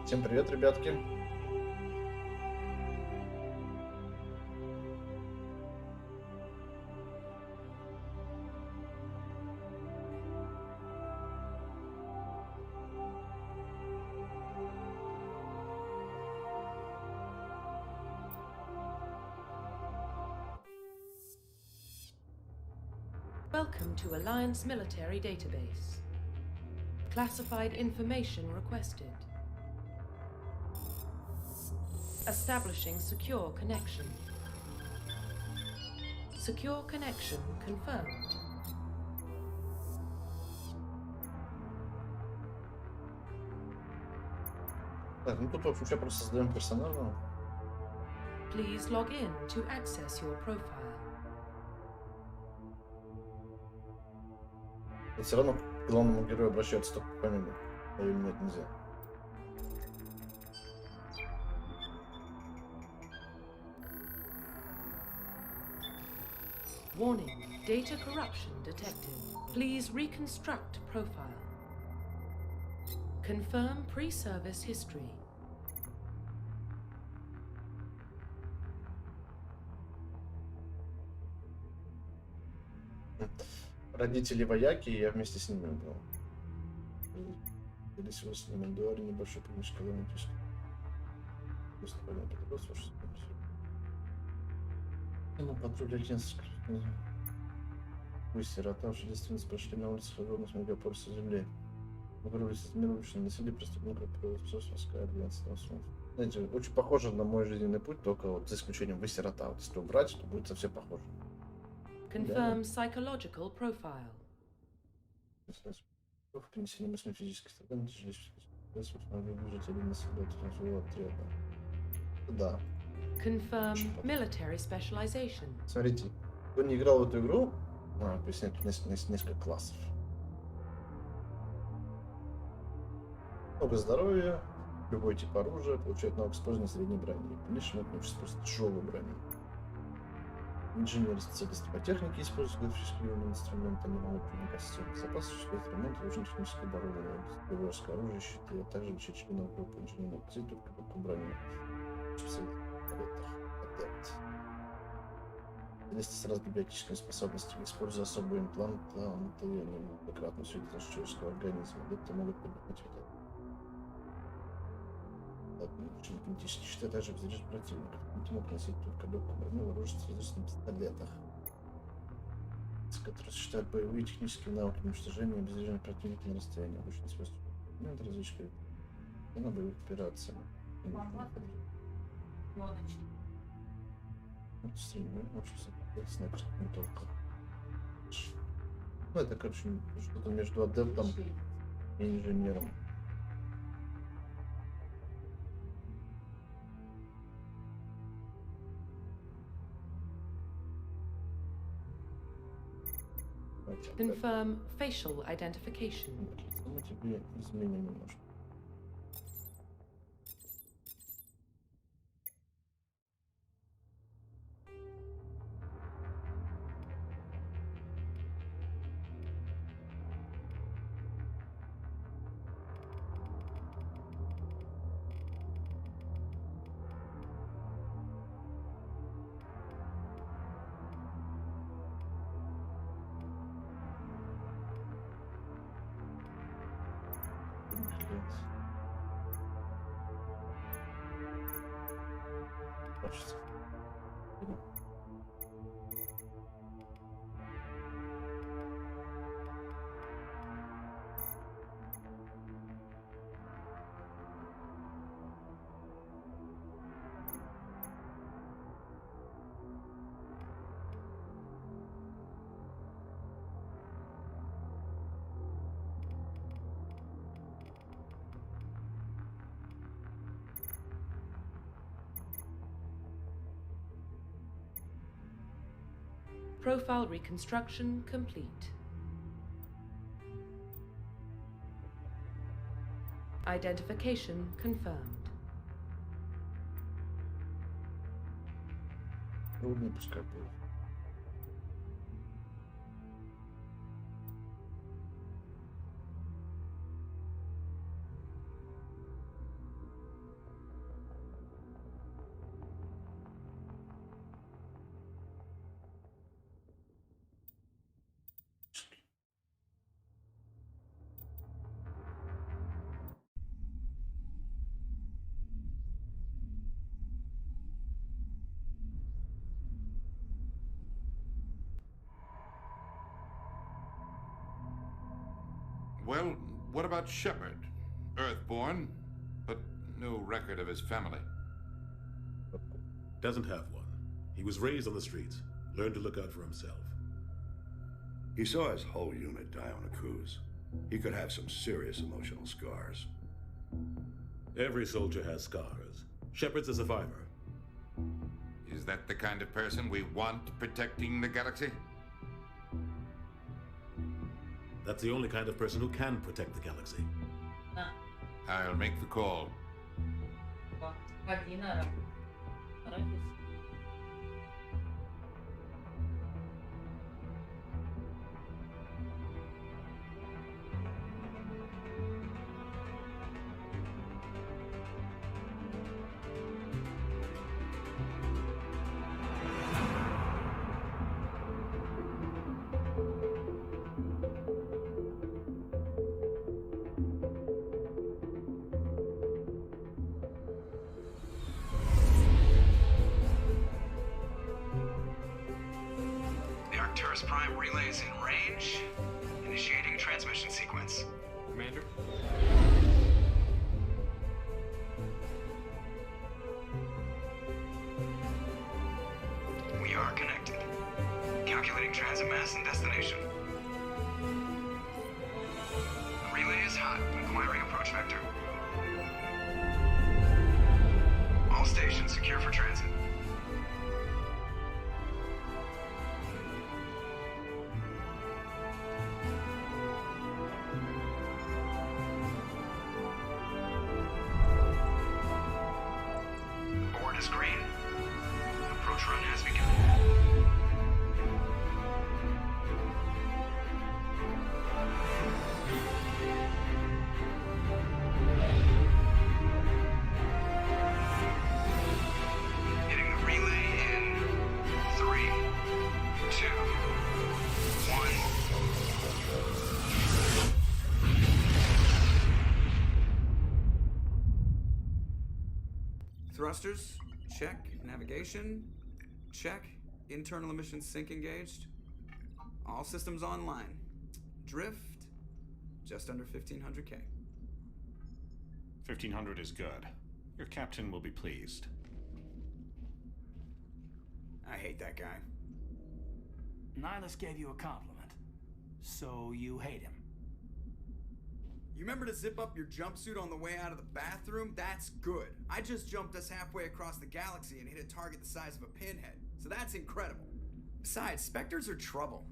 Всем привет, ребятки. Welcome to Alliance Military Database. Classified information requested. Establishing secure connection. Secure connection confirmed. Так, ну тут вообще просто создаем персонажа. Please log in to access your profile. Но все равно к главному герою обращаются только по фамилии. А ее менять нельзя. Warning, data corruption detected. Please reconstruct profile. Confirm pre-service history. Родители вояки, и я вместе с ними был. Или всего с ними дуари небольшой помощь колонической. Ну, патруль агентства. Вы сирота, уже девственность прошли на улицах огромных мегаполисов земли. Угрозы мирущего насилия преступников превосходская альянсная основа. Знаете, очень похоже на мой жизненный путь, только вот за исключением вы сирота. Вот если убрать, то будет совсем похоже. Confirm psychological profile. Принесение мысли физических страданий, жителей населения своего отряда. Да. Confirm military specialization. Смотрите, кто не играл в эту игру, поясняет несколько классов. Много здоровья, любой тип оружия, получает навык использования средней брони. Лишь использует тяжелую броню. Инженеры, специалисты по технике используют эксклюзивным инструмент, они могут проникать в систему безопасности, ремонт, улучшить техническое оборудование, боевое оружие, щиты, а также лечить членов группы инженеров, только такую броню. Специалисты с разными биотическими способностями, используя особые импланты, они многократно усилят наш человеческого организма, где-то могут поднимать кинетические щиты, а также обезврежить противника. Они могут носить только легкую броню, вооружиться различными пистолетах, которые сочетают боевые и технические навыки уничтожения и обезвреживания противника на расстоянии. Обычно используют различные на боевых операциях. Стриме, снайперская винтовка. Ну, это, короче, что-то между адептом и инженером. Confirm facial identification. Мы тебе изменим немножко. Profile reconstruction complete. Identification confirmed. Трудно, пускай будет. Well, what about Shepard? Earthborn, but no record of his family. Doesn't have one. He was raised on the streets, learned to look out for himself. He saw his whole unit die on a cruise. He could have some serious emotional scars. Every soldier has scars. Shepard's a survivor. Is that the kind of person we want protecting the galaxy? That's the only kind of person who can protect the galaxy. Nah, I'll make the call. bak. Hadi yine ara. Ara kesin. The Arcturus Prime relay is in range. Initiating a transmission sequence. Commander? We are connected. Calculating transit mass and destination. The relay is hot. Acquiring approach vector. All stations secure for transit. Board is green. Approach run has begun. Hitting the relay in 3, 2, 1. Thrusters, check. Navigation, check. Internal emissions sync engaged. All systems online. Drift, just under 1500K. 1500 is good. Your captain will be pleased. I hate that guy. Nihilus gave you a compliment, so you hate him. You remember to zip up your jumpsuit on the way out of the bathroom? That's good. I just jumped us halfway across the galaxy and hit a target the size of a pinhead, so that's incredible. Besides, Spectres are trouble.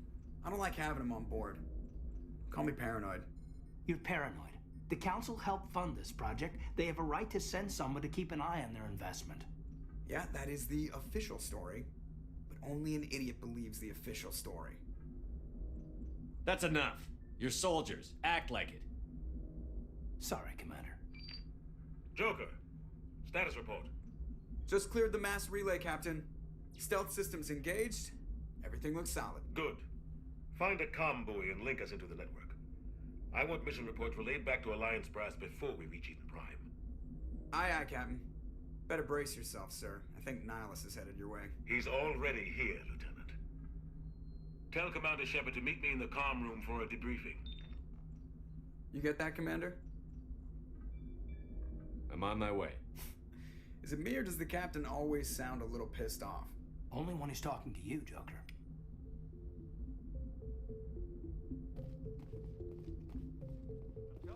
I don't like having them on board. Call me paranoid. You're paranoid. The Council helped fund this project. They have a right to send someone to keep an eye on their investment. Yeah, that is the official story, but only an idiot believes the official story. That's enough. You're soldiers. Act like it. Sorry, Commander. Joker, status report. Just cleared the mass relay, Captain. Stealth systems engaged. Everything looks solid. Good. Find a comm buoy and link us into the network. I want mission reports relayed back to Alliance brass before we reach Eden Prime. Aye, aye, Captain. Better brace yourself, sir. I think Nihilus is headed your way. He's already here, Lieutenant. Tell Commander Shepard to meet me in the comm room for a debriefing. You get that, Commander? I'm on my way. Is it me or does the Captain always sound a little pissed off? Only when he's talking to you, Joker. They're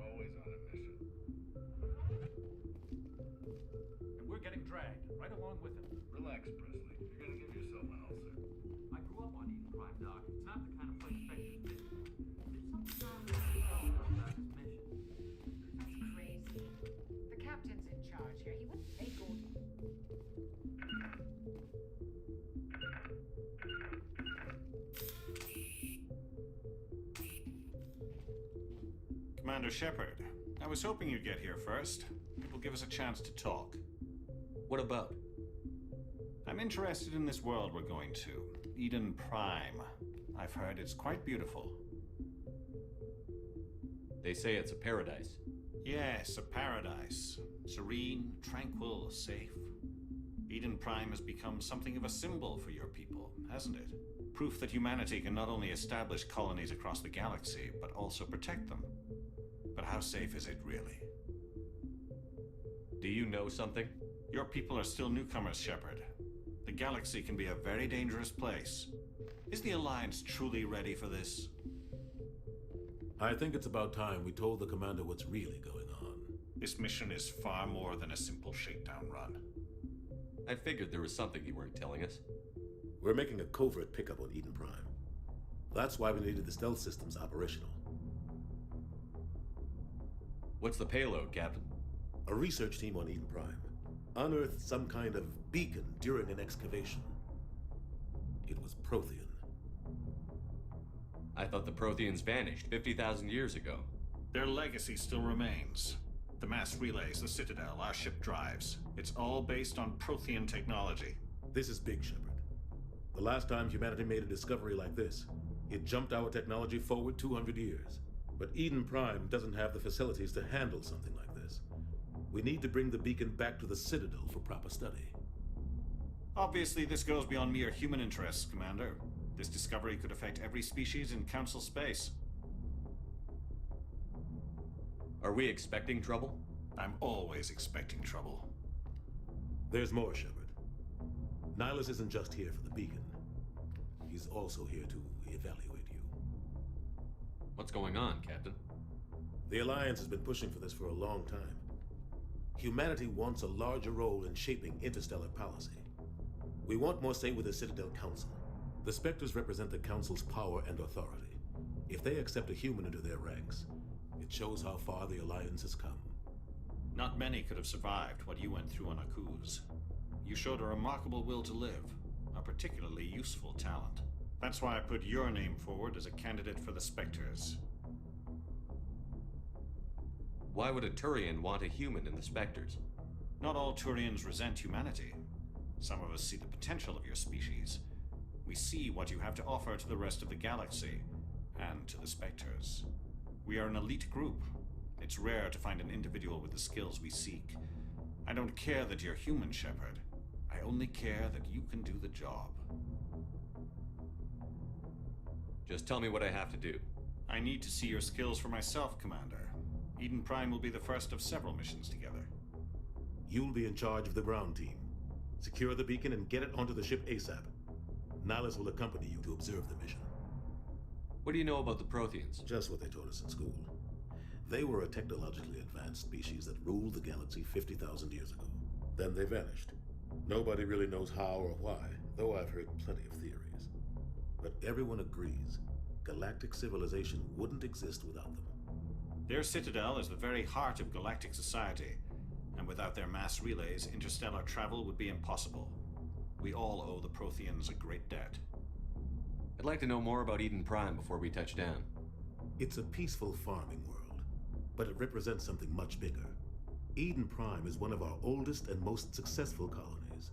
always on a mission. And we're getting dragged, right along with him. Relax, Presley. You're gonna give yourself an ulcer. I grew up on Eden Prime, Doc. It's not the kind of place Spectres visit. There's something wrong with the about his mission. That's crazy. The captain's in charge here. He wouldn't take orders. Commander Shepard, I was hoping you'd get here first. It will give us a chance to talk. What about? I'm interested in this world we're going to, Eden Prime. I've heard it's quite beautiful. They say it's a paradise. Yes, a paradise. Serene, tranquil, safe. Eden Prime has become something of a symbol for your people, hasn't it? Proof that humanity can not only establish colonies across the galaxy, but also protect them. But how safe is it really? Do you know something? Your people are still newcomers, Shepard. The galaxy can be a very dangerous place. Is the Alliance truly ready for this? I think it's about time we told the commander what's really going on. This mission is far more than a simple shakedown run. I figured there was something you weren't telling us. We're making a covert pickup on Eden Prime. That's why we needed the stealth systems operational. What's the payload, Captain? A research team on Eden Prime unearthed some kind of beacon during an excavation. It was Prothean. I thought the Protheans vanished 50,000 years ago. Their legacy still remains. The mass relays, the Citadel, our ship drives. It's all based on Prothean technology. This is big, Shepard. The last time humanity made a discovery like this, it jumped our technology forward 200 years. But Eden Prime doesn't have the facilities to handle something like this. We need to bring the beacon back to the Citadel for proper study. Obviously, this goes beyond mere human interests, Commander. This discovery could affect every species in Council space. Are we expecting trouble? I'm always expecting trouble. There's more, Shepard. Nihilus isn't just here for the beacon. He's also here to evaluate you. What's going on, Captain? The Alliance has been pushing for this for a long time. Humanity wants a larger role in shaping interstellar policy. We want more say with the Citadel Council. The Spectres represent the Council's power and authority. If they accept a human into their ranks, it shows how far the Alliance has come. Not many could have survived what you went through on Akuz. You showed a remarkable will to live, a particularly useful talent. That's why I put your name forward as a candidate for the Spectres. Why would a Turian want a human in the Spectres? Not all Turians resent humanity. Some of us see the potential of your species. We see what you have to offer to the rest of the galaxy, and to the Spectres. We are an elite group. It's rare to find an individual with the skills we seek. I don't care that you're human, Shepard. I only care that you can do the job. Just tell me what I have to do. I need to see your skills for myself, Commander. Eden Prime will be the first of several missions together. You'll be in charge of the ground team. Secure the beacon and get it onto the ship ASAP. Nihilus will accompany you to observe the mission. What do you know about the Protheans? Just what they taught us in school. They were a technologically advanced species that ruled the galaxy 50,000 years ago. Then they vanished. Nobody really knows how or why, though I've heard plenty of theories. But everyone agrees galactic civilization wouldn't exist without them. Their citadel is the very heart of galactic society, and without their mass relays, interstellar travel would be impossible. We all owe the Protheans a great debt. I'd like to know more about Eden Prime before we touch down. It's a peaceful farming world, but it represents something much bigger. Eden Prime is one of our oldest and most successful colonies.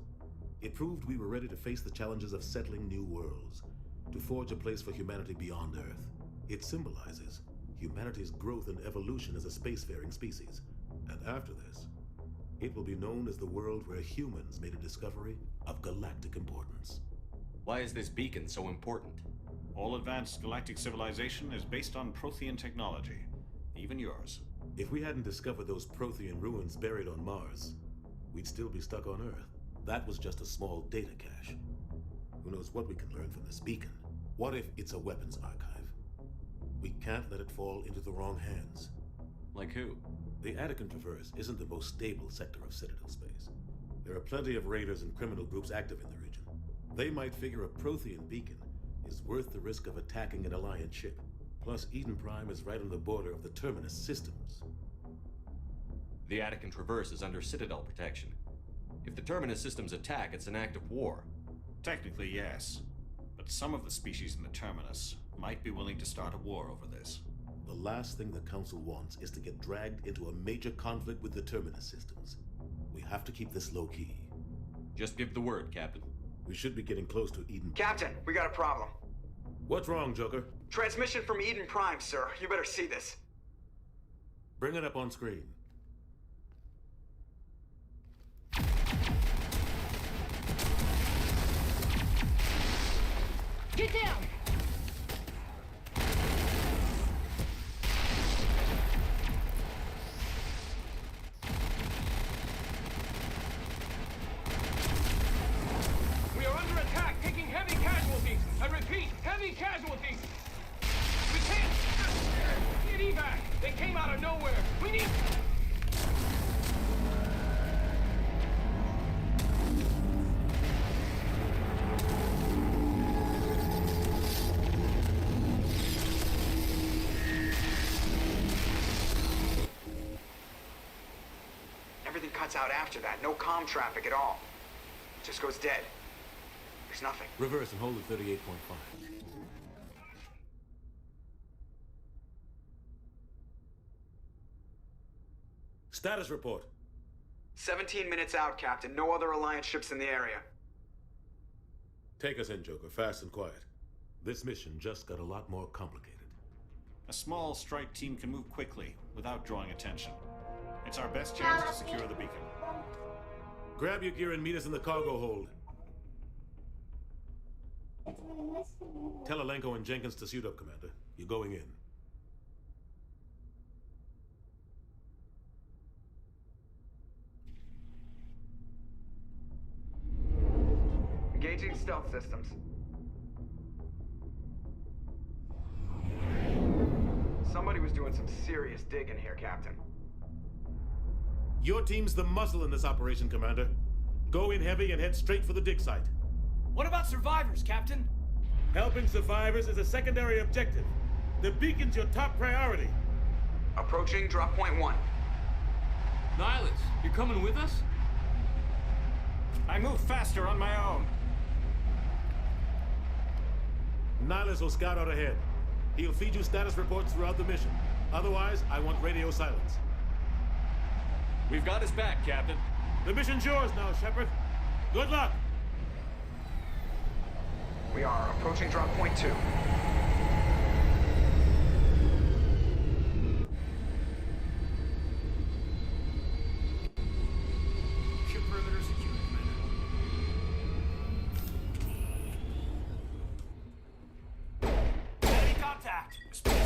It proved we were ready to face the challenges of settling new worlds, to forge a place for humanity beyond Earth. It symbolizes humanity's growth and evolution as a spacefaring species. And after this, it will be known as the world where humans made a discovery of galactic importance. Why is this beacon so important? All advanced galactic civilization is based on Prothean technology, even yours. If we hadn't discovered those Prothean ruins buried on Mars, we'd still be stuck on Earth. That was just a small data cache. Who knows what we can learn from this beacon? What if it's a weapons archive? We can't let it fall into the wrong hands. Like who? The Attican Traverse isn't the most stable sector of Citadel space. There are plenty of raiders and criminal groups active in the region. They might figure a Prothean beacon is worth the risk of attacking an Alliance ship. Plus, Eden Prime is right on the border of the Terminus systems. The Attican Traverse is under Citadel protection. If the Terminus systems attack, it's an act of war. Technically, yes. But some of the species in the Terminus might be willing to start a war over this. The last thing the Council wants is to get dragged into a major conflict with the Terminus systems. We have to keep this low-key. Just give the word, Captain. We should be getting close to Eden. Captain, we got a problem. What's wrong, Joker? Transmission from Eden Prime, sir. You better see this. Bring it up on screen. Get down! We are under attack, taking heavy casualties. I repeat, heavy casualties. We can't get evac. They came out of nowhere. We need. Everything cuts out after that. No comm traffic at all. Just goes dead. There's nothing. Reverse and hold at 38.5. Status report. 17 minutes out, Captain. No other Alliance ships in the area. Take us in, Joker, fast and quiet. This mission just got a lot more complicated. A small strike team can move quickly without drawing attention. It's our best chance to secure the beacon. Grab your gear and meet us in the cargo hold. Tell Alenko and Jenkins to suit up, Commander. You're going in. Engaging stealth systems. Somebody was doing some serious digging here, Captain. Your team's the muzzle in this operation, Commander. Go in heavy and head straight for the dig site. What about survivors, Captain? Helping survivors is a secondary objective. The beacon's your top priority. Approaching drop point 1. Nihilus, you're coming with us? I move faster on my own. Nihilus will scout out ahead. He'll feed you status reports throughout the mission. Otherwise, I want radio silence. We've got his back, Captain. The mission's yours now, Shepard. Good luck! We are approaching drop point 2. Ship perimeter secured, Commander. Enemy contact! Damn!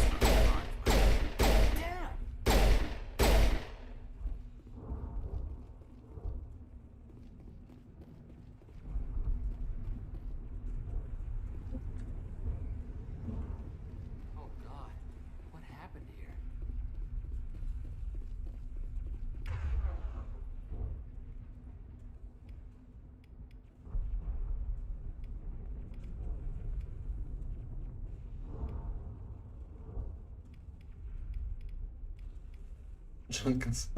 Oh God, what happened here? Jenkins.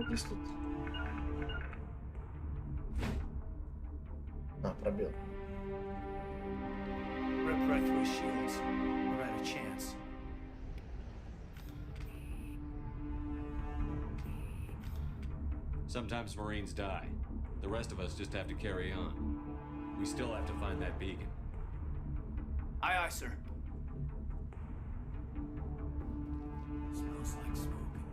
Здесь тут. А, пробел. Rip right through his shields. We're at a chance. Sometimes Marines die. The rest of us just have to carry on. We still have to find that beacon. Aye, aye, sir. Smells like smoke and death.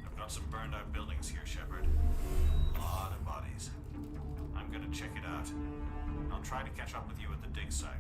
I've got some burned out buildings here, Shepard. A lot of bodies. I'm gonna check it out. I'll try to catch up with you at the dig site.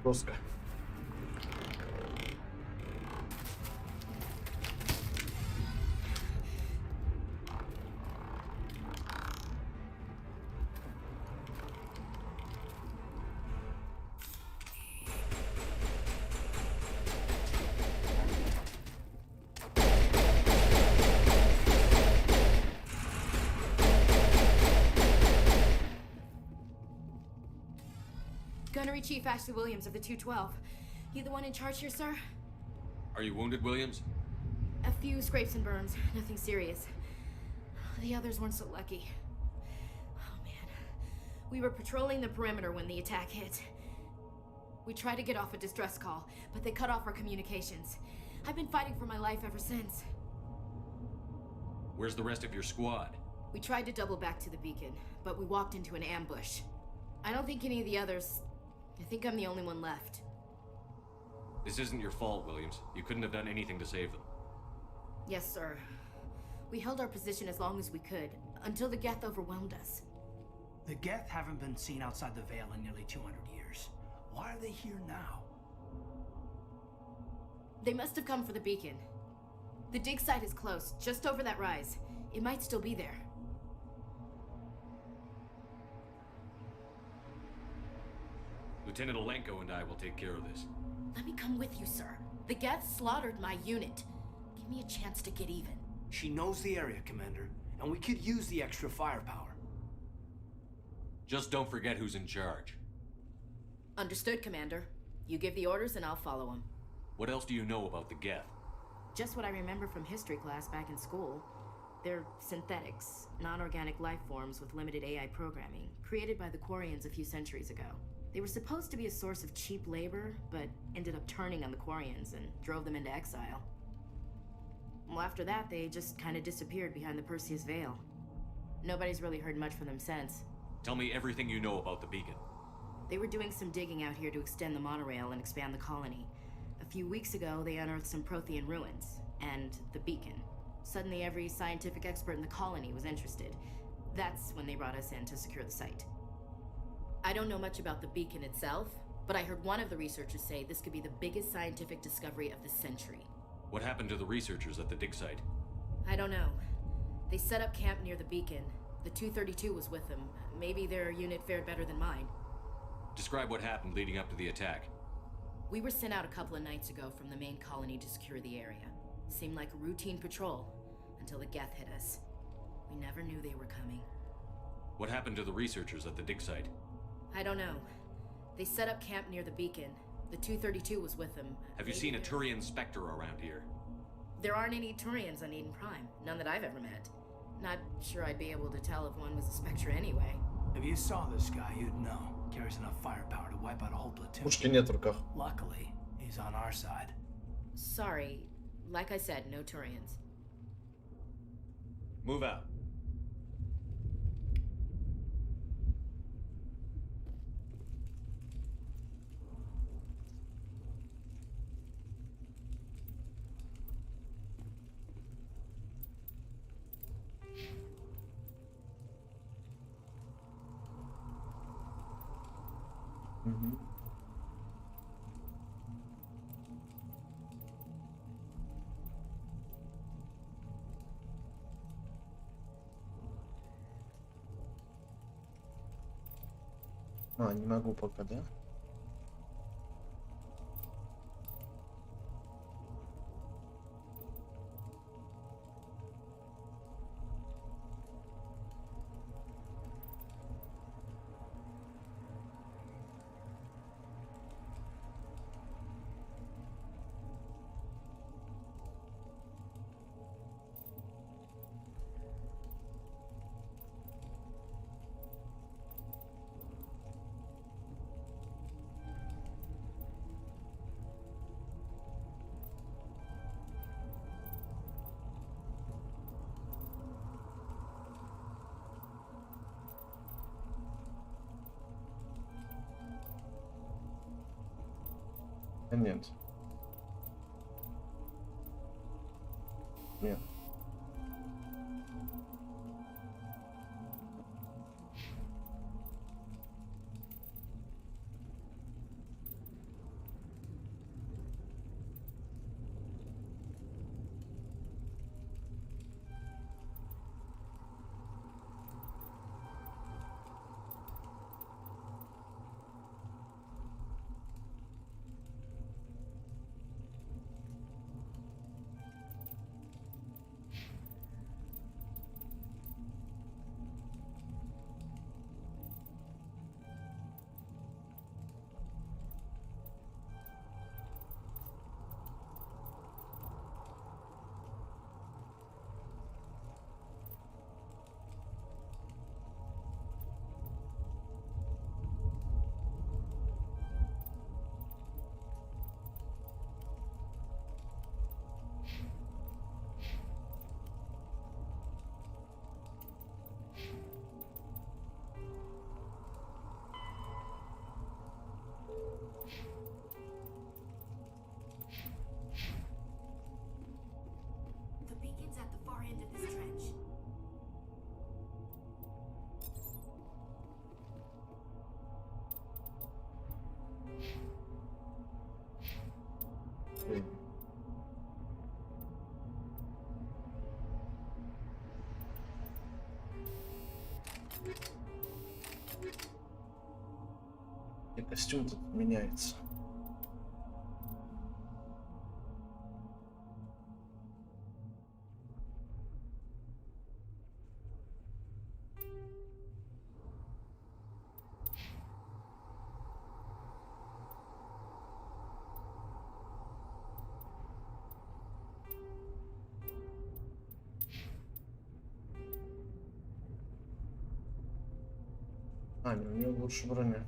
Жестко. Gunnery Chief Ashley Williams of the 212. You the one in charge here, sir? Are you wounded, Williams? A few scrapes and burns, nothing serious. The others weren't so lucky. Oh man. We were patrolling the perimeter when the attack hit. We tried to get off a distress call, but they cut off our communications. I've been fighting for my life ever since. Where's the rest of your squad? We tried to double back to the beacon, but we walked into an ambush. I don't think any of the others... I think I'm the only one left. This isn't your fault, Williams. You couldn't have done anything to save them. Yes, sir. We held our position as long as we could, until the Geth overwhelmed us. The Geth haven't been seen outside the Veil in nearly 200 years. Why are they here now? They must have come for the beacon. The dig site is close, just over that rise. It might still be there. Lieutenant Olenko and I will take care of this. Let me come with you, sir. The Geth slaughtered my unit. Give me a chance to get even. She knows the area, Commander, and we could use the extra firepower. Just don't forget who's in charge. Understood, Commander. You give the orders and I'll follow them. What else do you know about the Geth? Just what I remember from history class back in school. They're synthetics, non-organic life forms with limited AI programming, created by the Quarians a few centuries ago. They were supposed to be a source of cheap labor, but ended up turning on the Quarians and drove them into exile. Well, after that, they just kind of disappeared behind the Perseus Veil. Nobody's really heard much from them since. Tell me everything you know about the beacon. They were doing some digging out here to extend the monorail and expand the colony. A few weeks ago, they unearthed some Prothean ruins, and the beacon. Suddenly, every scientific expert in the colony was interested. That's when they brought us in to secure the site. I don't know much about the beacon itself, but I heard one of the researchers say this could be the biggest scientific discovery of the century. What happened to the researchers at the dig site? I don't know. They set up camp near the beacon. The 232 was with them. Maybe their unit fared better than mine. Describe what happened leading up to the attack. We were sent out a couple of nights ago from the main colony to secure the area. Seemed like a routine patrol, until the Geth hit us. We never knew they were coming. What happened to the researchers at the dig site? I don't know. They set up camp near the beacon. The 232 was with them. Have you seen a Turian Spectre around here? There aren't any Turians on Eden Prime. None that I've ever met. Not sure I'd be able to tell if one was a Spectre anyway. If you saw this guy, you'd know. Carries enough firepower to wipe out a whole platoon. Пушки нет в руках. Luckily, he's on our side. Sorry. Like I said, no Turians. Move out. А, не могу пока, да? Нет. Нет. И костюм тут меняется. А, не, у него лучше броня.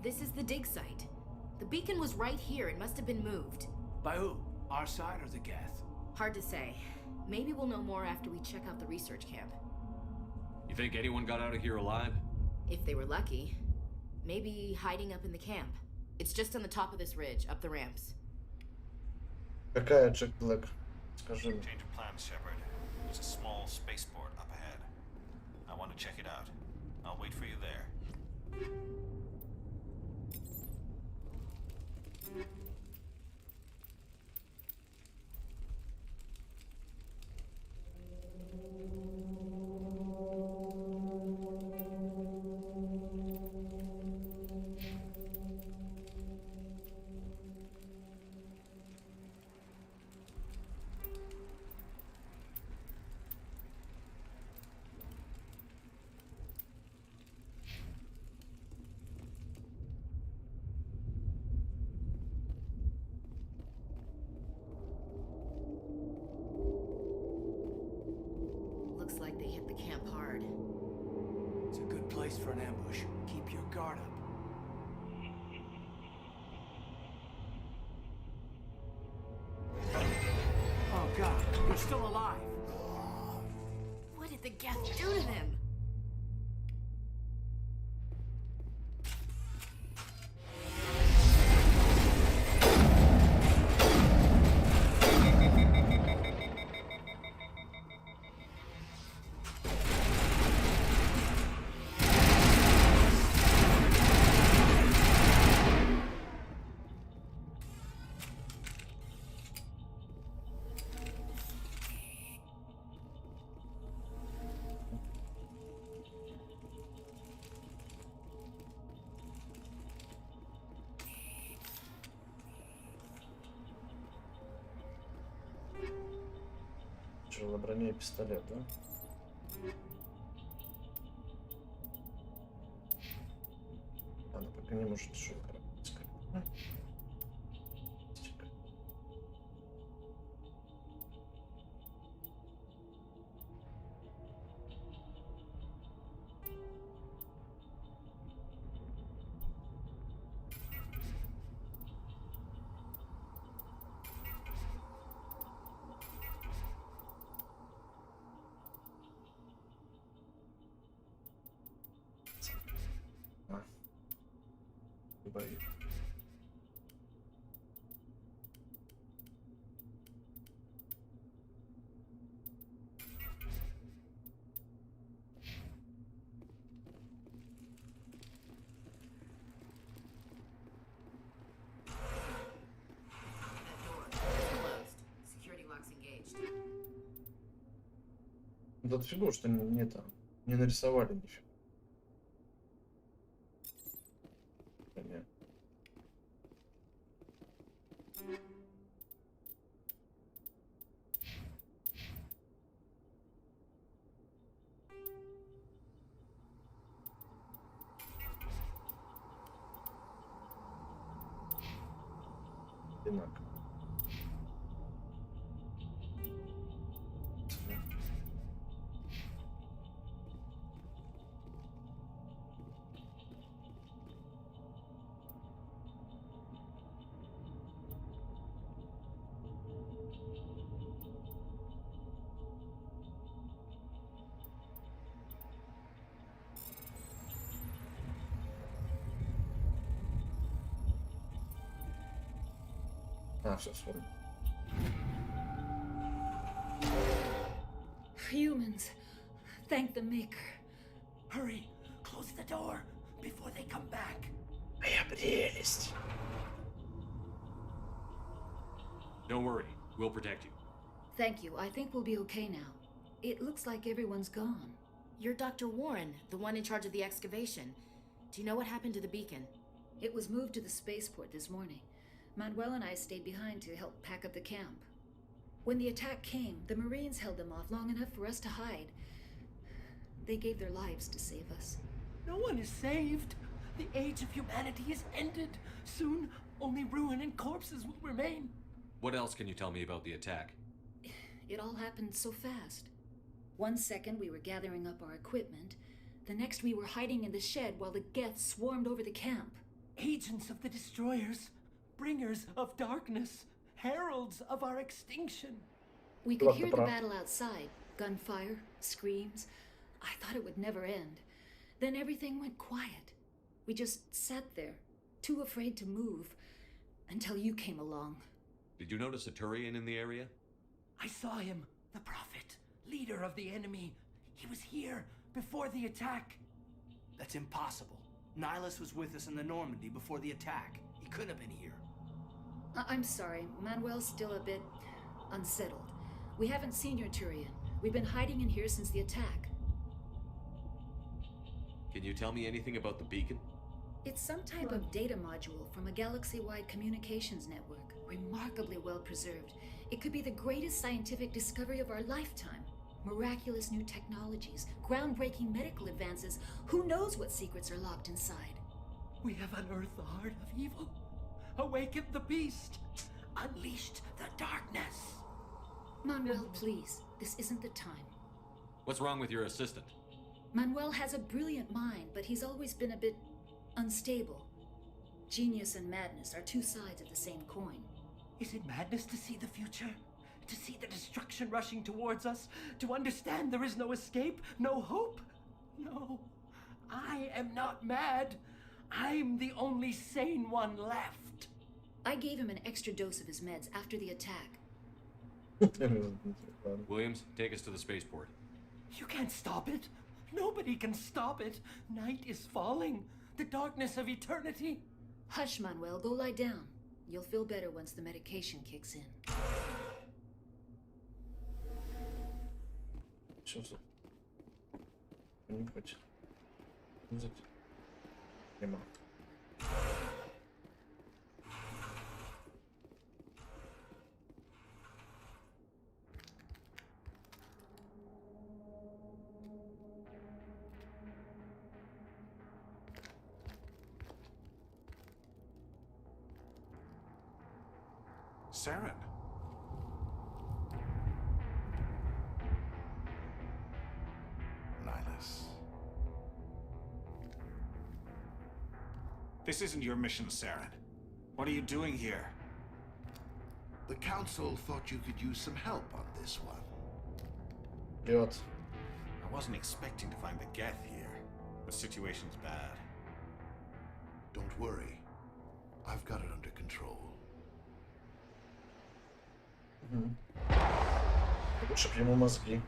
This is the dig site. The beacon was right here. It must have been moved. By who? Our side or the Geth? Hard to say. Maybe we'll know more after we check out the research camp. You think anyone got out of here alive? If they were lucky. Maybe hiding up in the camp. It's just on the top of this ridge, up the ramps. Какая Джек Блэк? Скажи мне. Change of plans, Shepard. There's a small spaceport up ahead. I want to check it out. I'll wait for you there. Looks like they hit the camp hard. It's a good place for an ambush. Keep your guard up. Oh God, you're still alive. What did the Geth do to them? Тяжелая броня и пистолет, да? Она пока не может что сказать. Бои. Да фигу, что не там не нарисовали нифига. Понятно. Одинаково. А, все, вспомнил. Humans, thank the maker. Hurry, close the door before they come back. Моя прелесть. Don't worry, we'll protect you. Thank you. I think we'll be okay now. It looks like everyone's gone. You're Dr. Warren, the one in charge of the excavation. Do you know what happened to the beacon? It was moved to the spaceport this morning. Manuel and I stayed behind to help pack up the camp. When the attack came, the Marines held them off long enough for us to hide. They gave their lives to save us. No one is saved. The age of humanity is ended. Soon, only ruin and corpses will remain. What else can you tell me about the attack? It all happened so fast. 1 second we were gathering up our equipment. The next we were hiding in the shed while the Geth swarmed over the camp. Agents of the destroyers. Bringers of darkness, heralds of our extinction. We could hear the battle outside. Gunfire, screams. I thought it would never end. Then everything went quiet. We just sat there, too afraid to move, until you came along. Did you notice a Turian in the area? I saw him, the prophet, leader of the enemy. He was here before the attack. That's impossible. Nihilus was with us in the Normandy before the attack. He couldn't have been here. I'm sorry, Manuel's still a bit unsettled. We haven't seen your Turian. We've been hiding in here since the attack. Can you tell me anything about the beacon? It's some type of data module from a galaxy-wide communications network, remarkably well preserved. It could be the greatest scientific discovery of our lifetime. Miraculous new technologies, groundbreaking medical advances. Who knows what secrets are locked inside? We have unearthed the heart of evil. Awakened the beast. Unleashed the darkness. Manuel, please. This isn't the time. What's wrong with your assistant? Manuel has a brilliant mind, but he's always been a bit unstable. Genius and madness are two sides of the same coin. Is it madness to see the future? To see the destruction rushing towards us? To understand there is no escape? No hope? No. I am not mad. I'm the only sane one left. I gave him an extra dose of his meds after the attack. Williams, take us to the spaceport. You can't stop it. Nobody can stop it. Night is falling. The darkness of eternity. Hush, Manuel. Go lie down. You'll feel better once the medication kicks in. Что? Не хочет. Нема. Saren. Nihilus. This isn't your mission, Saren. What are you doing here? The Council thought you could use some help on this one. Вперед. I wasn't expecting to find the Geth here. The situation's bad. Don't worry. I've got it under control. Лучше б ему мозги.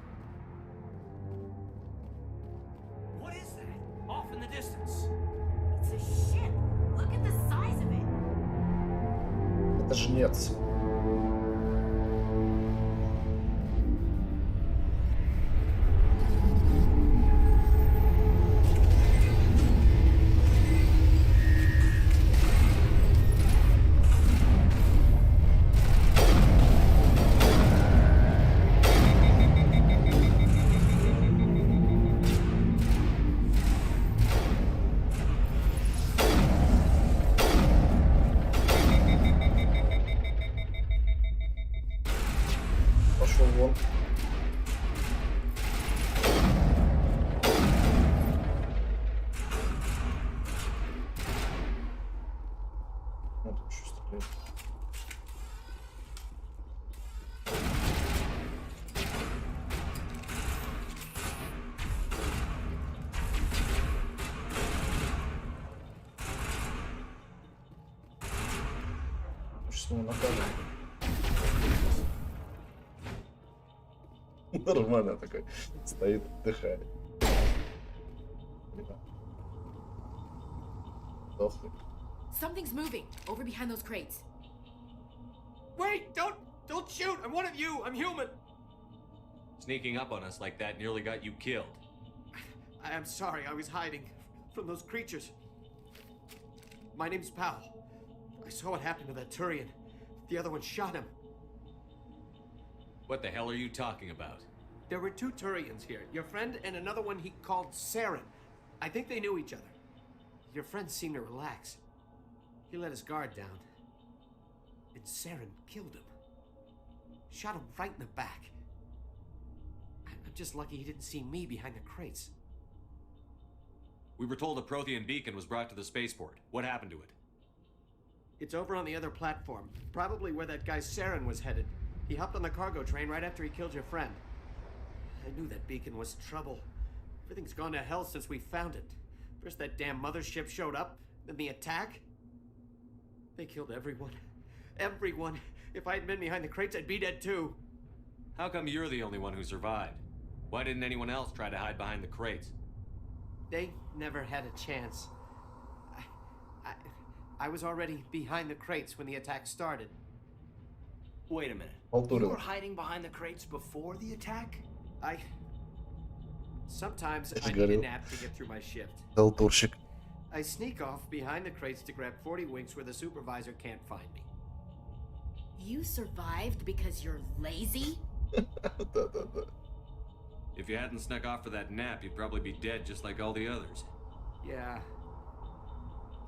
What is that? Off in the distance. It's a ship. Look at the size of it. Это жнец. Пошел вон. Вот тут еще стреляет. Сейчас мы накажем. Нормально такой. Стоит, отдыхает. Дохлый. Something's moving over behind those crates. Wait! Don't shoot! I'm one of you! I'm human! Sneaking up on us like that nearly got you killed. I am sorry, I was hiding from those creatures. My name's Powell. I saw what happened to that Turian. The other one shot him. What the hell are you talking about? There were two Turians here. Your friend and another one he called Saren. I think they knew each other. Your friend seemed to relax. He let his guard down. And Saren killed him. Shot him right in the back. I'm just lucky he didn't see me behind the crates. We were told a Prothean beacon was brought to the spaceport. What happened to it? It's over on the other platform. Probably where that guy Saren was headed. He hopped on the cargo train right after he killed your friend. I knew that beacon was trouble. Everything's gone to hell since we found it. First that damn mothership showed up, then the attack. They killed everyone. Everyone. If I had been behind the crates, I'd be dead too. How come you're the only one who survived? Why didn't anyone else try to hide behind the crates? They never had a chance. I was already behind the crates when the attack started. Wait a minute. Автора. You were hiding behind the crates before the attack? Sometimes Это I же need a говорил. nap to get through my shift. Халтурщик. I sneak off behind the crates to grab 40 winks where the supervisor can't find me. You survived because you're lazy? Да-да-да. If you hadn't snuck off for that nap, you'd probably be dead just like all the others. Yeah,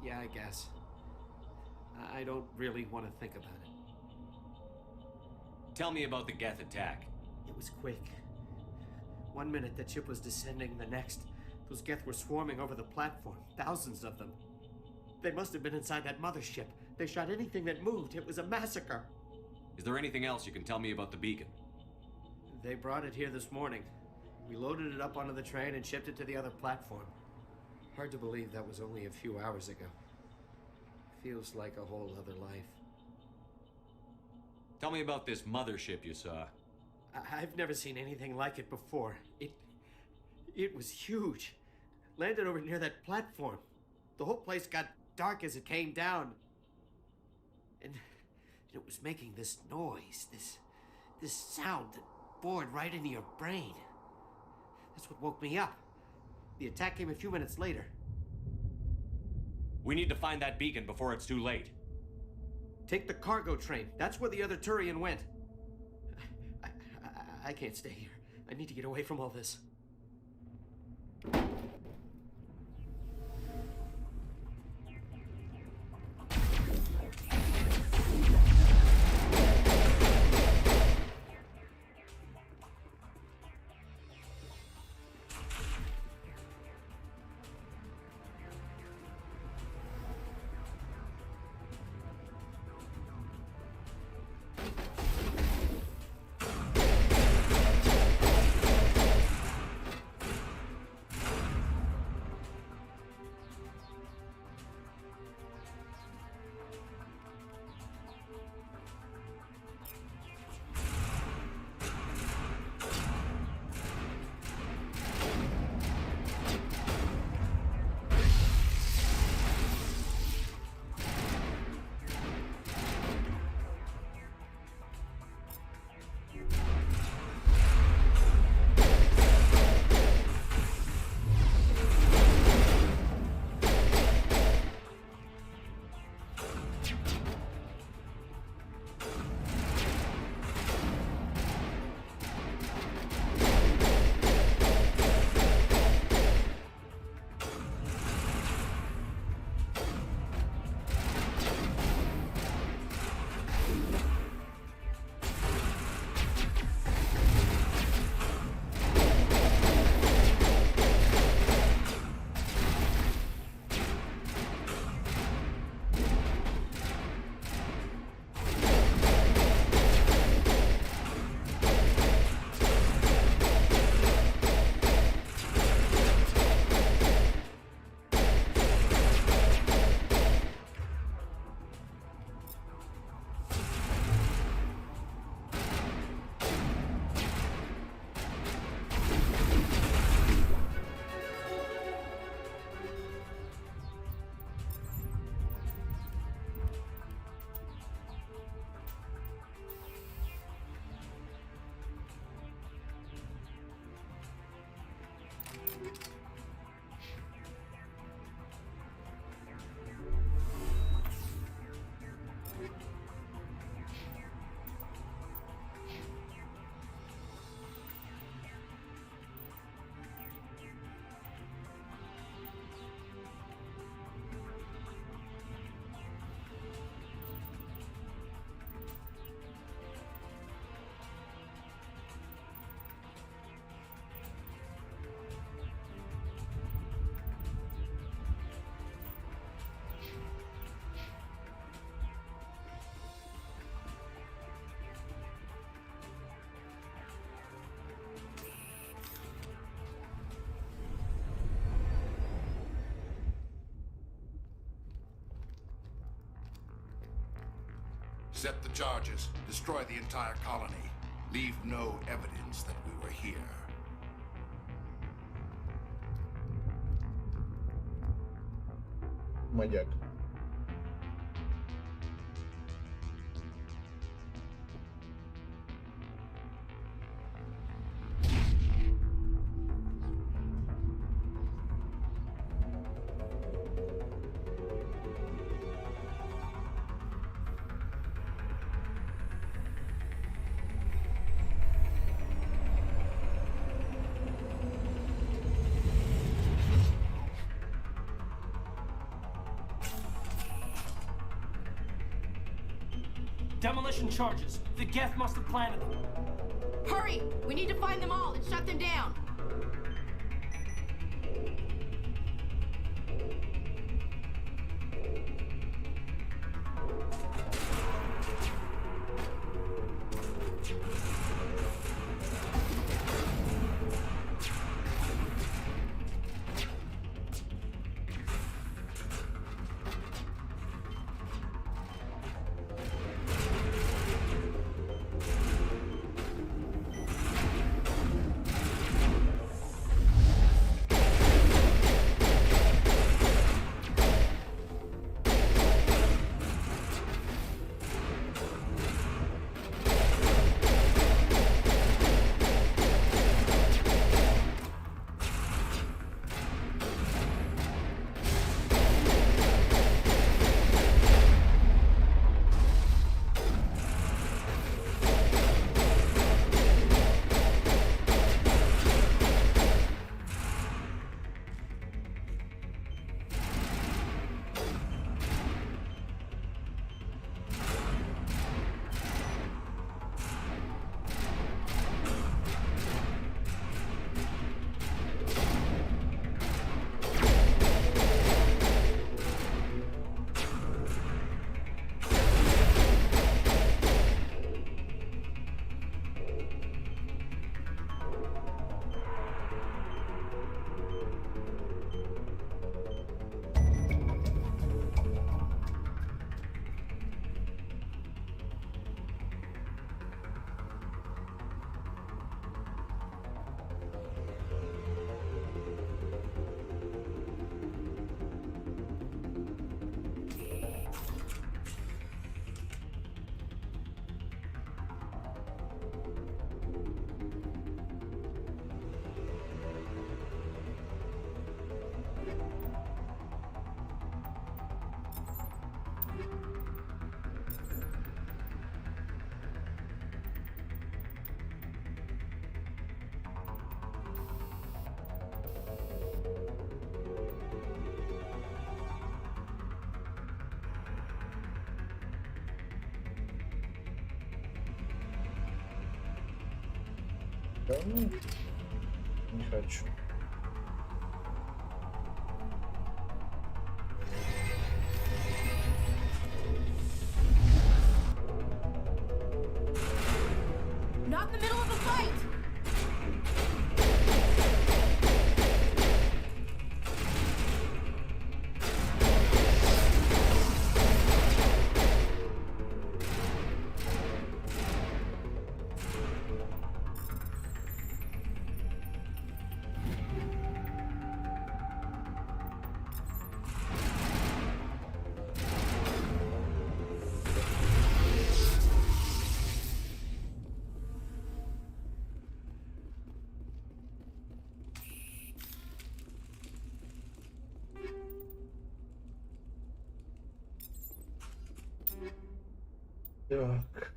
I guess. I don't really want to think about it. Tell me about the Geth attack. It was quick. 1 minute the ship was descending, the next, those Geth were swarming over the platform, thousands of them. They must have been inside that mothership. They shot anything that moved. It was a massacre. Is there anything else you can tell me about the beacon? They brought it here this morning. We loaded it up onto the train and shipped it to the other platform. Hard to believe that was only a few hours ago. Feels like a whole other life. Tell me about this mothership you saw. I've never seen anything like it before. It was huge. Landed over near that platform. The whole place got dark as it came down. And it was making this noise, this sound that bored right into your brain. That's what woke me up. The attack came a few minutes later. We need to find that beacon before it's too late. Take the cargo train. That's where the other Turian went. I can't stay here. I need to get away from all this. Set the charges. Destroy the entire colony. Leave no evidence that we were here. Маяк. Demolition charges. The Geth must have planted them. Hurry! We need to find them all and shut them down. Да ну, не хочу. Not in the middle of a fight! Так.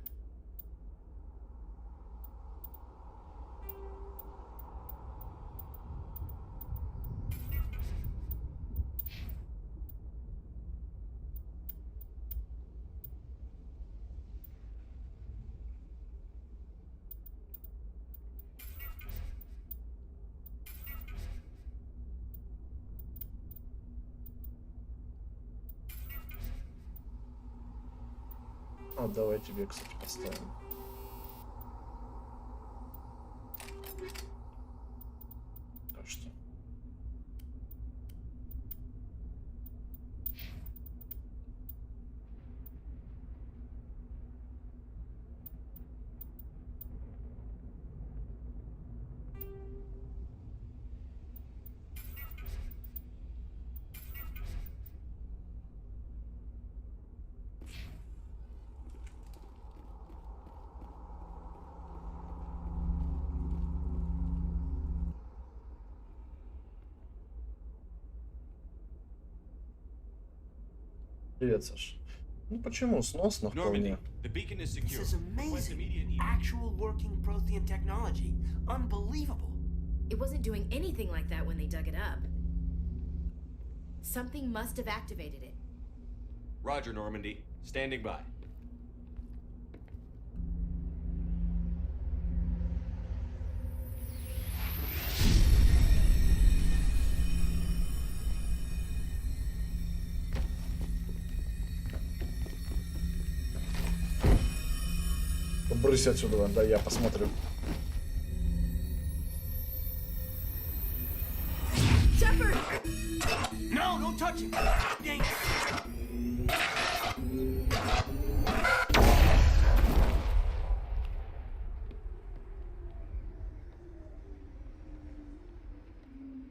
А, давай тебе, кстати, поставим. Так что. Привет, Саш. Ну почему? Сносно вполне. The beacon is This secure. is amazing. Actual working Prothean technology. Unbelievable. It wasn't doing anything like that when they dug it up. Something must have activated it. Roger, Normandy. Standing by. Брысь отсюда, да, я посмотрю. Shepard! No, don't touch him. Danger.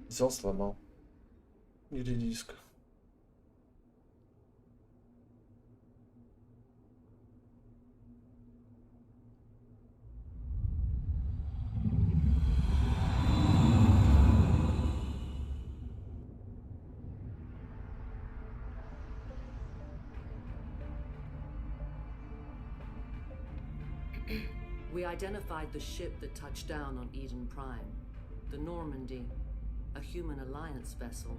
Взял, сломал. Или диск. We identified the ship that touched down on Eden Prime. The Normandy, a human alliance vessel.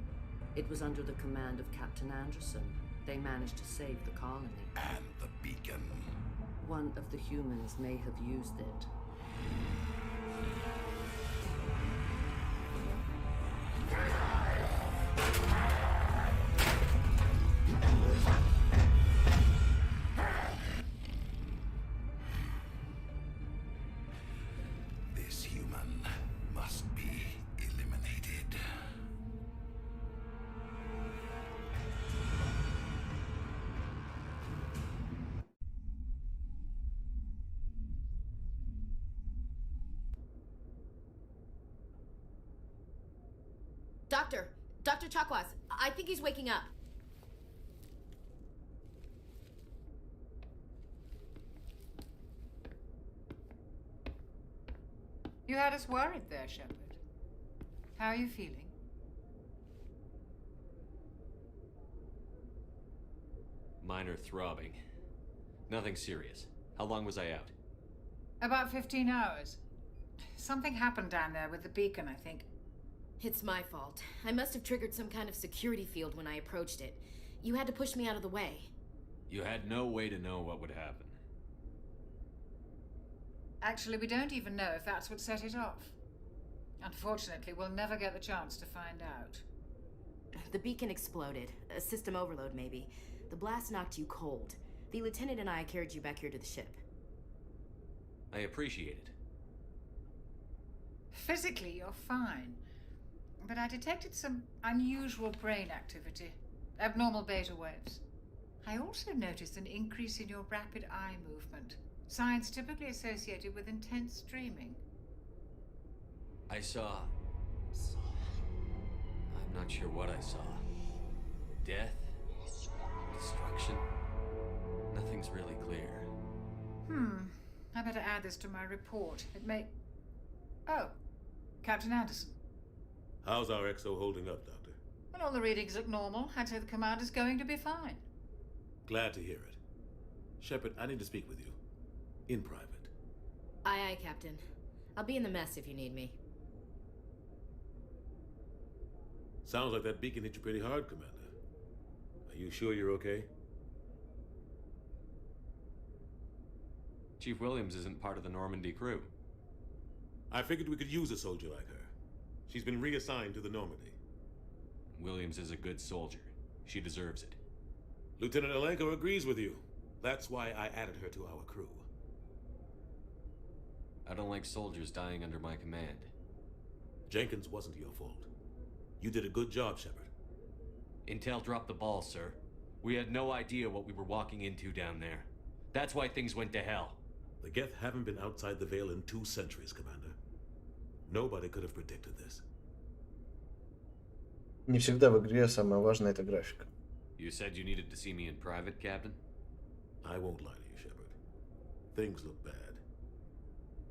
It was under the command of Captain Anderson. They managed to save the colony. And the beacon. One of the humans may have used it. This human must be eliminated. Dr. Chakwas, I think he's waking up. You had us worried there, Shepard. How are you feeling? Minor throbbing. Nothing serious. How long was I out? About 15 hours. Something happened down there with the beacon, I think. It's my fault. I must have triggered some kind of security field when I approached it. You had to push me out of the way. You had no way to know what would happen. Actually, we don't even know if that's what set it off. Unfortunately, we'll never get the chance to find out. The beacon exploded. A system overload, maybe. The blast knocked you cold. The lieutenant and I carried you back here to the ship. I appreciate it. Physically, you're fine. But I detected some unusual brain activity. Abnormal beta waves. I also noticed an increase in your rapid eye movement. Signs typically associated with intense streaming. I saw... I'm not sure what I saw. Death? Destruction? Nothing's really clear. I better add this to my report. It may... Oh, Captain Anderson. How's our XO holding up, Doctor? Well, all the readings look normal. I'd say the commander's going to be fine. Glad to hear it. Shepard, I need to speak with you. In private. Aye, aye, Captain. I'll be in the mess if you need me. Sounds like that beacon hit you pretty hard, Commander. Are you sure you're okay? Chief Williams isn't part of the Normandy crew. I figured we could use a soldier like her. She's been reassigned to the Normandy. Williams is a good soldier. She deserves it. Lieutenant Alenko agrees with you. That's why I added her to our crew. I don't like soldiers dying under my command. Jenkins wasn't your fault. You did a good job, Shepard. Intel dropped the ball, sir. We had no idea what we were walking into down there. That's why things went to hell. The Geth haven't been outside the Veil in 2 centuries, Commander. Nobody could have predicted this. Не всегда в игре самое важное это графика. You said you needed to see me in private, Captain? I won't lie to you, Shepard. Things look bad.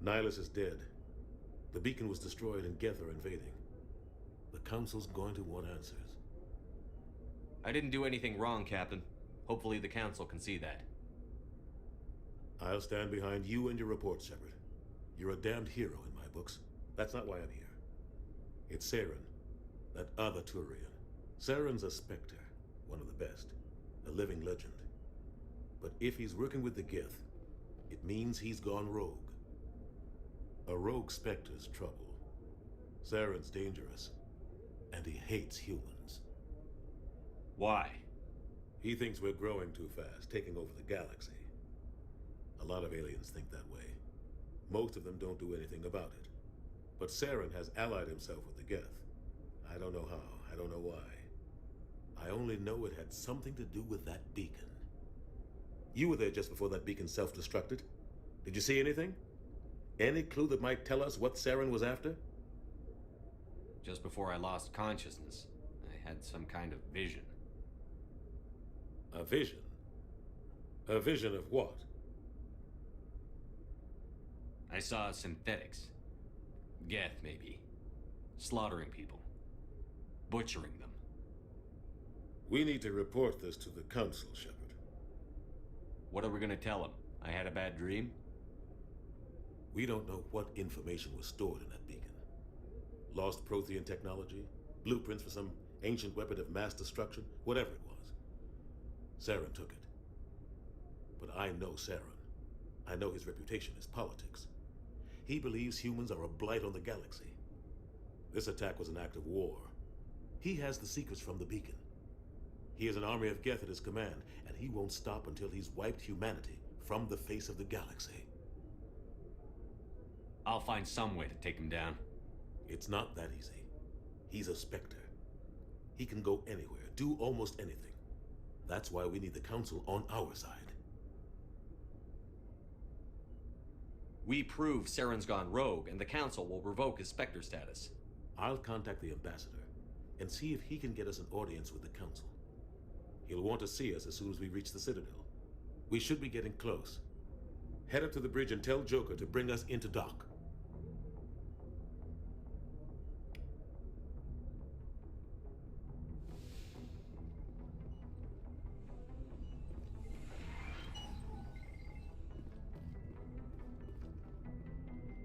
Nihilus is dead. The beacon was destroyed and Geth are invading. The Council's going to want answers. I didn't do anything wrong, Captain. Hopefully the Council can see that. I'll stand behind you and your report, Shepard. You're a damned hero in my books. That's not why I'm here. It's Saren, that other Turian. Saren's a Spectre, one of the best, a living legend. But if he's working with the Geth, it means he's gone rogue. A rogue Spectre's trouble. Saren's dangerous, and he hates humans. Why? He thinks we're growing too fast, taking over the galaxy. A lot of aliens think that way. Most of them don't do anything about it. But Saren has allied himself with the Geth. I don't know how, I don't know why. I only know it had something to do with that beacon. You were there just before that beacon self-destructed. Did you see anything? Any clue that might tell us what Saren was after? Just before I lost consciousness, I had some kind of vision. A vision? A vision of what? I saw synthetics. Geth, maybe. Slaughtering people. Butchering them. We need to report this to the Council, Shepard. What are we gonna tell them? I had a bad dream? We don't know what information was stored in that beacon. Lost Prothean technology? Blueprints for some ancient weapon of mass destruction? Whatever it was. Saren took it. But I know Saren. I know his reputation is politics. He believes humans are a blight on the galaxy. This attack was an act of war. He has the secrets from the beacon. He has an army of Geth at his command, and he won't stop until he's wiped humanity from the face of the galaxy. I'll find some way to take him down. It's not that easy. He's a Spectre. He can go anywhere, do almost anything. That's why we need the Council on our side. We prove Saren's gone rogue, and the Council will revoke his Spectre status. I'll contact the Ambassador and see if he can get us an audience with the Council. He'll want to see us as soon as we reach the Citadel. We should be getting close. Head up to the bridge and tell Joker to bring us into dock.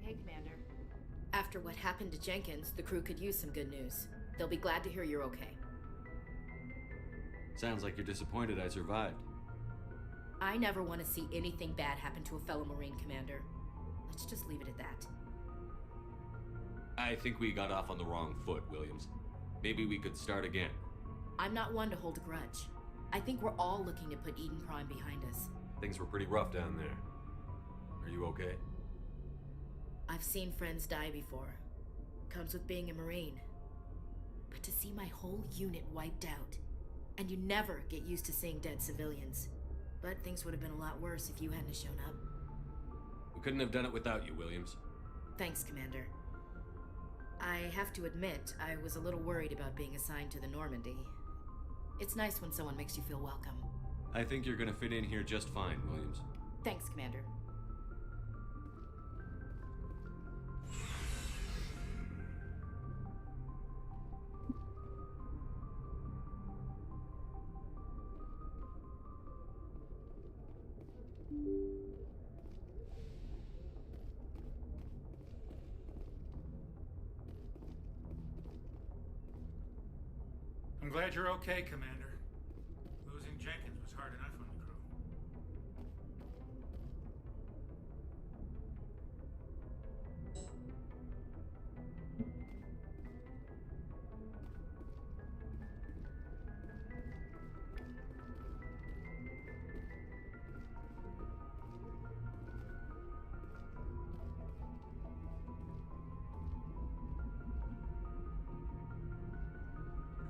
Hey, Commander. After what happened to Jenkins, the crew could use some good news. They'll be glad to hear you're okay. Sounds like you're disappointed I survived. I never want to see anything bad happen to a fellow Marine, Commander. Let's just leave it at that. I think we got off on the wrong foot, Williams. Maybe we could start again. I'm not one to hold a grudge. I think we're all looking to put Eden Prime behind us. Things were pretty rough down there. Are you okay? I've seen friends die before. Comes with being a Marine. But to see my whole unit wiped out, and you never get used to seeing dead civilians. But things would have been a lot worse if you hadn't shown up. We couldn't have done it without you, Williams. Thanks, Commander. I have to admit, I was a little worried about being assigned to the Normandy. It's nice when someone makes you feel welcome. I think you're gonna fit in here just fine, Williams. Thanks, Commander. I'm glad you're okay, Commander. Losing Jenkins was hard enough on the crew.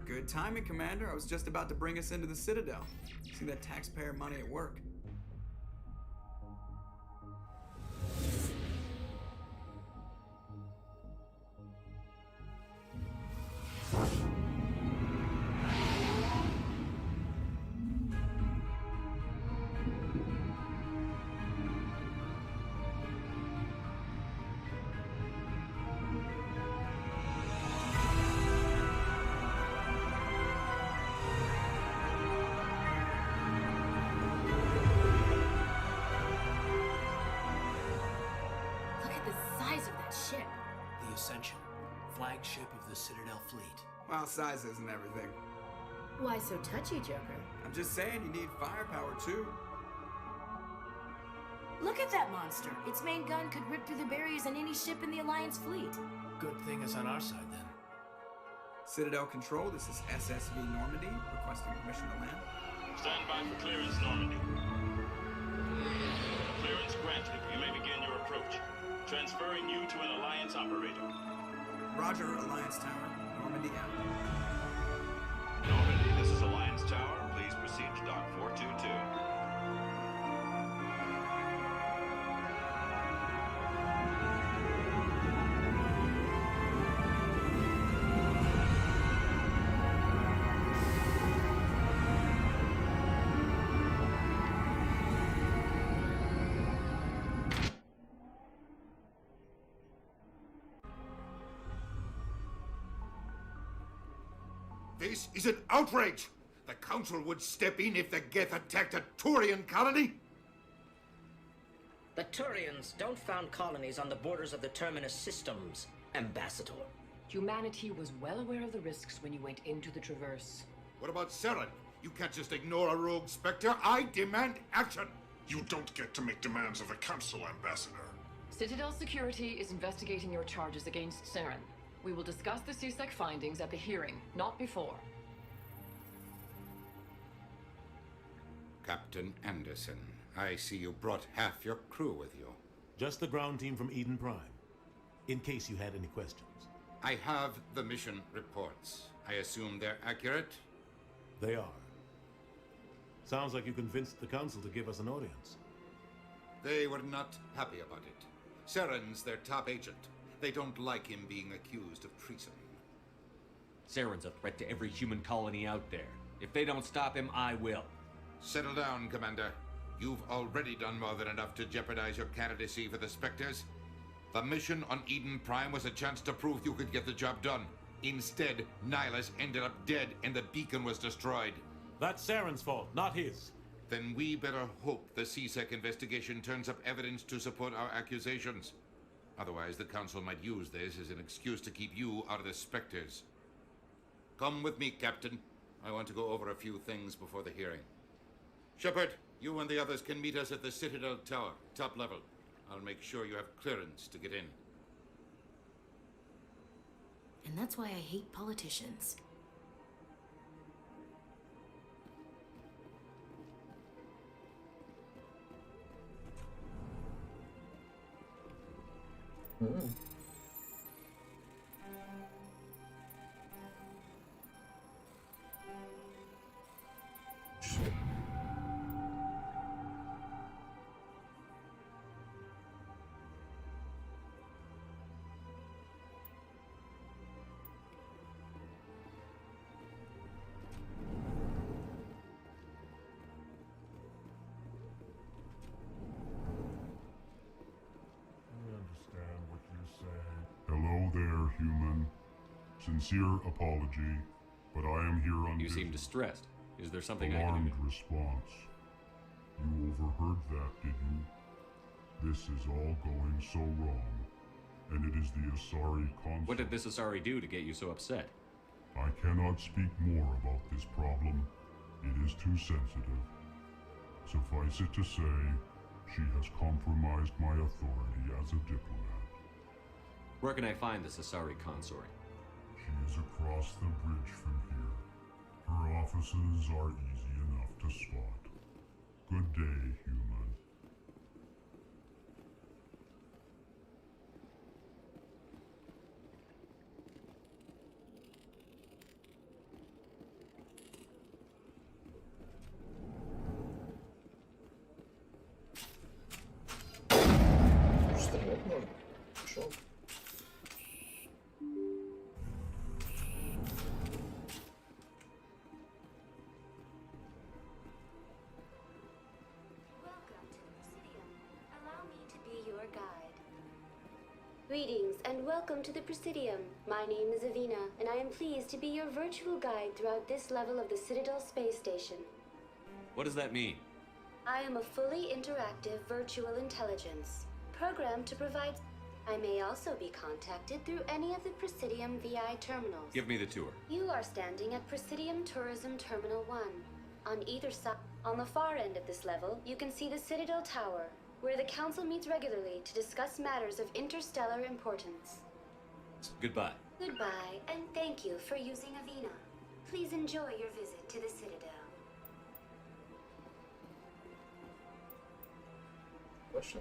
Good timing, Commander. I was just about to bring us into the Citadel. See that taxpayer money at work. flagship of the Citadel fleet. Well, size isn't everything. Why so touchy, Joker? I'm just saying you need firepower too. Look at that monster. Its main gun could rip through the barriers on any ship in the Alliance fleet. Good thing it's on our side then. Citadel Control, this is SSV Normandy, requesting permission to land. Stand by for clearance, Normandy. Clearance granted. You may begin your approach. Transferring you to an Alliance operator. Roger, Alliance Tower. Normandy out. Normandy, this is Alliance Tower. Please proceed to Dock 422. This is an outrage! The Council would step in if the Geth attacked a Turian colony? The Turians don't found colonies on the borders of the Terminus systems, Ambassador. Humanity was well aware of the risks when you went into the Traverse. What about Seren? You can't just ignore a rogue Spectre. I demand action! You don't get to make demands of the Council, Ambassador. Citadel Security is investigating your charges against Seren. We will discuss the CSEC findings at the hearing, not before. Captain Anderson, I see you brought half your crew with you. Just the ground team from Eden Prime, in case you had any questions. I have the mission reports. I assume they're accurate? They are. Sounds like you convinced the Council to give us an audience. They were not happy about it. Seren's their top agent. They don't like him being accused of treason. Seren's a threat to every human colony out there. If they don't stop him, I will. Settle down, Commander. You've already done more than enough to jeopardize your candidacy for the Spectres. The mission on Eden Prime was a chance to prove you could get the job done. Instead, Nihilus ended up dead and the beacon was destroyed. That's Seren's fault, not his. Then we better hope the CSEC investigation turns up evidence to support our accusations. Otherwise, the Council might use this as an excuse to keep you out of the Spectres. Come with me, Captain. I want to go over a few things before the hearing. Shepard, you and the others can meet us at the Citadel Tower, top level. I'll make sure you have clearance to get in. And that's why I hate politicians. Shit. Hello there, human. Sincere apology, but I am here on You business. seem distressed. Is there something I Alarmed can do? response. You overheard that, did you? This is all going so wrong, and it is the Asari console. What did this Asari do to get you so upset? I cannot speak more about this problem. It is too sensitive. Suffice it to say, she has compromised my authority as a diplomat. Where can I find this Asari consort? She is across the bridge from here. Her offices are easy enough to spot. Good day, human. Стрелять можно? Пошел. Greetings and welcome to the Presidium. My name is Avina, and I am pleased to be your virtual guide throughout this level of the Citadel Space Station. What does that mean? I am a fully interactive virtual intelligence, programmed to provide... I may also be contacted through any of the Presidium VI terminals. Give me the tour. You are standing at Presidium Tourism Terminal 1. On either side, on the far end of this level, you can see the Citadel Tower, where the Council meets regularly to discuss matters of interstellar importance. Goodbye. Goodbye, and thank you for using Avina. Please enjoy your visit to the Citadel. Question.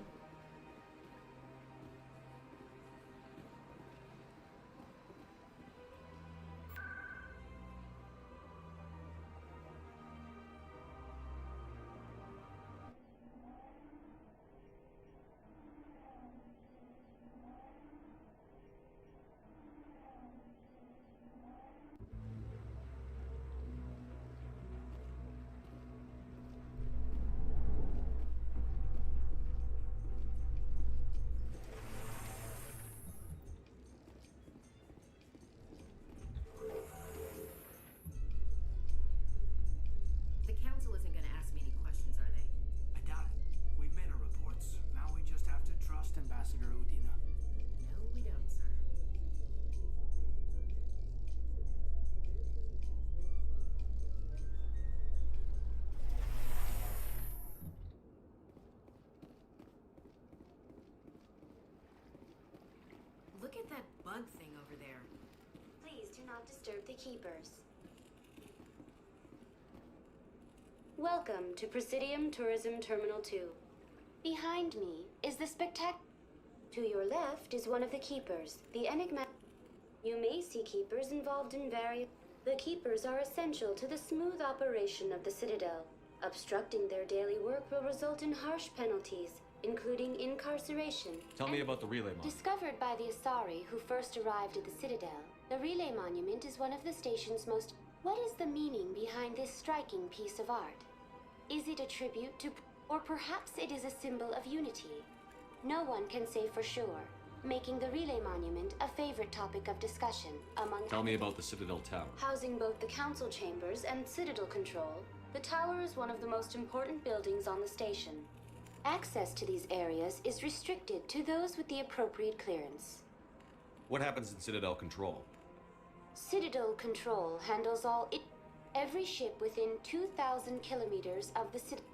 The council isn't going to ask me any questions, are they? I doubt it. We've made our reports. Now we just have to trust Ambassador Udina. No, we don't, sir. Look at that bug thing over there. Please do not disturb the keepers. Welcome to Presidium Tourism Terminal 2. Behind me is the spectacular. To your left is one of the keepers, the enigmatic. You may see keepers involved in various. The keepers are essential to the smooth operation of the Citadel. Obstructing their daily work will result in harsh penalties, including incarceration. Tell me about the relay monument. Discovered by the Asari who first arrived at the Citadel, the relay monument is one of the station's most. What is the meaning behind this striking piece of art? Is it a tribute to, or perhaps it is a symbol of unity? No one can say for sure, making the relay monument a favorite topic of discussion among. Tell me about the Citadel Tower. Housing both the council chambers and Citadel control, the tower is one of the most important buildings on the station. Access to these areas is restricted to those with the appropriate clearance. What happens in Citadel Control? Citadel Control handles every ship within 2,000 kilometers of the Citadel.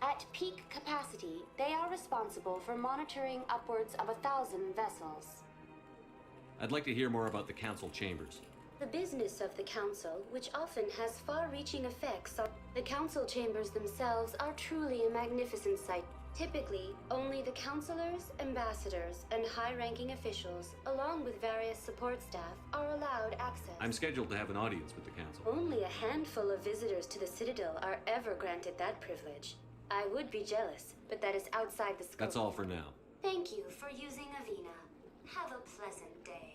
At peak capacity, they are responsible for monitoring upwards of 1,000 vessels. I'd like to hear more about the Council Chambers. The business of the Council, which often has far-reaching effects on the Council chambers themselves, are truly a magnificent sight. Typically, only the councilors, ambassadors, and high-ranking officials, along with various support staff, are allowed access. I'm scheduled to have an audience with the Council. Only a handful of visitors to the Citadel are ever granted that privilege. I would be jealous, but that is outside the scope. That's all for now. Thank you for using Avina. Have a pleasant day.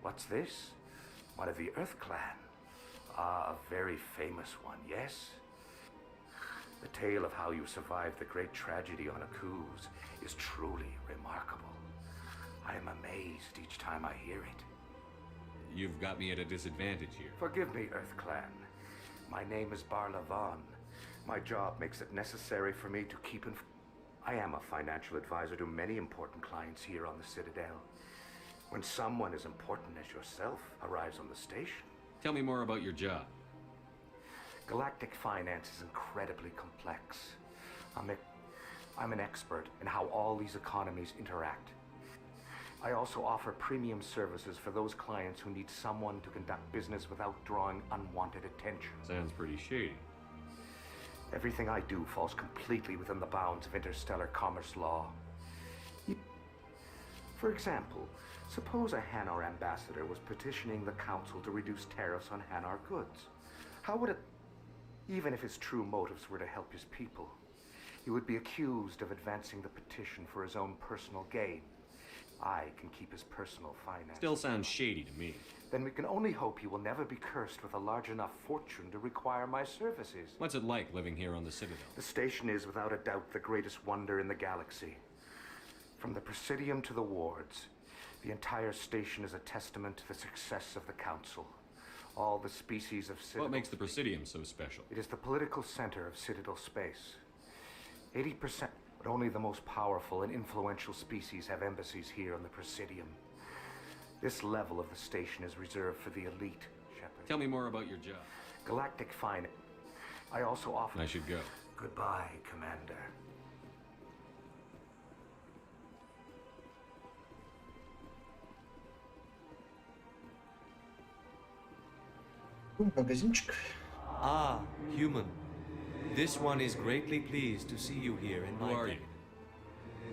What's this? One of the Earth Clan. Ah, a very famous one, yes? The tale of how you survived the great tragedy on Akuz is truly remarkable. I am amazed each time I hear it. You've got me at a disadvantage here. Forgive me, Earth Clan. My name is Barla Vaughn. My job makes it necessary for me to keep I am a financial advisor to many important clients here on the Citadel. When someone as important as yourself arrives on the station... Tell me more about your job. Galactic finance is incredibly complex. I'm an expert in how all these economies interact. I also offer premium services for those clients who need someone to conduct business without drawing unwanted attention. Sounds pretty shady. Everything I do falls completely within the bounds of interstellar commerce law. For example, suppose a Hanar ambassador was petitioning the council to reduce tariffs on Hanar goods. How would it, even if his true motives were to help his people, You would be accused of advancing the petition for his own personal gain. I can keep his personal finances. Still sounds shady to me. Then we can only hope you will never be cursed with a large enough fortune to require my services. What's it like living here on the Citadel? The station is, without a doubt, the greatest wonder in the galaxy. From the Presidium to the wards, the entire station is a testament to the success of the Council. All the species of Citadel... What makes the Presidium so special? It is the political center of Citadel space. 80%, but only the most powerful and influential species have embassies here on the Presidium. This level of the station is reserved for the elite, Shepard. Tell me more about your job. Galactic Finance. I also offer... I should go. Goodbye, Commander. Магазинчик. Ah, human. This one is greatly pleased to see you here in my... Who are you?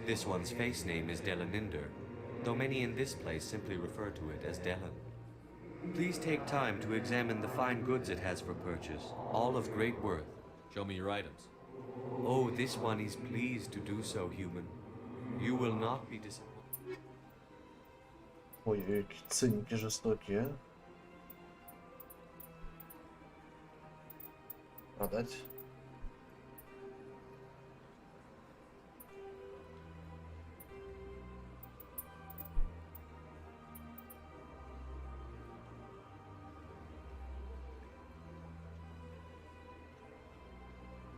This one's face name is Delaninder, though many in this place simply refer to it as Delan. Please take time to examine the fine goods it has for purchase, all of great worth. Show me your items. Oh, this one is pleased to do so, human. You will not be disappointed. Ой, какие ценники жестокие, а? Продать.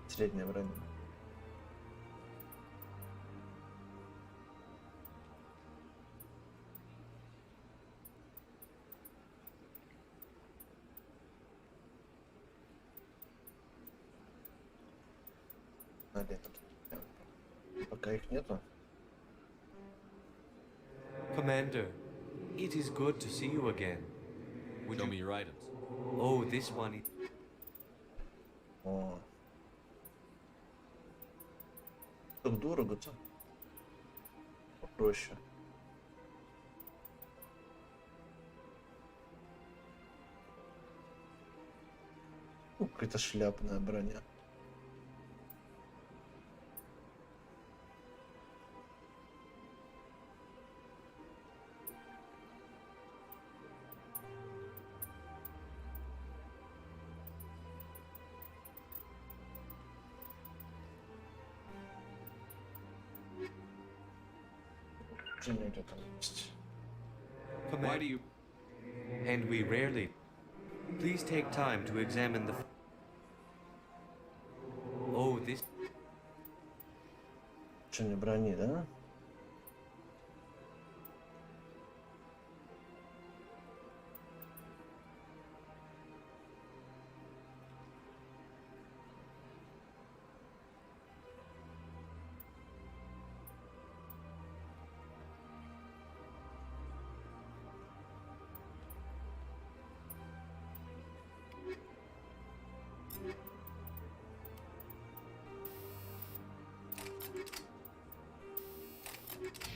Среднее время. Пока их нету. Commander, it is good to see you again. Would Show you... me your items. Oh, this one is... О. Так дорого-то. Попроще. Какая-то шляпная броня. Why do you... And we rarely... Please take time to examine the... Oh, this... Что, не брони, да?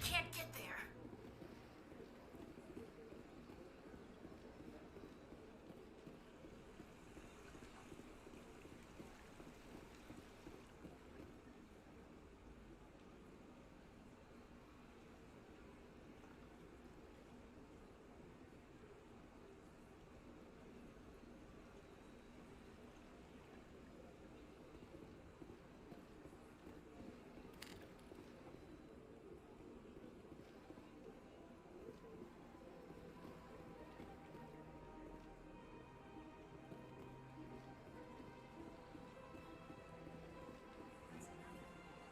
Can't get there.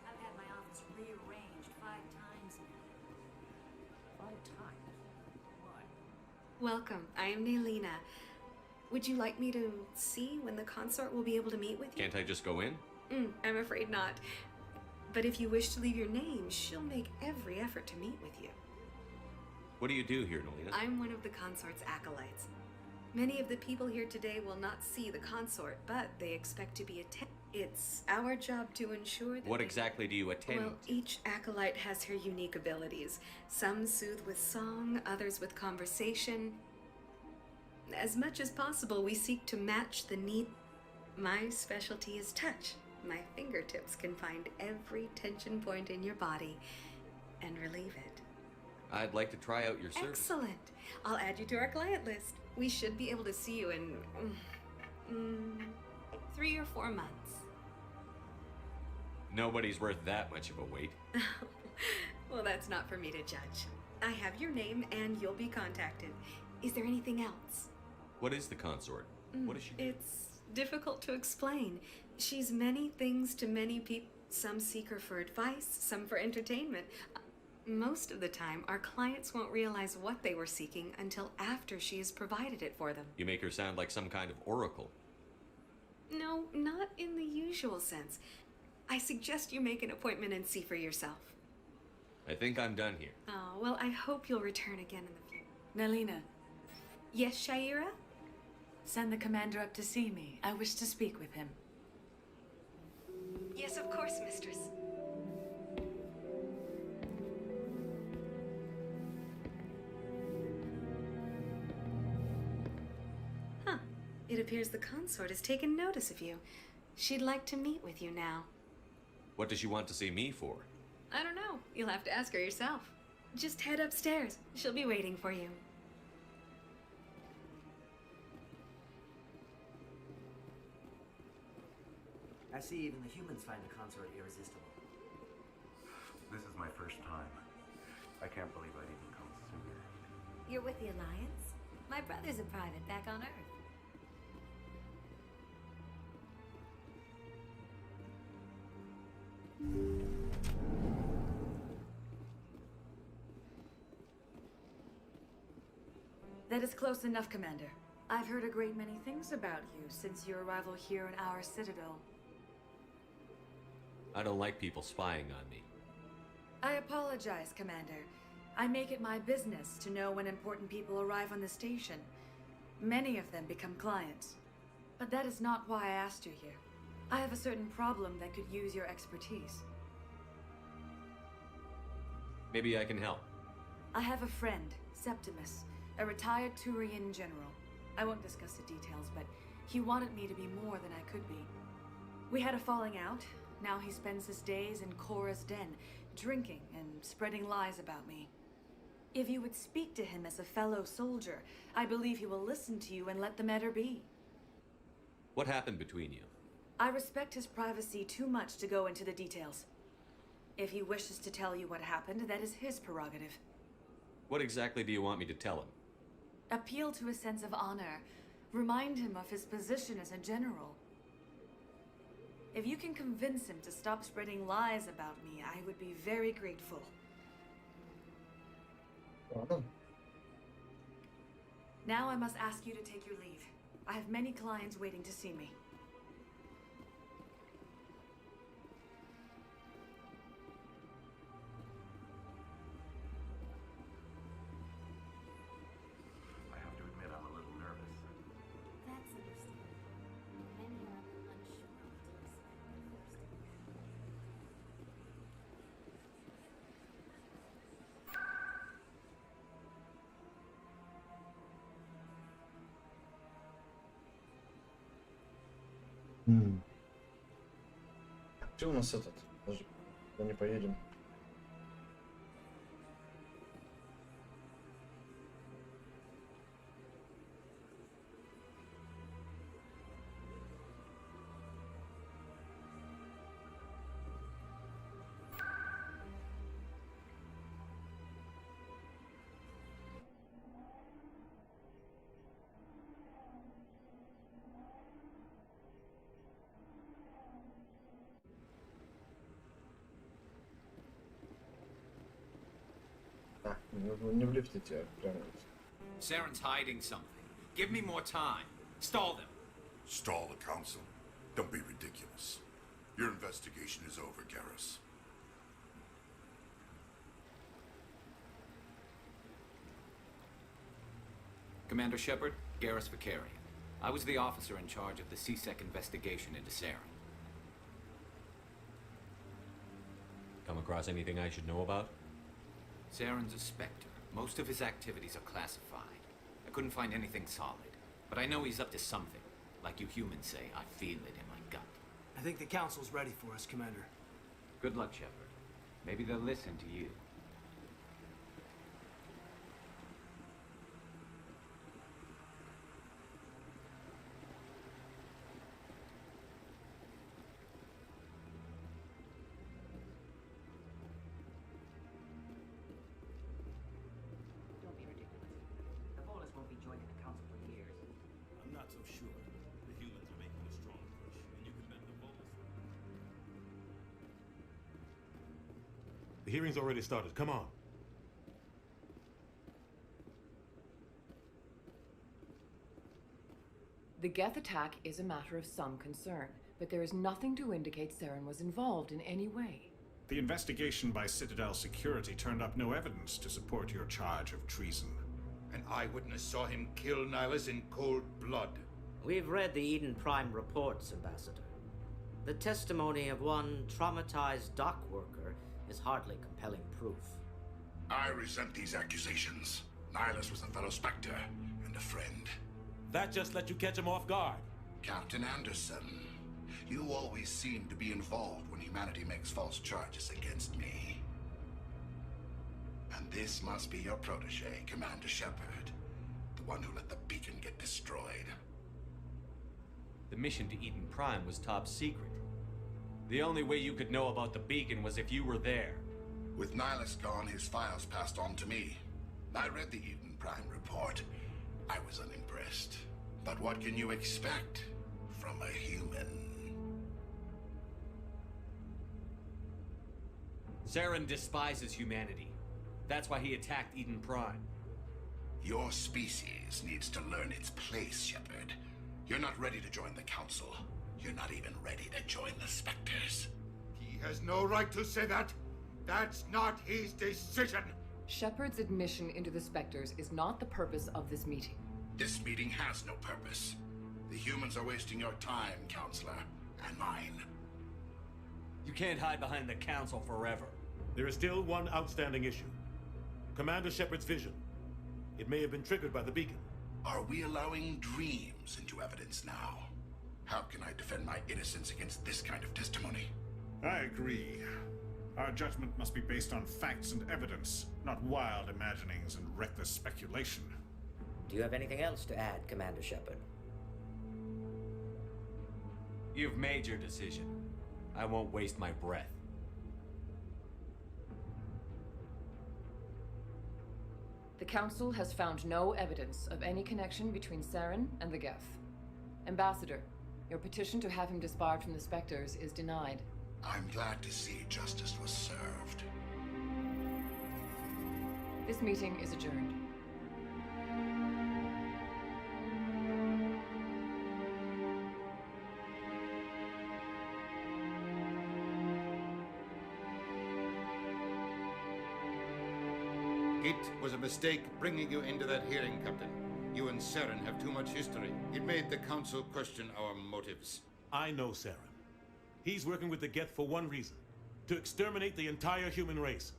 I've had my office rearranged 5 times now. 5 times? Why? Welcome. I am Naylina. Would you like me to see when the consort will be able to meet with you? Can't I just go in? I'm afraid not. But if you wish to leave your name, she'll make every effort to meet with you. What do you do here, Nolina? I'm one of the consort's acolytes. Many of the people here today will not see the consort, but they expect to be attended. It's our job to ensure that What exactly do you attend? Well, each acolyte has her unique abilities. Some soothe with song, others with conversation. As much as possible, we seek to match the need. My specialty is touch. My fingertips can find every tension point in your body and relieve it. I'd like to try out your service. Excellent. I'll add you to our client list. We should be able to see you in 3 or 4 months. Nobody's worth that much of a wait. Well, that's not for me to judge. I have your name and you'll be contacted. Is there anything else? What is the consort? What does she do? It's difficult to explain. She's many things to many people. Some seek her for advice, some for entertainment. Most of the time, our clients won't realize what they were seeking until after she has provided it for them. You make her sound like some kind of oracle. No, not in the usual sense. I suggest you make an appointment and see for yourself. I think I'm done here. Oh, well, I hope you'll return again in the future. Nelina. Yes, Shaira? Send the commander up to see me. I wish to speak with him. Yes, of course, mistress. Huh. It appears the consort has taken notice of you. She'd like to meet with you now. What does she want to see me for? I don't know. You'll have to ask her yourself. Just head upstairs. She'll be waiting for you. I see even the humans find the consort irresistible. This is my first time. I can't believe I'd even come sooner. You're with the Alliance? My brother's a private back on Earth. That is close enough, Commander. I've heard a great many things about you since your arrival here in our citadel. I don't like people spying on me. I apologize, Commander. I make it my business to know when important people arrive on the station. Many of them become clients. But that is not why I asked you here. I have a certain problem that could use your expertise. Maybe I can help. I have a friend, Septimus, a retired Turian general. I won't discuss the details, but he wanted me to be more than I could be. We had a falling out. Now he spends his days in Cora's den, drinking and spreading lies about me. If you would speak to him as a fellow soldier, I believe he will listen to you and let the matter be. What happened between you? I respect his privacy too much to go into the details. If he wishes to tell you what happened, that is his prerogative. What exactly do you want me to tell him? Appeal to his sense of honor. Remind him of his position as a general. If you can convince him to stop spreading lies about me, I would be very grateful. Now I must ask you to take your leave. I have many clients waiting to see me. I have to admit I'm a little nervous. That's understandable. Many are unsure what to expect at first. Где у нас этот? Даже куда не поедем. Не в лифте тебя прямо. Saren's hiding something. Give me more time. Stall them. Stall the council? Don't be ridiculous. Your investigation is over, Garrus. Commander Shepard, Garrus Vicarian. I was the officer in charge of the CSEC investigation into Saren. Come across anything I should know about? Saren's a Spectre. Most of his activities are classified. I couldn't find anything solid. But I know he's up to something. Like you humans say, I feel it in my gut. think the council's ready for us, Commander. Good luck, Shepard. Maybe they'll listen to you. Don't be ridiculous. The Volus won't be joining the council for years. I'm not so sure. The humans are making a strong push, and you can bet the Volus. The hearing's already started. Come on. The Geth attack is a matter of some concern, but there is nothing to indicate Saren was involved in any way. The investigation by Citadel Security turned up no evidence to support your charge of treason. An eyewitness saw him kill Nihilus in cold blood. We've read the Eden Prime reports, Ambassador. The testimony of one traumatized dock worker is hardly compelling proof. I resent these accusations. Nihilus was a fellow Spectre and a friend. That just let you catch him off guard. Captain Anderson, you always seem to be involved when humanity makes false charges against me. And this must be your protege, Commander Shepard, the one who let the beacon get destroyed. The mission to Eden Prime was top secret. The only way you could know about the beacon was if you were there. With Nihilus gone, his files passed on to me. I read the Eden Prime report. I was unimpressed. But what can you expect from a human? Saren despises humanity. That's why he attacked Eden Prime. Your species needs to learn its place, Shepard. You're not ready to join the Council. You're not even ready to join the Spectres. He has no right to say that. That's not his decision. Shepard's admission into the Spectres is not the purpose of this meeting. This meeting has no purpose. The humans are wasting your time, Counselor, and mine. You can't hide behind the Council forever. There is still one outstanding issue. Commander Shepard's vision. It may have been triggered by the beacon. Are we allowing dreams into evidence now? How can I defend my innocence against this kind of testimony? I agree. Our judgment must be based on facts and evidence, not wild imaginings and reckless speculation. Do you have anything else to add, Commander Shepard? You've made your decision. I won't waste my breath. The Council has found no evidence of any connection between Saren and the Geth. Ambassador, your petition to have him disbarred from the Spectres is denied. I'm glad to see justice was served. This meeting is adjourned. It was a mistake bringing you into that hearing, Captain. You and Saren have too much history. It made the Council question our motives. I know Saren. He's working with the Geth for one reason. To exterminate the entire human race.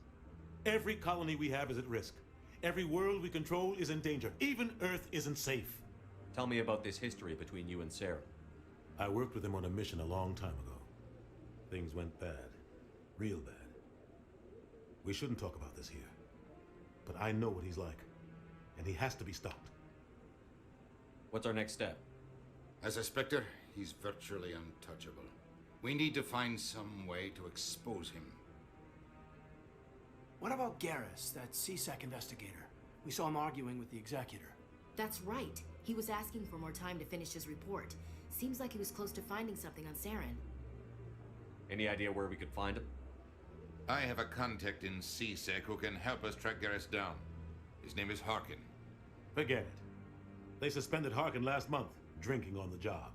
Every colony we have is at risk. Every world we control is in danger. Even Earth isn't safe. Tell me about this history between you and Saren. I worked with him on a mission a long time ago. Things went bad. Real bad. We shouldn't talk about this here. But I know what he's like. And he has to be stopped. What's our next step? As a Spectre, he's virtually untouchable. We need to find some way to expose him. What about Garrus, that CSEC investigator? We saw him arguing with the executor. That's right. He was asking for more time to finish his report. Seems like he was close to finding something on Saren. Any idea where we could find him? I have a contact in CSEC who can help us track Garrus down. His name is Harkin. Forget it. They suspended Harkin last month, drinking on the job.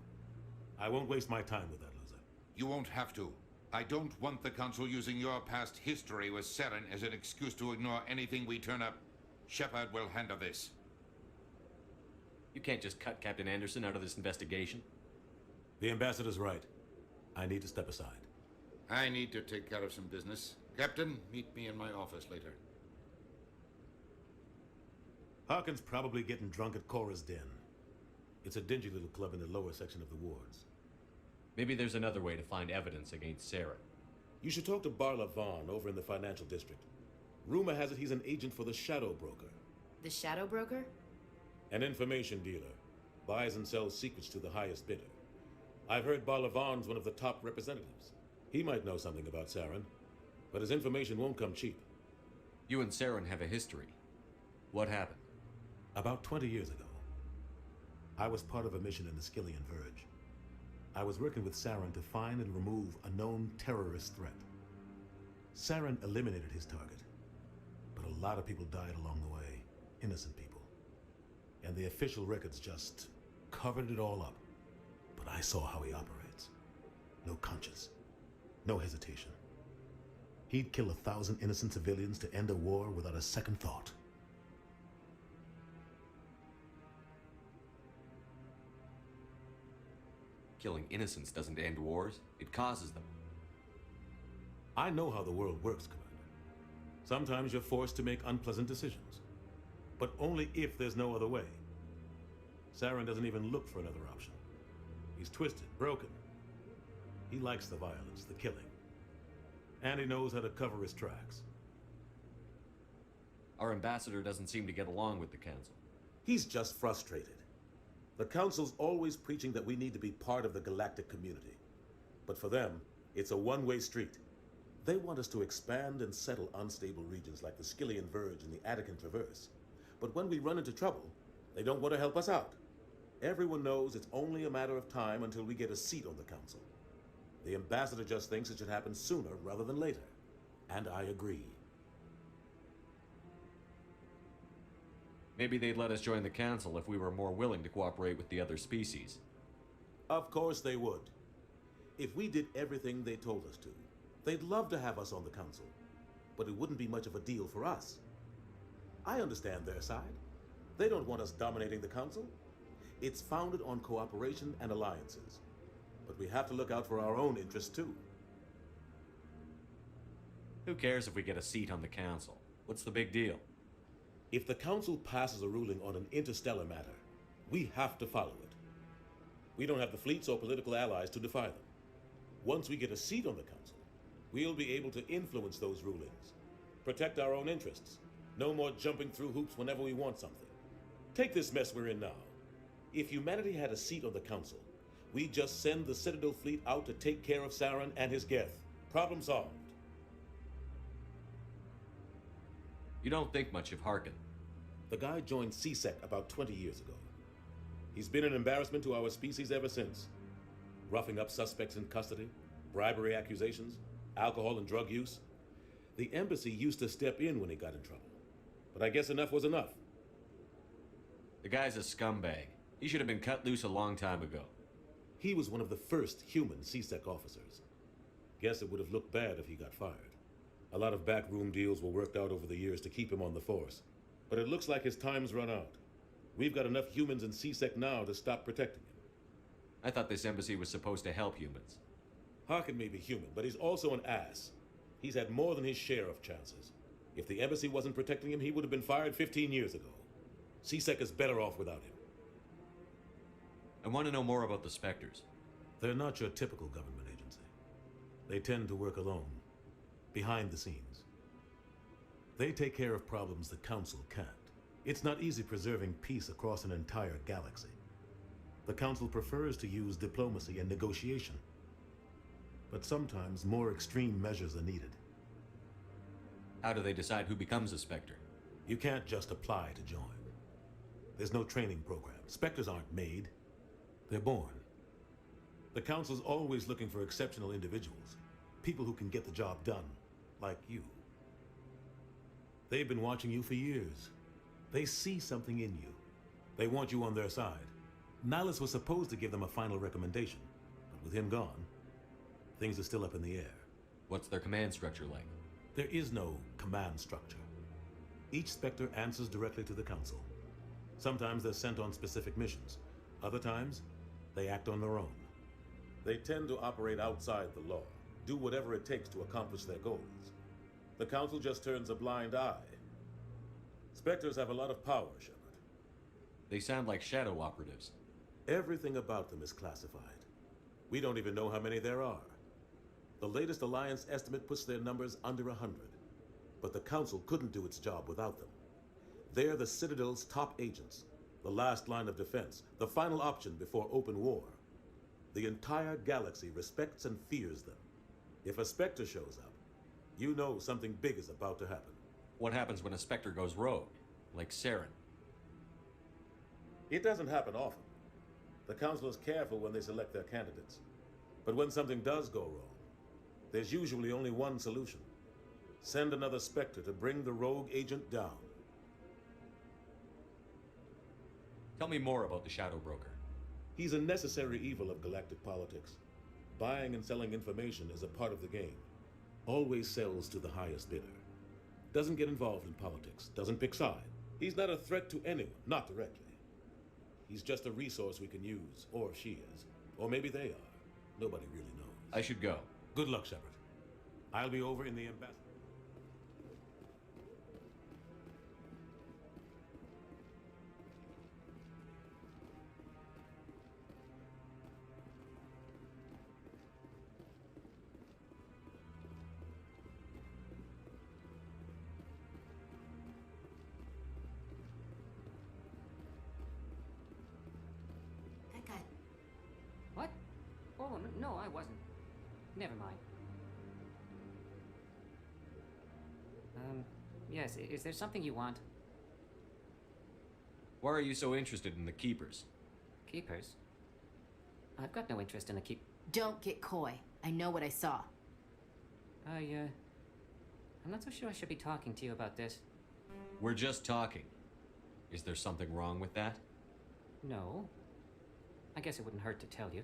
I won't waste my time with that loser. You won't have to. I don't want the Council using your past history with Saren as an excuse to ignore anything we turn up. Shepard will handle this. You can't just cut Captain Anderson out of this investigation. The ambassador's right. I need to step aside. I need to take care of some business. Captain, meet me in my office later. Harkin's probably getting drunk at Cora's Den. It's a dingy little club in the lower section of the wards. Maybe there's another way to find evidence against Sarah. You should talk to Barla Vaughn over in the financial district. Rumor has it he's an agent for the Shadow Broker. The Shadow Broker? An information dealer. Buys and sells secrets to the highest bidder. I've heard Barla Vaughn's one of the top representatives. He might know something about Saren, but his information won't come cheap. You and Saren have a history. What happened? About 20 years ago, I was part of a mission in the Skillian Verge. I was working with Saren to find and remove a known terrorist threat. Saren eliminated his target, but a lot of people died along the way, innocent people. And the official records just covered it all up. But I saw how he operates. No conscience, no hesitation. He'd kill 1,000 innocent civilians to end a war without a second thought. Killing innocents doesn't end wars, it causes them. I know how the world works, Commander. Sometimes you're forced to make unpleasant decisions, but only if there's no other way. Saren doesn't even look for another option. He's twisted, broken. He likes the violence, the killing. And he knows how to cover his tracks. Our ambassador doesn't seem to get along with the council. He's just frustrated. The council's always preaching that we need to be part of the galactic community. But for them, it's a one-way street. They want us to expand and settle unstable regions like the Skillian Verge and the Attican Traverse. But when we run into trouble, they don't want to help us out. Everyone knows it's only a matter of time until we get a seat on the council. The ambassador just thinks it should happen sooner rather than later. And I agree. Maybe they'd let us join the council if we were more willing to cooperate with the other species. Of course they would. If we did everything they told us to, they'd love to have us on the council. But it wouldn't be much of a deal for us. I understand their side. They don't want us dominating the council. It's founded on cooperation and alliances. But we have to look out for our own interests too. Who cares if we get a seat on the council? What's the big deal? If the council passes a ruling on an interstellar matter, we have to follow it. We don't have the fleets or political allies to defy them. Once we get a seat on the council, we'll be able to influence those rulings, protect our own interests. No more jumping through hoops whenever we want something. Take this mess we're in now. If humanity had a seat on the council, we'd just send the Citadel fleet out to take care of Saren and his Geth. Problem solved. You don't think much of Harkin. The guy joined CSEC about 20 years ago. He's been an embarrassment to our species ever since. Roughing up suspects in custody, bribery accusations, alcohol and drug use. The embassy used to step in when he got in trouble. But I guess enough was enough. The guy's a scumbag. He should have been cut loose a long time ago. He was one of the first human CSEC officers. Guess it would have looked bad if he got fired. A lot of backroom deals were worked out over the years to keep him on the force. But it looks like his time's run out. We've got enough humans in CSEC now to stop protecting him. I thought this embassy was supposed to help humans. Harkin may be human, but he's also an ass. He's had more than his share of chances. If the embassy wasn't protecting him, he would have been fired 15 years ago. CSEC is better off without him. I want to know more about the Spectres. They're not your typical government agency. They tend to work alone, behind the scenes. They take care of problems the Council can't. It's not easy preserving peace across an entire galaxy. The Council prefers to use diplomacy and negotiation. But sometimes more extreme measures are needed. How do they decide who becomes a Spectre? You can't just apply to join. There's no training program. Spectres aren't made. They're born. The Council's always looking for exceptional individuals. People who can get the job done, like you. They've been watching you for years. They see something in you. They want you on their side. Nihilus was supposed to give them a final recommendation, but with him gone, things are still up in the air. What's their command structure like? There is no command structure. Each Spectre answers directly to the Council. Sometimes they're sent on specific missions. Other times, they act on their own. They tend to operate outside the law, do whatever it takes to accomplish their goals. The Council just turns a blind eye. Spectres have a lot of power, Shepard. They sound like shadow operatives. Everything about them is classified. We don't even know how many there are. The latest Alliance estimate puts their numbers under 100. But the Council couldn't do its job without them. They're the Citadel's top agents, the last line of defense, the final option before open war. The entire galaxy respects and fears them. If a Spectre shows up, you know something big is about to happen. What happens when a Spectre goes rogue, like Saren? It doesn't happen often. The Council is careful when they select their candidates. But when something does go wrong, there's usually only one solution. Send another Spectre to bring the rogue agent down. Tell me more about the Shadow Broker. He's a necessary evil of galactic politics. Buying and selling information is a part of the game. Always sells to the highest bidder. Doesn't get involved in politics, doesn't pick sides. He's not a threat to anyone, not directly. He's just a resource we can use, or she is. Or maybe they are. Nobody really knows. I should go. Good luck, Shepard. I'll be over in the embassy. That guy. What? Oh, no, I wasn't. Never mind. Yes, is there something you want? Why are you so interested in the Keepers? Keepers? I've got no interest in the keep... Don't get coy. I know what I saw. I'm not so sure I should be talking to you about this. We're just talking. Is there something wrong with that? No. I guess it wouldn't hurt to tell you.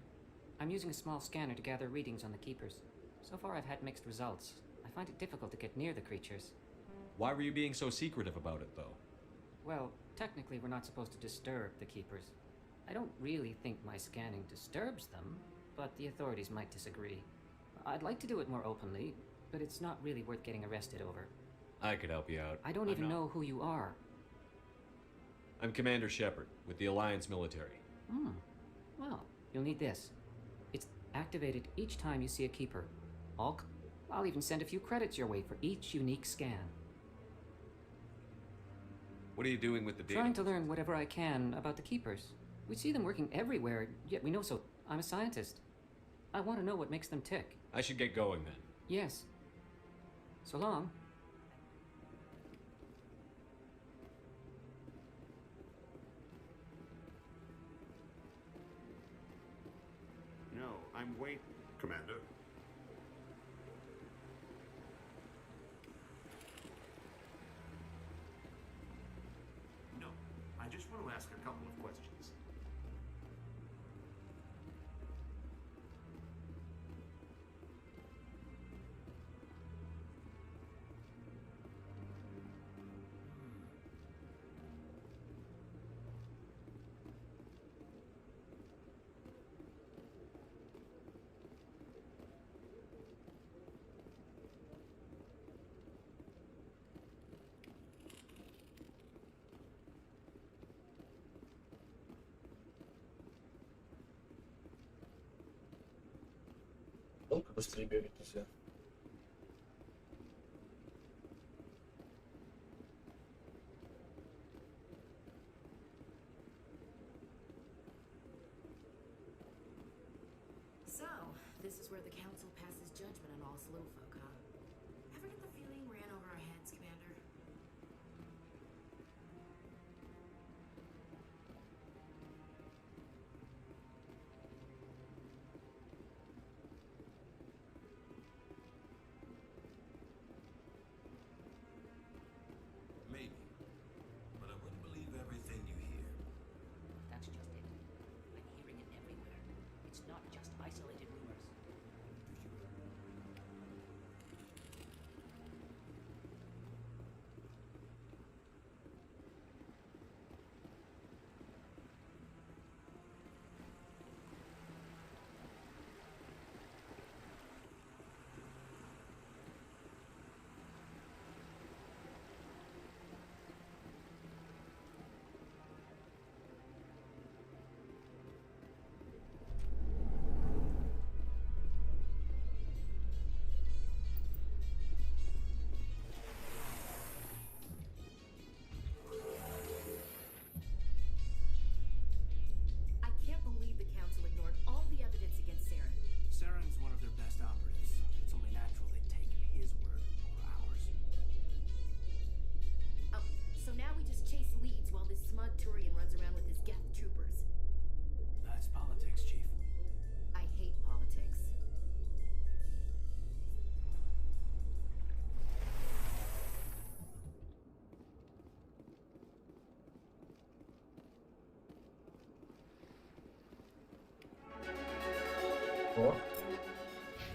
I'm using a small scanner to gather readings on the Keepers. So far I've had mixed results. I find it difficult to get near the creatures. Why were you being so secretive about it, though? Well, technically we're not supposed to disturb the Keepers. I don't really think my scanning disturbs them, but the authorities might disagree. I'd like to do it more openly, but it's not really worth getting arrested over. I could help you out. I don't even know who you are. I'm Commander Shepard, with the Alliance military. Well, you'll need this. It's activated each time you see a Keeper. I'll even send a few credits your way for each unique scan. What are you doing with the data? Trying to learn whatever I can about the Keepers. We see them working everywhere, yet we know so. I'm a scientist. I want to know what makes them tick. I should get going then. Yes. So long. No, I'm waiting. Commander. No, I just want to ask a couple of questions. Долго быстрее бегать нельзя. So, this is where the Council passes judgment on all us little folk, huh? Ever get the feeling we ran over our heads, Commander?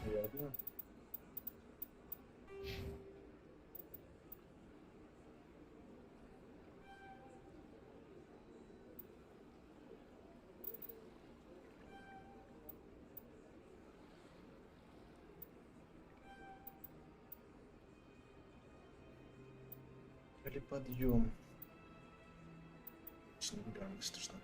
Верно. Или подъем. Снегами страшно.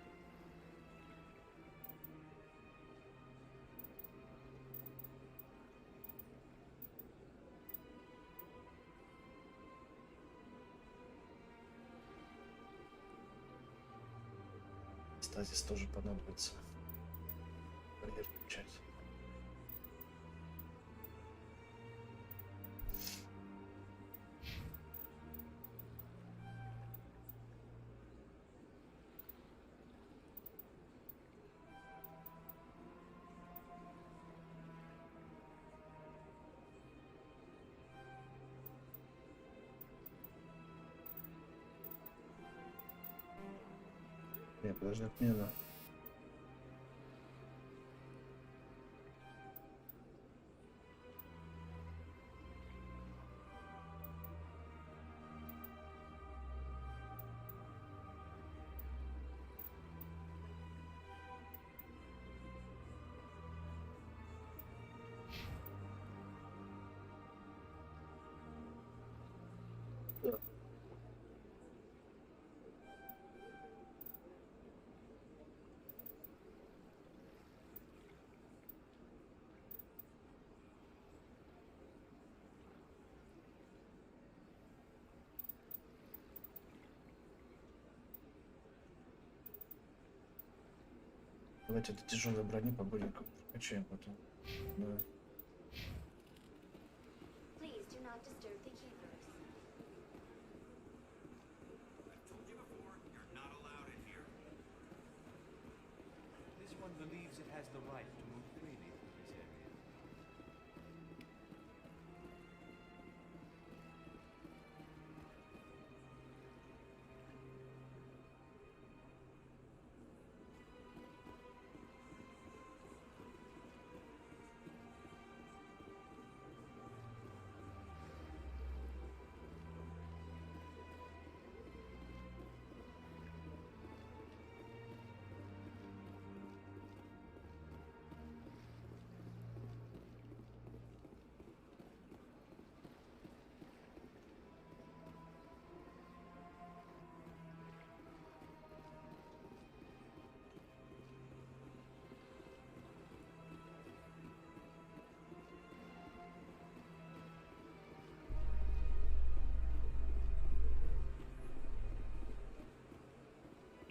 Стазис тоже понадобится. Барьер включать. Нет, подожди, отмена. Давайте это тяжелой брони по бронику прокачаем потом. Да. Please do not disturb the keepers. This one believes it has the right to move freely through this area.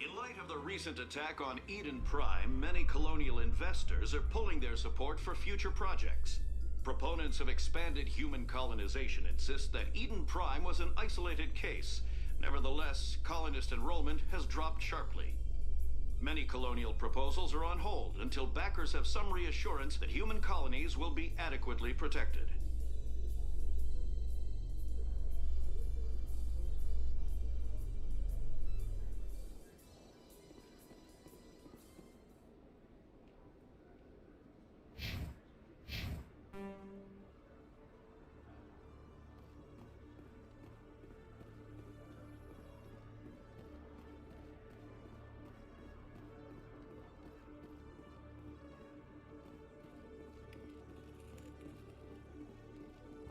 In light of the recent attack on Eden Prime, many colonial investors are pulling their support for future projects. Proponents of expanded human colonization insist that Eden Prime was an isolated case. Nevertheless, colonist enrollment has dropped sharply. Many colonial proposals are on hold until backers have some reassurance that human colonies will be adequately protected.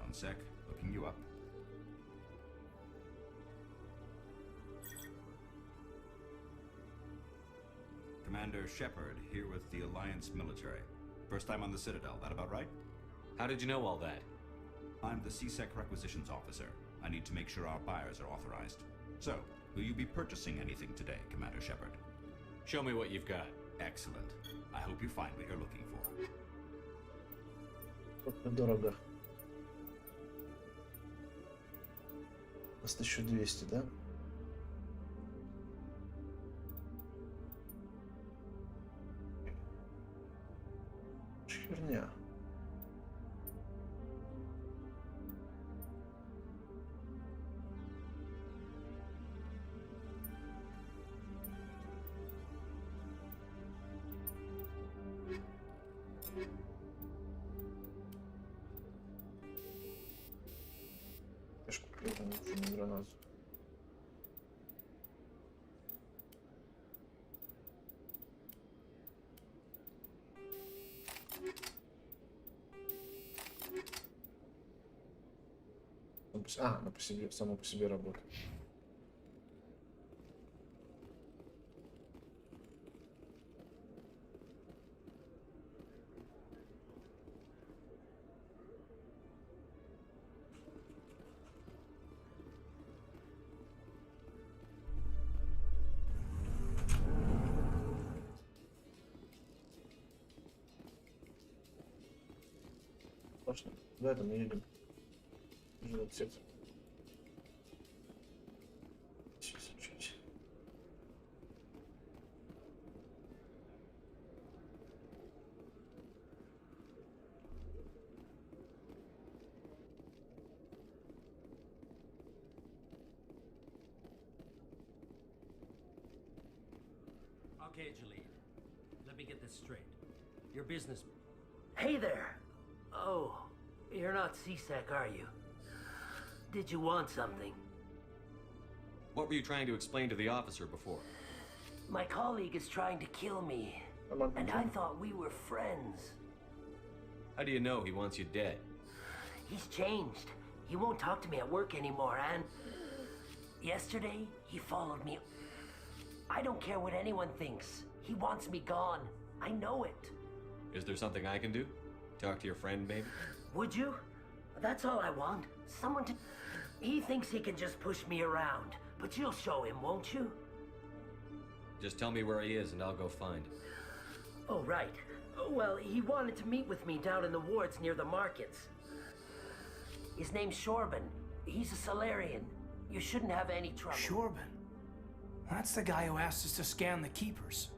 One sec, looking you up. Commander Shepard, here with the Alliance military. First time on the Citadel, that about right? How did you know all that? I'm the CSEC requisitions officer. I need to make sure our buyers are authorized. So, will you be purchasing anything today, Commander Shepard? Show me what you've got. Excellent. I hope you find what you're looking for. Дорого. 1200, да? Херня. Я там ничего не гранат. Она по себе, само по себе работает. Точно. Да, это мы едем. Живет сектор. Чуть-чуть. Okay, Jaleel. Let me get this straight. You're businessman. Hey there! Oh, you're not CSEC, are you? Did you want something? What were you trying to explain to the officer before? My colleague is trying to kill me, and I thought we were friends. How do you know he wants you dead? He's changed. He won't talk to me at work anymore, and yesterday he followed me. I don't care what anyone thinks. He wants me gone. I know it. Is there something I can do? Talk to your friend, maybe? Would you? That's all I want. Someone to... He thinks he can just push me around, but you'll show him, won't you? Just tell me where he is and I'll go find him. Oh, right. Well, he wanted to meet with me down in the wards near the markets. His name's Shorban. He's a Solarian. You shouldn't have any trouble. Shorban? That's the guy who asked us to scan the keepers.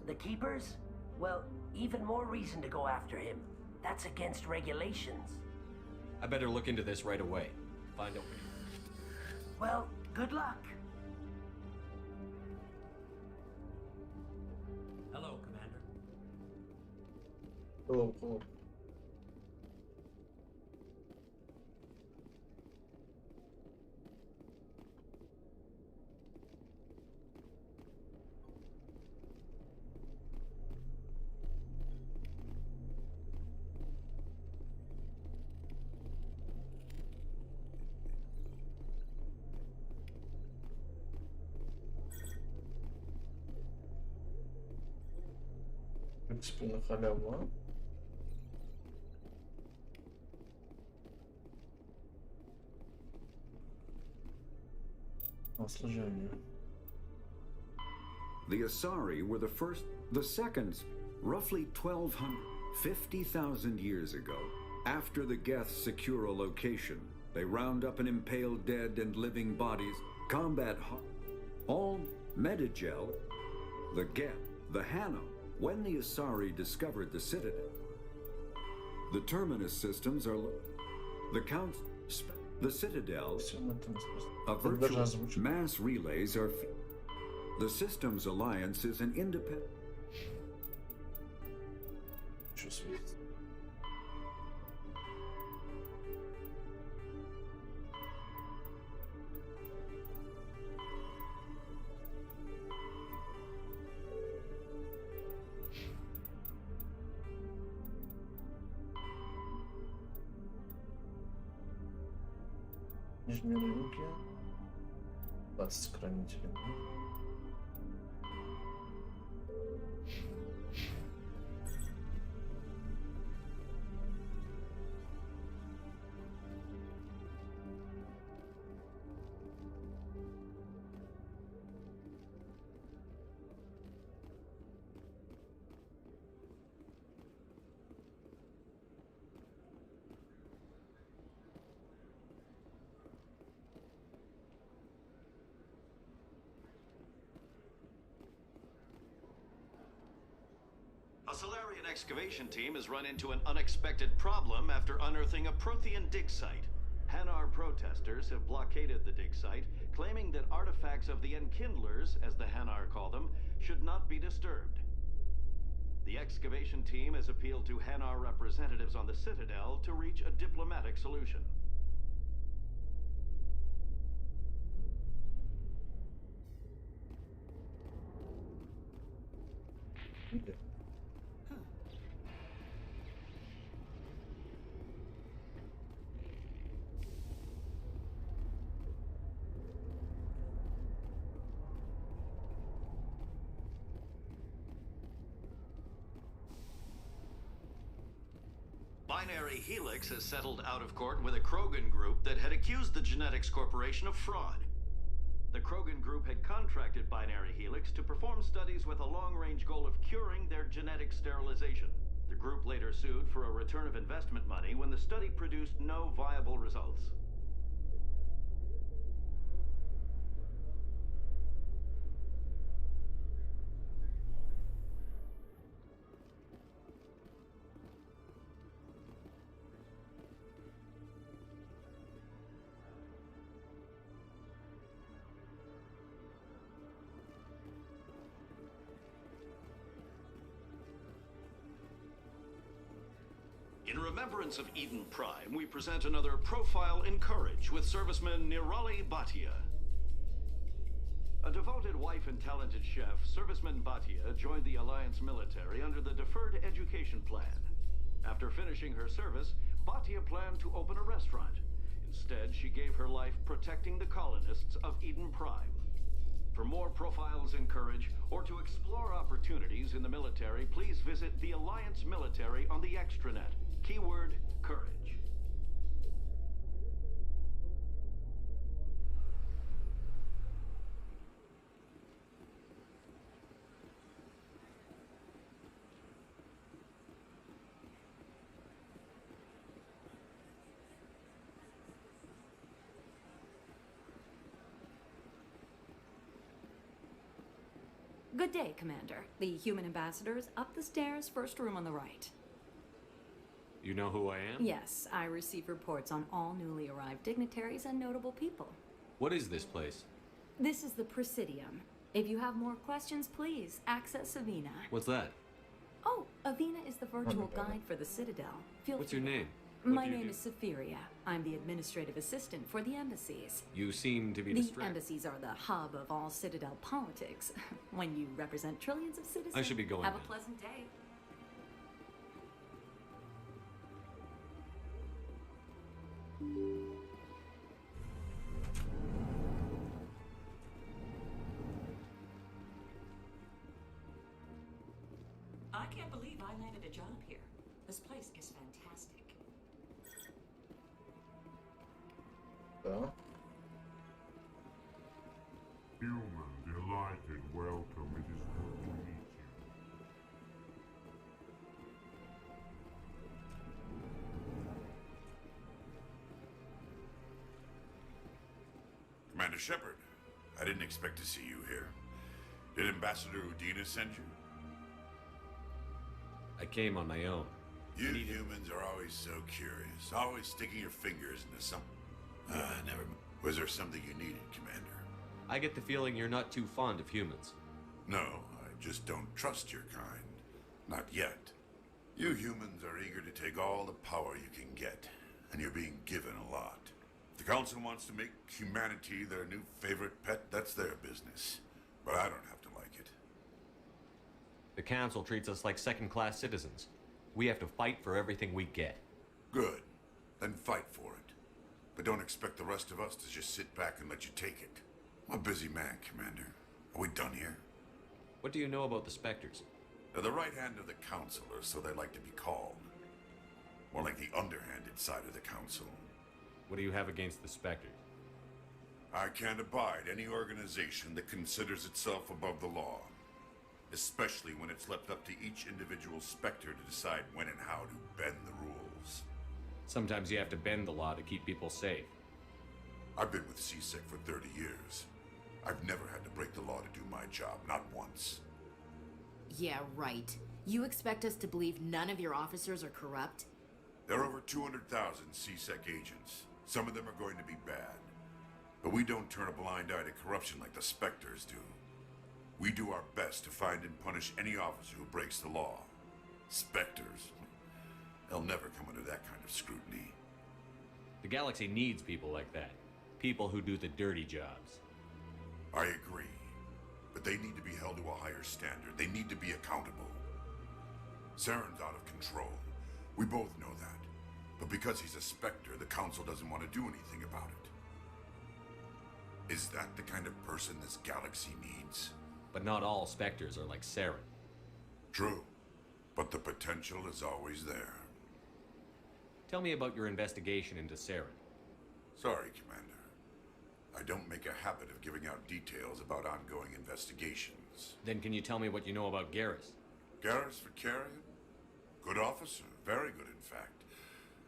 The keepers? Well, even more reason to go after him. That's against regulations. I better look into this right away. Find out. Well, good luck. Hello, Commander. Hello. В принципе, на халяву, служение. The Asari were the seconds, roughly 1,200, 50,000 years ago. After the Geths secure a location, they round up and impale dead and living bodies, combat all Medigel, the Geth, the Hanno. When the Asari discovered the Citadel, the Terminus systems are the Count, the Citadel, a virtual mass relays are. The Systems Alliance is an independent. Нижние рынки. 20 хранителей. A Solarian excavation team has run into an unexpected problem after unearthing a Prothean dig site. Hanar protesters have blockaded the dig site, claiming that artifacts of the Enkindlers, as the Hanar call them, should not be disturbed. The excavation team has appealed to Hanar representatives on the Citadel to reach a diplomatic solution. убили. Binary Helix has settled out of court with a Krogan group that had accused the Genetics Corporation of fraud. The Krogan group had contracted Binary Helix to perform studies with a long-range goal of curing their genetic sterilization. The group later sued for a return of investment money when the study produced no viable results. In remembrance of Eden Prime, we present another profile in courage with serviceman Nirali Bhatia. A devoted wife and talented chef, serviceman Bhatia joined the Alliance military under the Deferred Education Plan. After finishing her service, Bhatia planned to open a restaurant. Instead, she gave her life protecting the colonists of Eden Prime. For more profiles in courage, or to explore opportunities in the military, please visit the Alliance military on the extranet. Keyword, courage. Good day, Commander. The human ambassador is up the stairs, first room on the right. You know who I am? Yes, I receive reports on all newly arrived dignitaries and notable people. What is this place? This is the Presidium. If you have more questions, please access Avina. What's that? Oh, Avina is the virtual guide for the Citadel. What's your name? My name is Safiria. I'm the administrative assistant for the embassies. You seem to be The distracted. embassies are the hub of all Citadel politics. When you represent trillions of citizens, I should be going have now. a pleasant day. I can't believe I landed a job here. This place is fantastic. Да. Human, delighted, welcome. It is good to meet you. Commander Shepard, I didn't expect to see you here. Did Ambassador Udina send you? I came on my own. You humans are always so curious, always sticking your fingers into something. Never mind. Was there something you needed, Commander? I get the feeling you're not too fond of humans. No, I just don't trust your kind. Not yet. You humans are eager to take all the power you can get, and you're being given a lot. If the Council wants to make humanity their new favorite pet, that's their business. But I don't have to like it. The Council treats us like second-class citizens. We have to fight for everything we get. Good. Then fight for it. But don't expect the rest of us to just sit back and let you take it. I'm a busy man, Commander. Are we done here? What do you know about the Spectres? They're the right hand of the Council, or so they like to be called. More like the underhanded side of the Council. What do you have against the Spectres? I can't abide any organization that considers itself above the law. Especially when it's left up to each individual Spectre to decide when and how to bend the rules. Sometimes you have to bend the law to keep people safe. I've been with CSEC for 30 years. I've never had to break the law to do my job, not once. Yeah, right. You expect us to believe none of your officers are corrupt? There are over 200,000 CSEC agents. Some of them are going to be bad. But we don't turn a blind eye to corruption like the Spectres do. We do our best to find and punish any officer who breaks the law. Spectres, they'll never come under that kind of scrutiny. The galaxy needs people like that. People who do the dirty jobs. I agree. But they need to be held to a higher standard. They need to be accountable. Saren's out of control. We both know that. But because he's a Spectre, the Council doesn't want to do anything about it. Is that the kind of person this galaxy needs? But not all Spectres are like Saren. True. But the potential is always there. Tell me about your investigation into Saren. Sorry, Commander. I don't make a habit of giving out details about ongoing investigations. Then can you tell me what you know about Garrus? Garrus Vicarian? Good officer. Very good, in fact.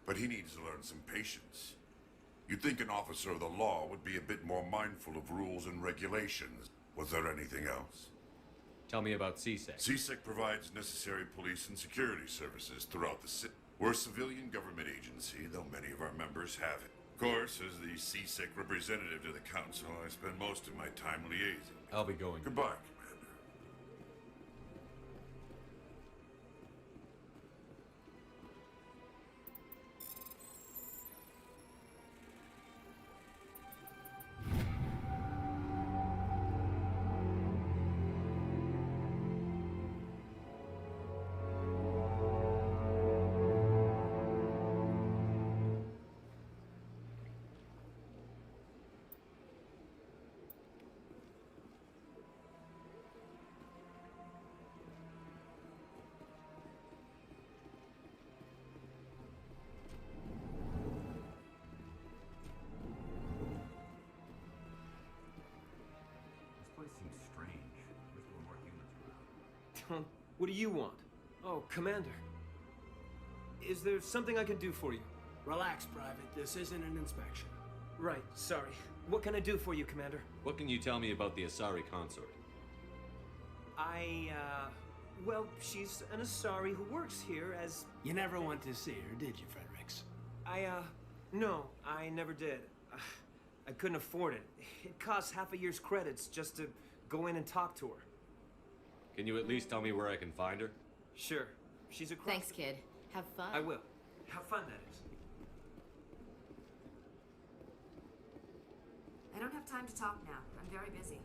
But he needs to learn some patience. You'd think an officer of the law would be a bit more mindful of rules and regulations. Was there anything else? Tell me about CSEC. CSEC provides necessary police and security services throughout the city. We're a civilian government agency, though many of our members have it. Of course, as the CSEC representative to the Council, I spend most of my time liaising. I'll be going. Goodbye. What do you want? Oh, Commander. Is there something I can do for you? Relax, Private. This isn't an inspection. Right, sorry. What can I do for you, Commander? What can you tell me about the Asari consort? Well, she's an Asari who works here as... You never went to see her, did you, Fredericks? No, I never did. I couldn't afford it. It costs half a year's credits just to go in and talk to her. Can you at least tell me where I can find her? Sure. She's a Thanks, kid. Have fun. I will. Have fun, that is. I don't have time to talk now. I'm very busy.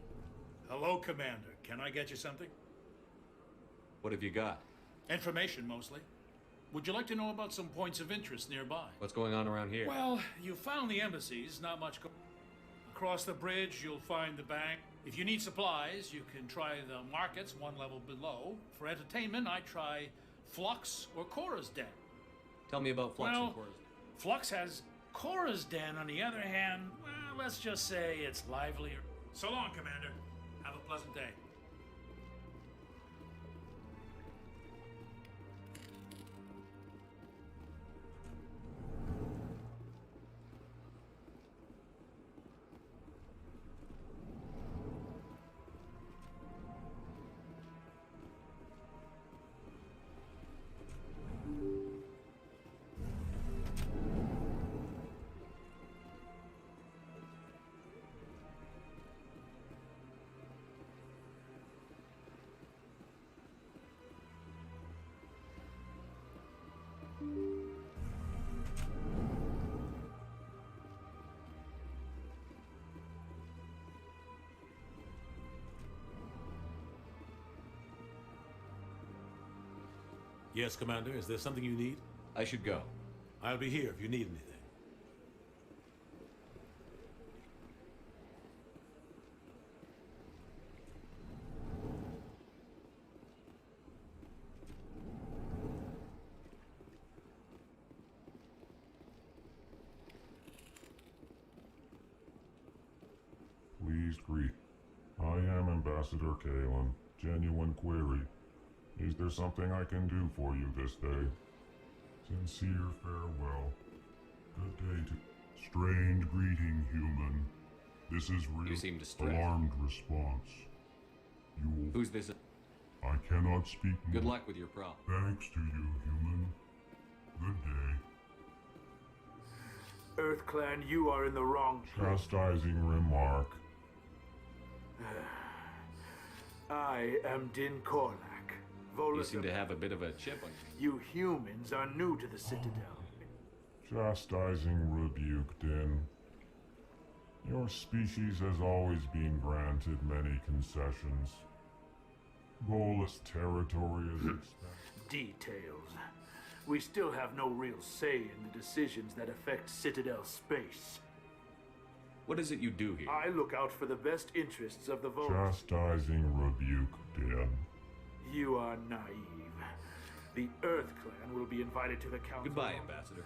Hello, Commander. Can I get you something? What have you got? Information, mostly. Would you like to know about some points of interest nearby? What's going on around here? Well, you found the embassies, not much across the bridge, you'll find the bank. If you need supplies, you can try the markets one level below. For entertainment, I try Flux or Cora's Den. Tell me about Flux well, and Cora's. Flux has Cora's Den, on the other hand, well, let's just say it's livelier. So long, Commander. Have a pleasant day. Yes, Commander. Is there something you need? I should go. I'll be here if you need anything. Please greet. I am Ambassador Kalen. Genuine query. Is there something I can do for you this day? Sincere farewell. Good day to... Strange greeting, human. This is real. You seem distressed. Alarmed response. You will... Who's this? I cannot speak more. Good luck with your problem. Thanks to you, human. Good day. EarthClan, you are in the wrong place. Chastising remark. I am Din Korlak. You seem to have a bit of a chip on you. You humans are new to the Citadel. Chastising rebuke, Din. Your species has always been granted many concessions. Goalless territory is expected. details. We still have no real say in the decisions that affect Citadel space. What is it you do here? I look out for the best interests of the voters. Chastising rebuke, Dan. You are naive. The Earth Clan will be invited to the council. Goodbye, Ambassador.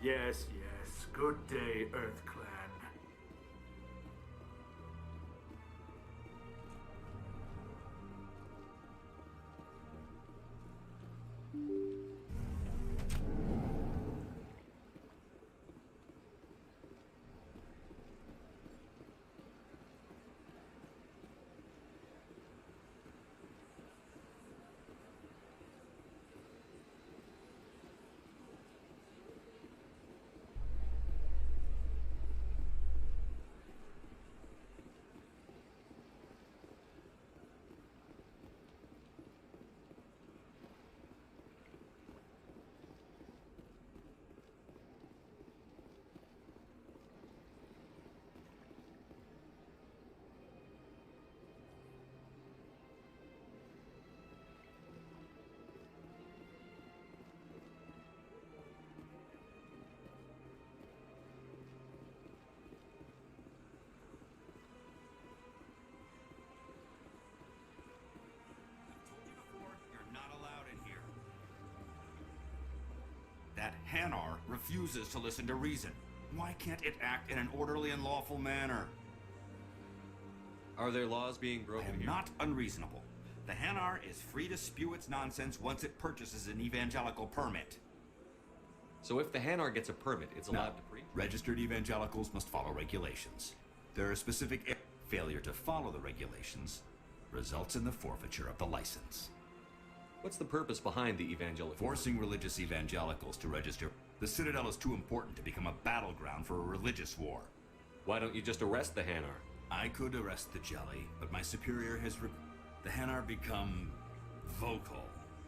Yes, yes. Good day, Earth Clan. That Hanar refuses to listen to reason. Why can't it act in an orderly and lawful manner? Are there laws being broken I am here? not unreasonable. The Hanar is free to spew its nonsense once it purchases an evangelical permit. So if the Hanar gets a permit, it's allowed to preach? Registered evangelicals must follow regulations. There are specific failure to follow the regulations results in the forfeiture of the license. What's the purpose behind the evangelical? Forcing religious evangelicals to register. The Citadel is too important to become a battleground for a religious war. Why don't you just arrest the Hanar? I could arrest the Jelly, but my superior has the Hanar become vocal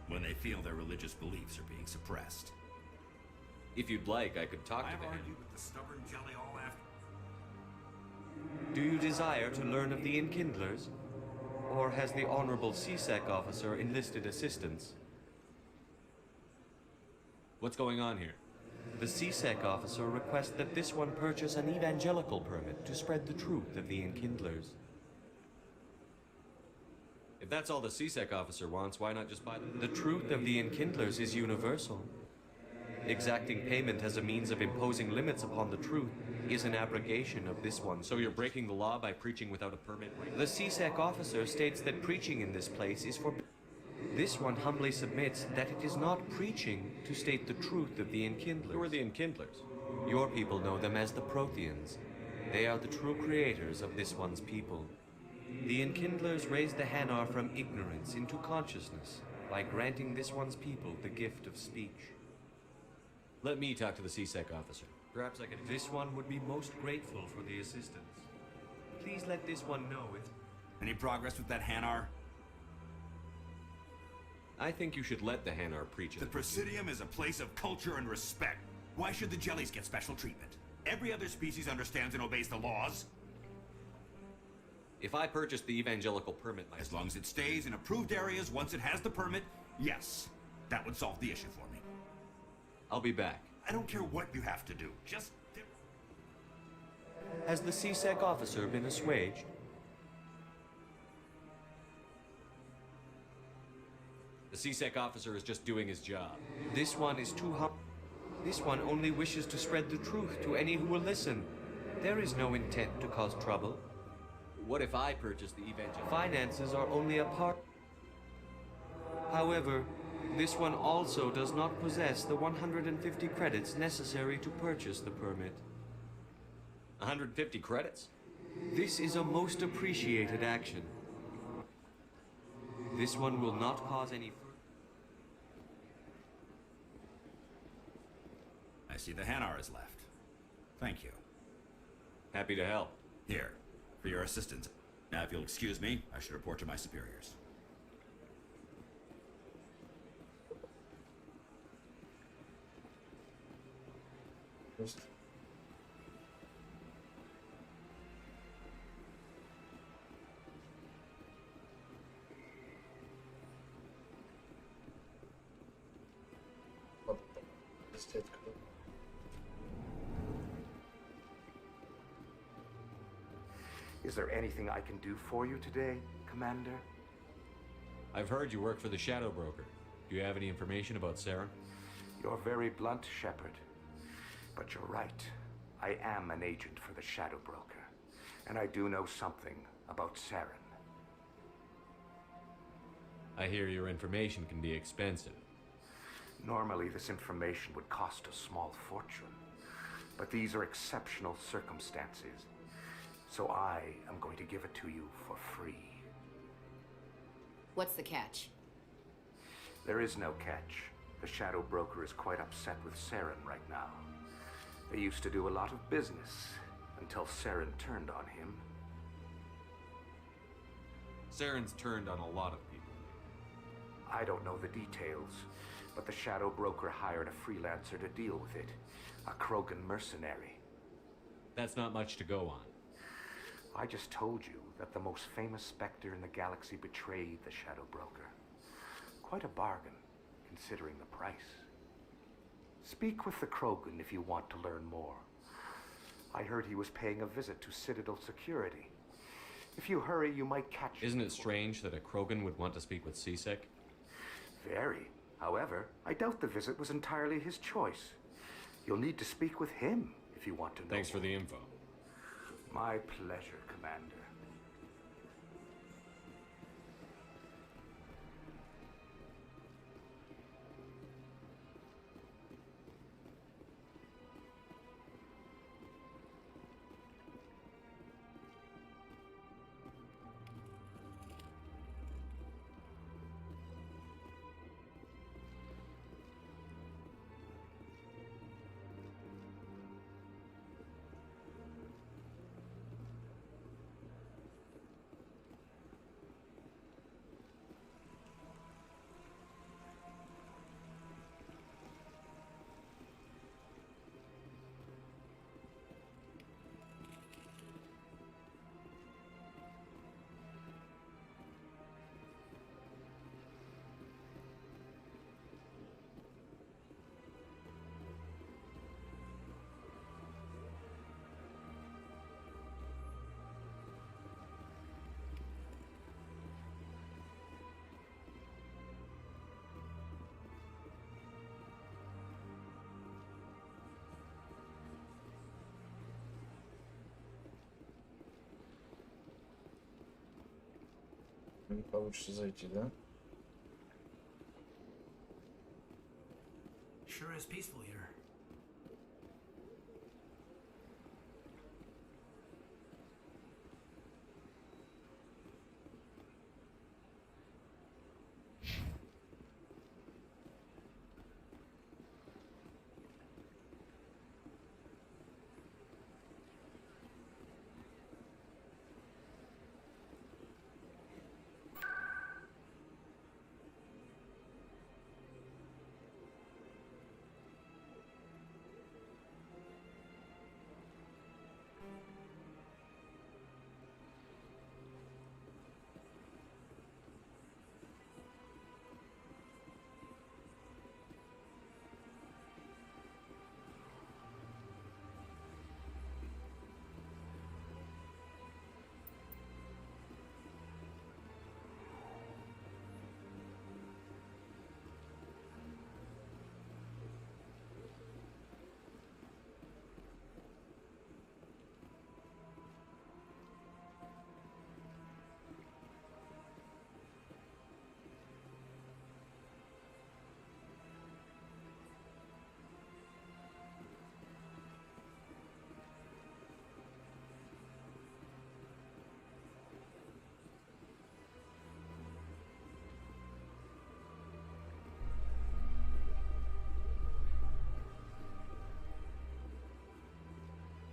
when they feel their religious beliefs are being suppressed. If you'd like, I could talk to the Hanar. I've argued with the stubborn Jelly all after. Do you desire to learn of the Enkindlers? Or has the Honorable CSEC officer enlisted assistance? What's going on here? The CSEC officer requests that this one purchase an evangelical permit to spread the truth of the Enkindlers. If that's all the CSEC officer wants, why not just buy them? The truth of the Enkindlers is universal. Exacting payment as a means of imposing limits upon the truth is an abrogation of this one. So you're breaking the law by preaching without a permit? The CSEC officer states that preaching in this place is for... This one humbly submits that it is not preaching to state the truth of the Enkindlers. Who are the Enkindlers? Your people know them as the Protheans. They are the true creators of this one's people. The Enkindlers raised the Hanar from ignorance into consciousness by granting this one's people the gift of speech. Let me talk to the CSEC officer. Perhaps I could... This one would be most grateful for the assistance. Please let this one know if... Any progress with that Hanar? I think you should let the Hanar preach. The Presidium is a place of culture and respect. Why should the Jellies get special treatment? Every other species understands and obeys the laws. If I purchase the evangelical permit... As long as it stays in approved areas once it has the permit, yes. That would solve the issue for me. I'll be back. I don't care what you have to do. Just... Has the CSEC officer been assuaged? The CSEC officer is just doing his job. This one is too hum... This one only wishes to spread the truth to any who will listen. There is no intent to cause trouble. What if I purchase the evangelical? Finances are only a part... However, this one also does not possess the 150 credits necessary to purchase the permit. 150 credits? This is a most appreciated action. This one will not cause any... I see the Hanar is left. Thank you. Happy to help. Here, for your assistance. Now, if you'll excuse me, I should report to my superiors. Just... Is there anything I can do for you today, Commander? I've heard you work for the Shadow Broker. Do you have any information about Sarah? You're very blunt, Shepard. But you're right. I am an agent for the Shadow Broker. And I do know something about Saren. I hear your information can be expensive. Normally, this information would cost a small fortune. But these are exceptional circumstances. So I am going to give it to you for free. What's the catch? There is no catch. The Shadow Broker is quite upset with Saren right now. They used to do a lot of business until Saren turned on him. Saren's turned on a lot of people. I don't know the details, but the Shadow Broker hired a freelancer to deal with it. A Krogan mercenary. That's not much to go on. I just told you that the most famous Spectre in the galaxy betrayed the Shadow Broker. Quite a bargain, considering the price. Speak with the Krogan if you want to learn more. I heard he was paying a visit to Citadel security. If you hurry, you might catch him. Isn't it strange that a Krogan would want to speak with CSEC? Very. However, I doubt the visit was entirely his choice. You'll need to speak with him if you want to know. Thanks for the info. My pleasure, Commander. Не получится зайти, да? Sure is peaceful here.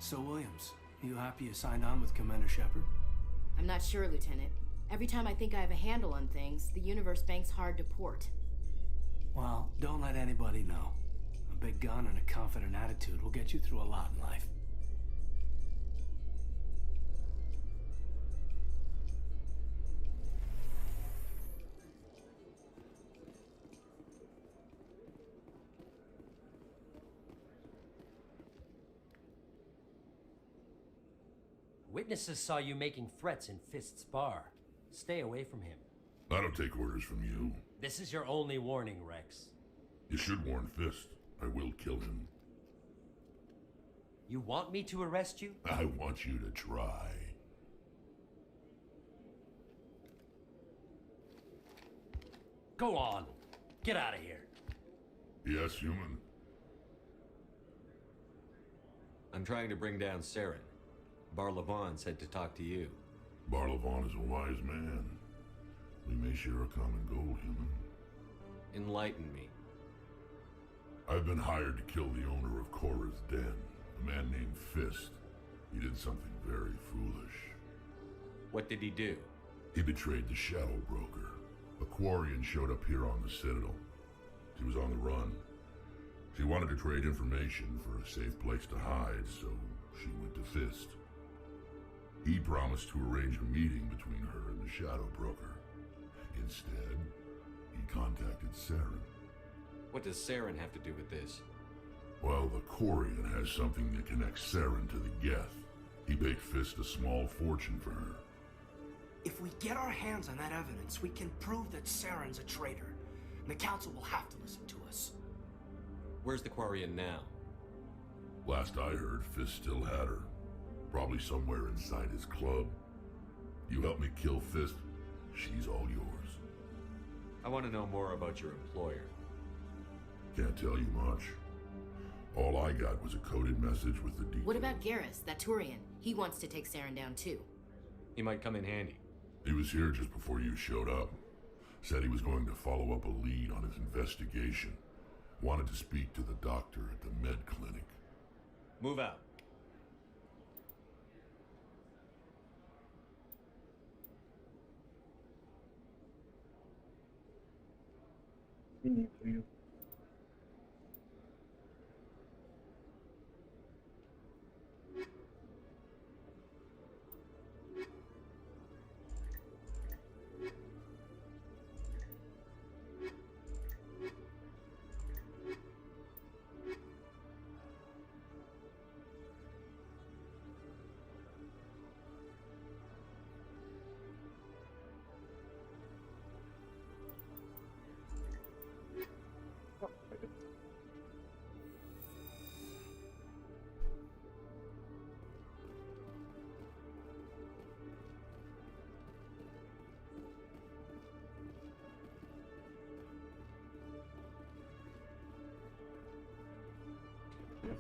So, Williams, you happy you signed on with Commander Shepard? I'm not sure, Lieutenant. Every time I think I have a handle on things, the universe banks hard to port. Well, don't let anybody know. A big gun and a confident attitude will get you through a lot in life. Witnesses saw you making threats in Fist's bar. Stay away from him. I don't take orders from you. This is your only warning, Rex. You should warn Fist. I will kill him. You want me to arrest you? I want you to try. Go on. Get out of here. Yes, human. I'm trying to bring down Saren. Barlavon said to talk to you. Barlavon is a wise man. We may share a common goal, human. Enlighten me. I've been hired to kill the owner of Cora's Den, a man named Fist. He did something very foolish. What did he do? He betrayed the Shadow Broker. A Quarian showed up here on the Citadel. She was on the run. She wanted to trade information for a safe place to hide, so she went to Fist. He promised to arrange a meeting between her and the Shadow Broker. Instead, he contacted Saren. What does Saren have to do with this? Well, the Quarian has something that connects Saren to the Geth. He paid Fist a small fortune for her. If we get our hands on that evidence, we can prove that Saren's a traitor. And the council will have to listen to us. Where's the Quarian now? Last I heard, Fist still had her. Probably somewhere inside his club. You help me kill Fist, she's all yours. I want to know more about your employer. Can't tell you much. All I got was a coded message with the details. What about Garrus, that Turian? He wants to take Saren down too. He might come in handy. He was here just before you showed up. Said he was going to follow up a lead on his investigation. Wanted to speak to the doctor at the med clinic. Move out.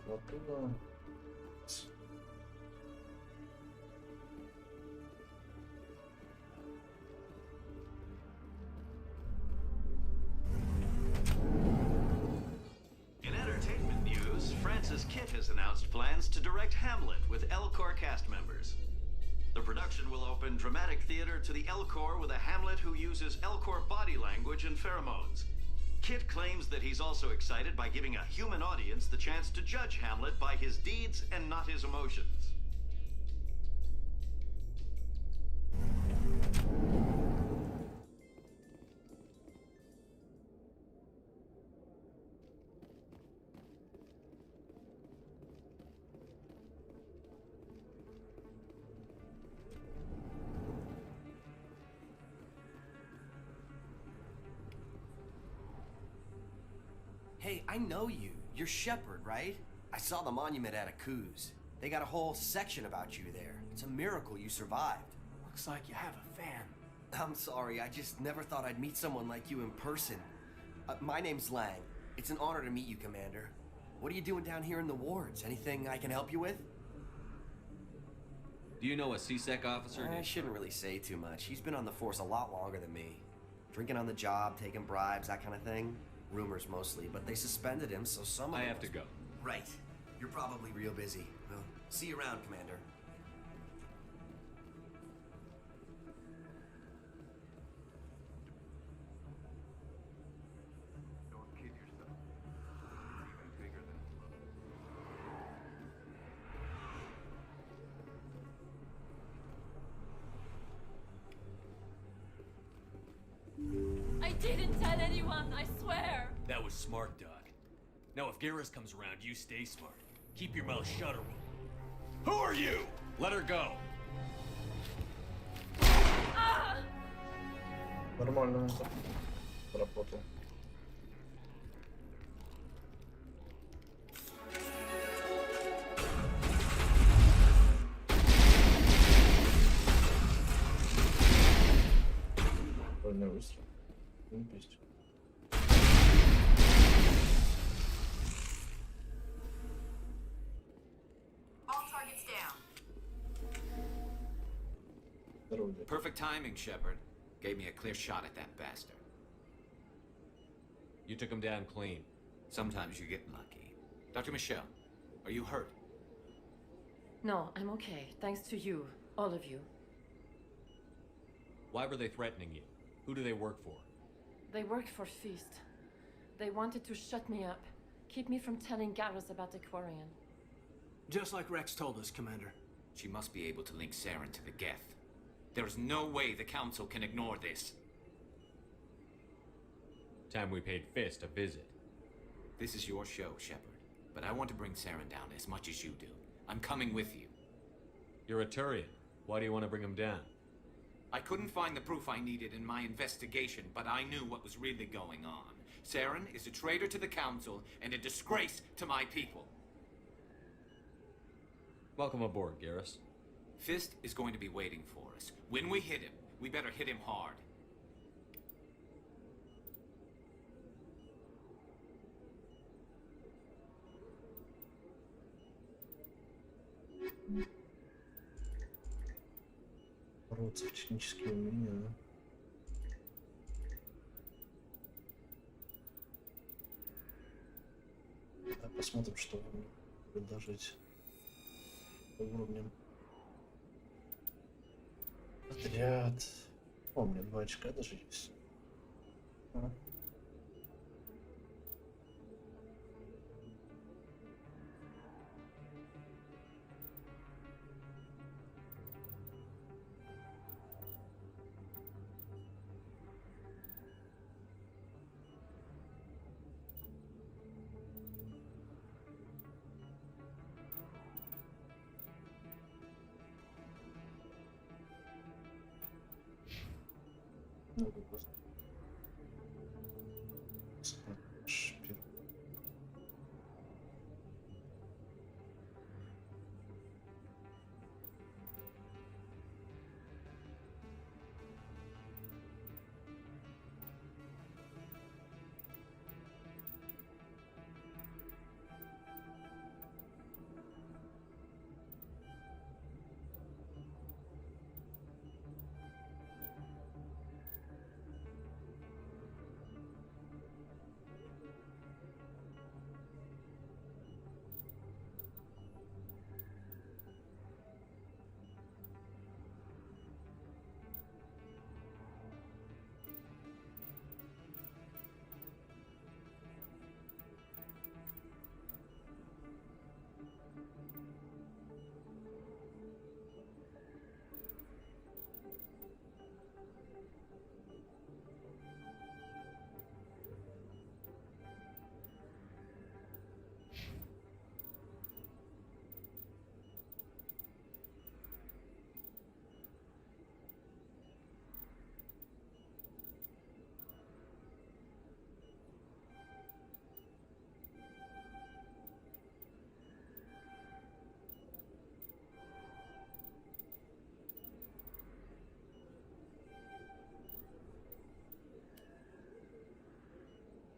Оттуда. In entertainment news, Francis Kitt has announced plans to direct Hamlet with Elcor cast members. The production will open dramatic theater to the Elcor with a Hamlet who uses Elcor body language and pheromones. Kit claims that he's also excited by giving a human audience the chance to judge Hamlet by his deeds and not his emotions. Hey, I know you. You're Shepard, right? I saw the monument at Akuz. They got a whole section about you there. It's a miracle you survived. Looks like you have a fan. I'm sorry, I just never thought I'd meet someone like you in person. My name's Lang. It's an honor to meet you, Commander. What are you doing down here in the wards? Anything I can help you with? Do you know a CSEC officer? I shouldn't really say too much. He's been on the force a lot longer than me. Drinking on the job, taking bribes, that kind of thing. Rumors mostly, but they suspended him, so some of I them have to go. Right. You're probably real busy. Well, see you around, Commander. Don't kid yourself. Even bigger than I didn't tell anyone, I swear. That was smart, Doc. Now if Garrus comes around, you stay smart. Keep your mouth shut or we'll... Who are you? Let her go. Нормально он так работал. Больной выстрел. Не пиздец. Perfect timing, Shepard. Gave me a clear shot at that bastard. You took him down clean. Sometimes you get lucky. Dr. Michelle, are you hurt? No, I'm okay. Thanks to you. All of you. Why were they threatening you? Who do they work for? They worked for Feast. They wanted to shut me up. Keep me from telling Garrus about the Quarian. Just like Rex told us, Commander. She must be able to link Saren to the Geth. There's no way the Council can ignore this. Time we paid Fist a visit. This is your show, Shepard. But I want to bring Saren down as much as you do. I'm coming with you. You're a Turian. Why do you want to bring him down? I couldn't find the proof I needed in my investigation, but I knew what was really going on. Saren is a traitor to the Council and a disgrace to my people. Welcome aboard, Garrus. Fist is going to be waiting for us. When we hit him, we better hit him hard. Бороться, технические умения, да? Да, посмотрим, что вам предложить по уровням. Отряд. О, у меня 2 очка даже есть. А. Ну, просто. Шпир.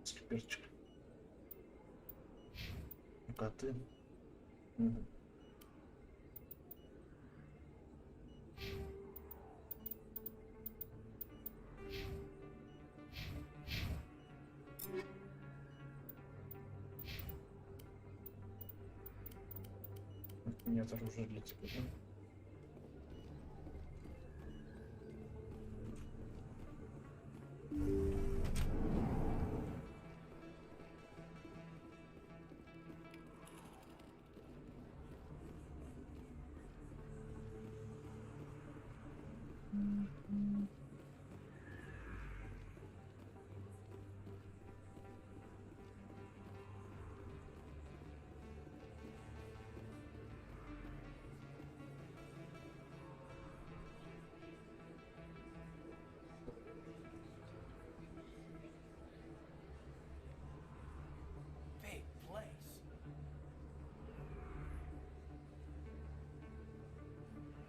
Скиперчик. Коты. Угу. Нет оружия для тебя, да?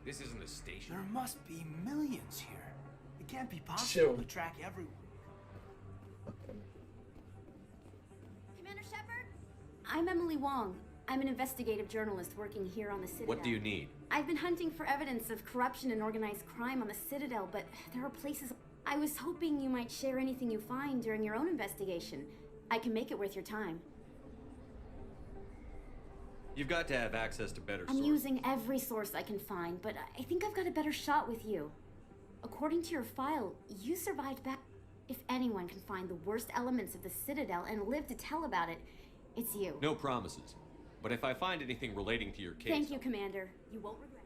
This isn't a station. There must be millions here. It can't be possible to track everyone. Commander Shepard? I'm Emily Wong. I'm an investigative journalist working here on the Citadel. What do you need? I've been hunting for evidence of corruption and organized crime on the Citadel, but there are places... I was hoping you might share anything you find during your own investigation. I can make it worth your time. You've got to have access to better I'm sources. using every source I can find, but I think I've got a better shot with you. According to your file, you survived back... If anyone can find the worst elements of the Citadel and live to tell about it, it's you. No promises. But if I find anything relating to your case... Thank you, Commander. You won't regret it.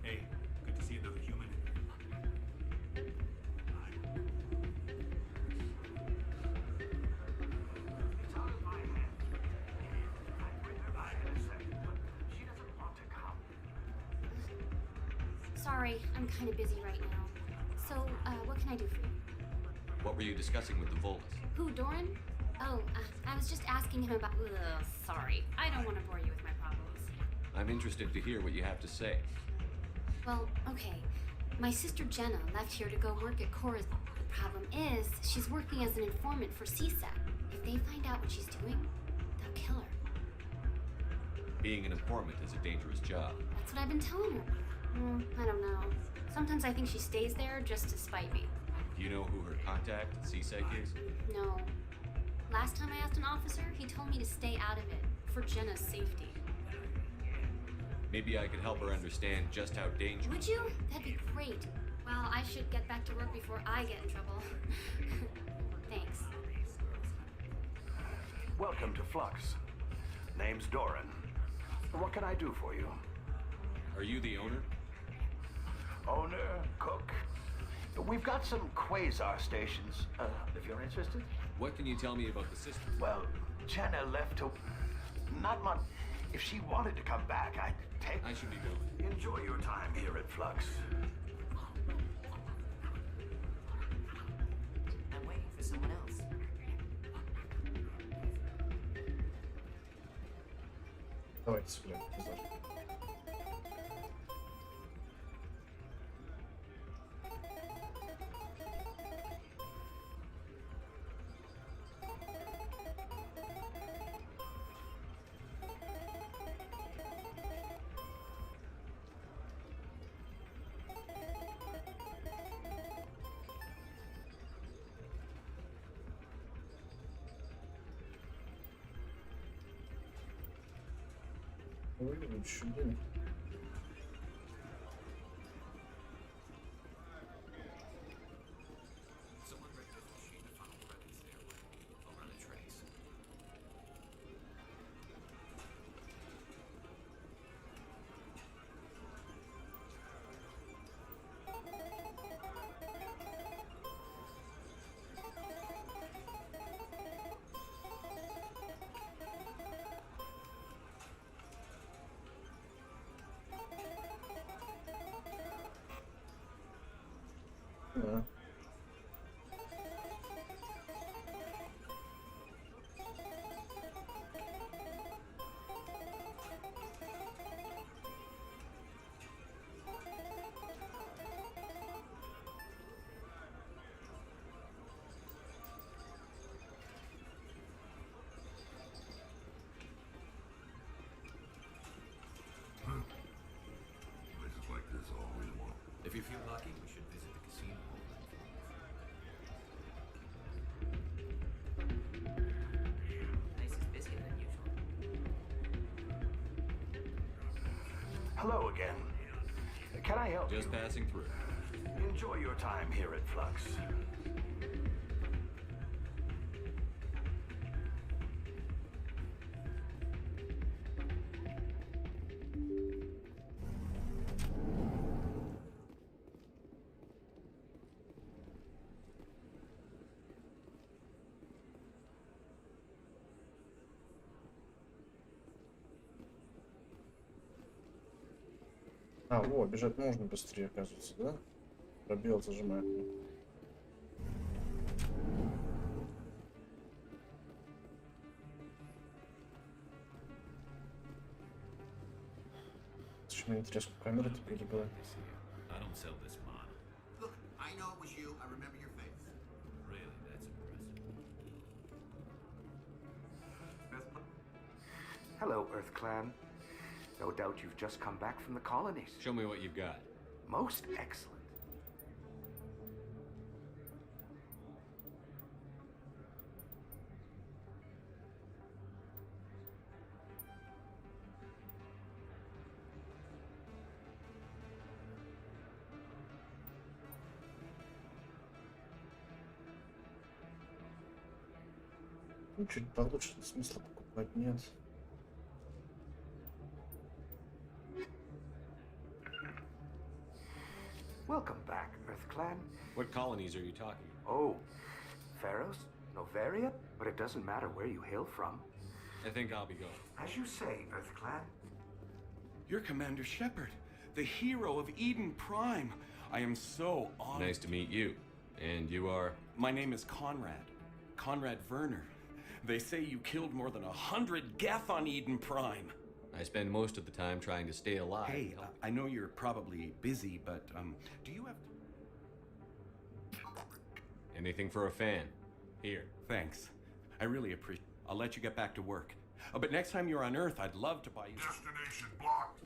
Hey, good to see another human. Sorry, I'm kind of busy right now. So, what can I do for you? What were you discussing with the Volus? Who, Doran? Oh, I was just asking him about... Ugh, sorry. I don't want to bore you with my problems. I'm interested to hear what you have to say. Well, okay. My sister Jenna left here to go work at Cora's. The problem is, she's working as an informant for CSEC. If they find out what she's doing, they'll kill her. Being an informant is a dangerous job. That's what I've been telling her. I don't know. Sometimes I think she stays there just to spite me. Do you know who her contact at CSEC is? No. Last time I asked an officer, he told me to stay out of it, for Jenna's safety. Maybe I could help her understand just how dangerous... Would you? That'd be great. Well, I should get back to work before I get in trouble. Thanks. Welcome to Flux. Name's Doran. What can I do for you? Are you the owner? Owner, cook. We've got some quasar stations, if you're interested. What can you tell me about the system? Well, Jenna left to... Not much. If she wanted to come back, I'd take... I should be going. Enjoy your time here at Flux. I'm waiting for someone else. Давайте сыграем. Пизда. Выигрывать еще денег. Да. Places like this always want. If you feel lucky, we should visit the casino. Place is busier than usual. Hello again. Can I help Just you? passing through. Enjoy your time here at Flux. А, во, бежать можно быстрее, оказывается, да? Пробел зажимает. Мне интересно, камера-то перебила. I don't sell this mod. Look, I know it was you. I remember your face. Really, that's impressive. Hello, Earth Clan. No doubt you've just come back from the colonies. Show me what you've got. Most excellent. Ну, чуть получше, смысла покупать нет. Welcome back, Earth Clan. What colonies are you talking about? Oh, Pharos? Novaria? But it doesn't matter where you hail from. I think I'll be going. As you say, Earth Clan. You're Commander Shepard, the hero of Eden Prime. I am so honored. Nice to meet you. And you are? My name is Conrad. Conrad Werner. They say you killed more than 100 Geth on Eden Prime. I spend most of the time trying to stay alive. Hey, I know you're probably busy, but do you have... Anything for a fan. Here. Thanks. I really appreciate... I'll let you get back to work. But next time you're on Earth, I'd love to buy you... Destination blocked.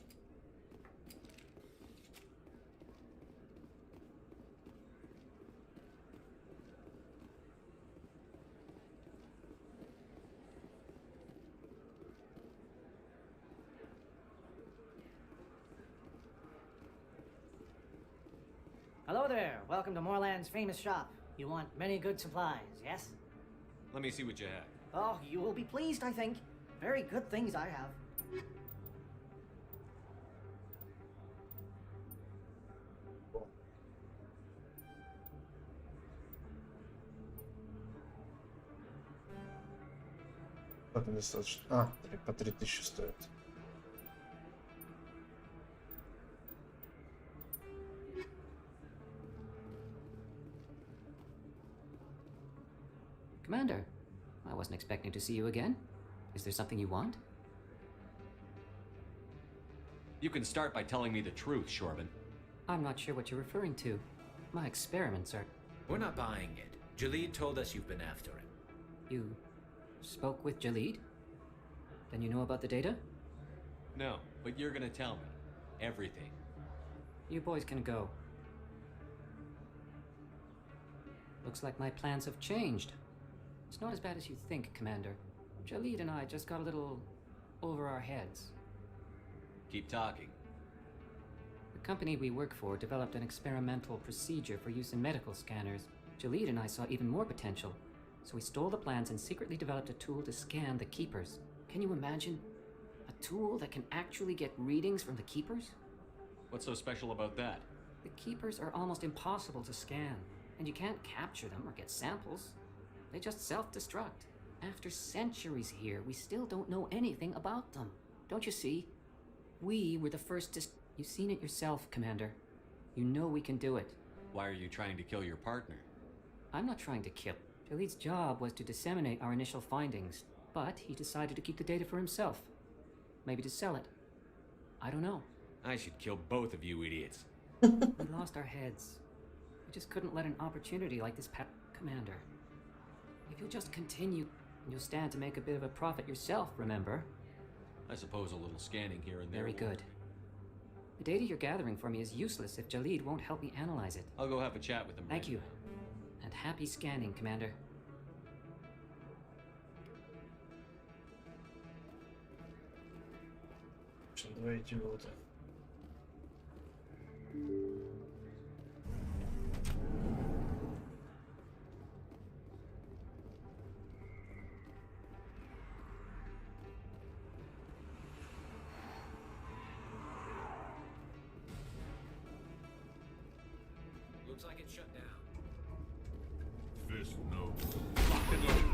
Hello there. Welcome to Moorland's famous shop. You want many good supplies, yes? Let me see what you have. Oh, you will be pleased, I think. Very good things I have. Достаточно. А, по 3000 стоит. Commander, I wasn't expecting to see you again. Is there something you want? You can start by telling me the truth, Shorban. I'm not sure what you're referring to. My experiments are... We're not buying it. Jalid told us you've been after him. You spoke with Jalid? Then you know about the data? No, but you're gonna tell me. Everything. You boys can go. Looks like my plans have changed. It's not as bad as you think, Commander. Jalid and I just got a little over our heads. Keep talking. The company we work for developed an experimental procedure for use in medical scanners. Jalid and I saw even more potential, so we stole the plans and secretly developed a tool to scan the keepers. Can you imagine? A tool that can actually get readings from the keepers? What's so special about that? The keepers are almost impossible to scan, and you can't capture them or get samples. They just self-destruct. After centuries here, we still don't know anything about them. Don't you see? We were the first to... You've seen it yourself, Commander. You know we can do it. Why are you trying to kill your partner? I'm not trying to kill. Jalid's job was to disseminate our initial findings, but he decided to keep the data for himself. Maybe to sell it. I don't know. I should kill both of you idiots. We lost our heads. We just couldn't let an opportunity like this Commander. If you'll just continue, you'll stand to make a bit of a profit yourself, remember? I suppose a little scanning here and there. Very good. The data you're gathering for me is useless if Jalid won't help me analyze it. I'll go have a chat with him. Thank you. And happy scanning, Commander. Два идиота. Looks like it's shut down. Fist notes. Locked and loaded.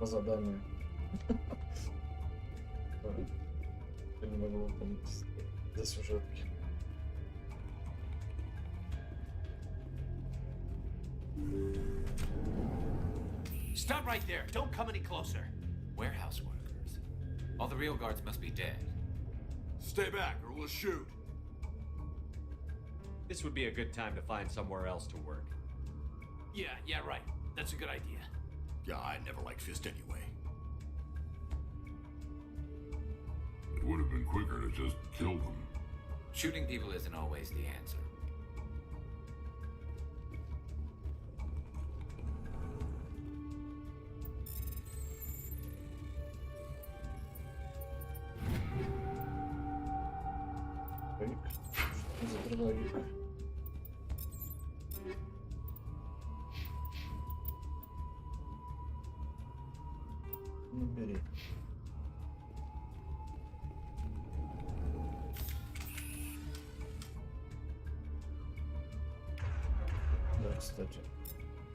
По заданию. Я не могу выполнить за сюжетки. Stop right there. Don't come any closer. Warehouse workers. All the real guards must be dead. Stay back or we'll shoot. This would be a good time to find somewhere else to work. Yeah, right. That's a good idea. Yeah, I never liked Fist anyway. It would have been quicker to just kill them. Shooting people isn't always the answer. Закрываю их. Не бери. Да, кстати.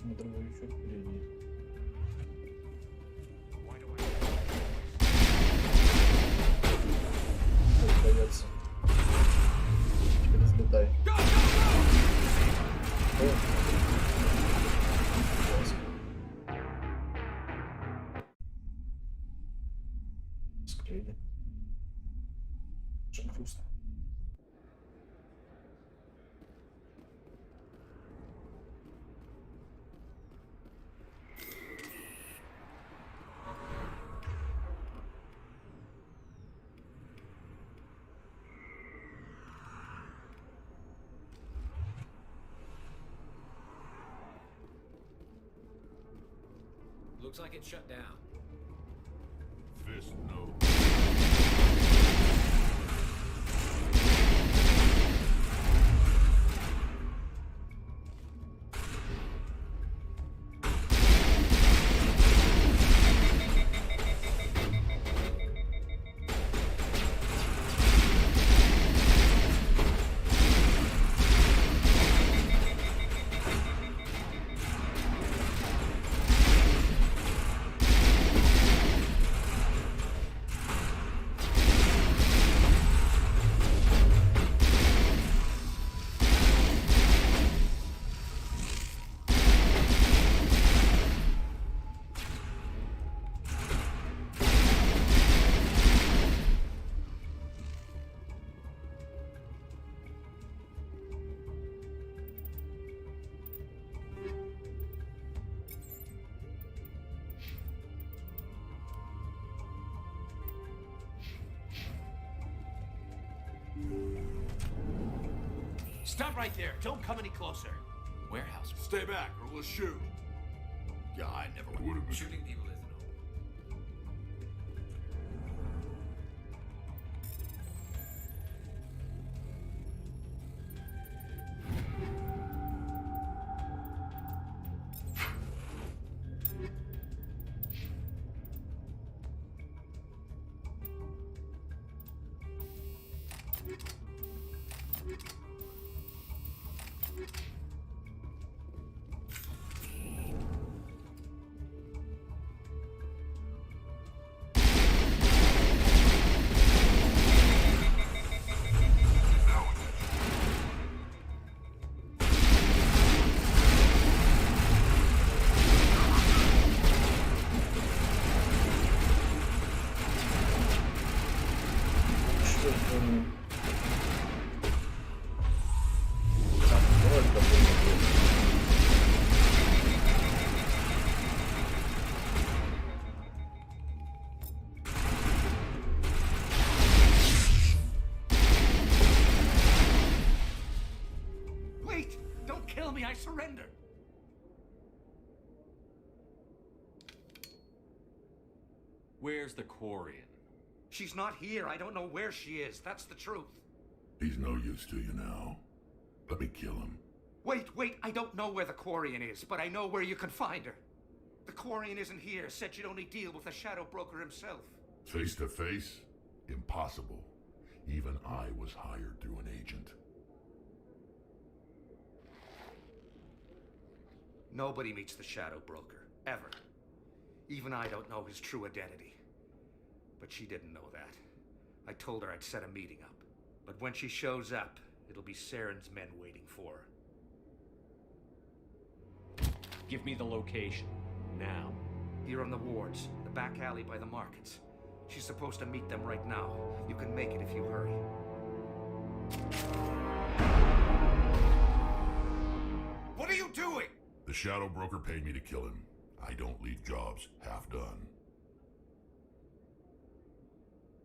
На дробовичок впереди. Ой, боятся. Теперь взлетай. Склеили. Очень грустно. Looks like it's shut down. Fist, no. Stop right there. Don't come any closer. Warehouse. Stay back or we'll shoot. Yeah, I never would have been. Shooting people isn't Wait! Don't kill me. I surrender. Where's the Quarian? She's not here. I don't know where she is. That's the truth. He's no use to you now. Let me kill him. Wait. I don't know where the Quarian is, but I know where you can find her. The Quarian isn't here. Said you'd only deal with the Shadow Broker himself. Face to face? Impossible. Even I was hired through an agent. Nobody meets the Shadow Broker. Ever. Even I don't know his true identity. But she didn't know that. I told her I'd set a meeting up. But when she shows up, it'll be Saren's men waiting for her. Give me the location. Now. Here on the wards, the back alley by the markets. She's supposed to meet them right now. You can make it if you hurry. What are you doing? The shadow broker paid me to kill him. I don't leave jobs half done.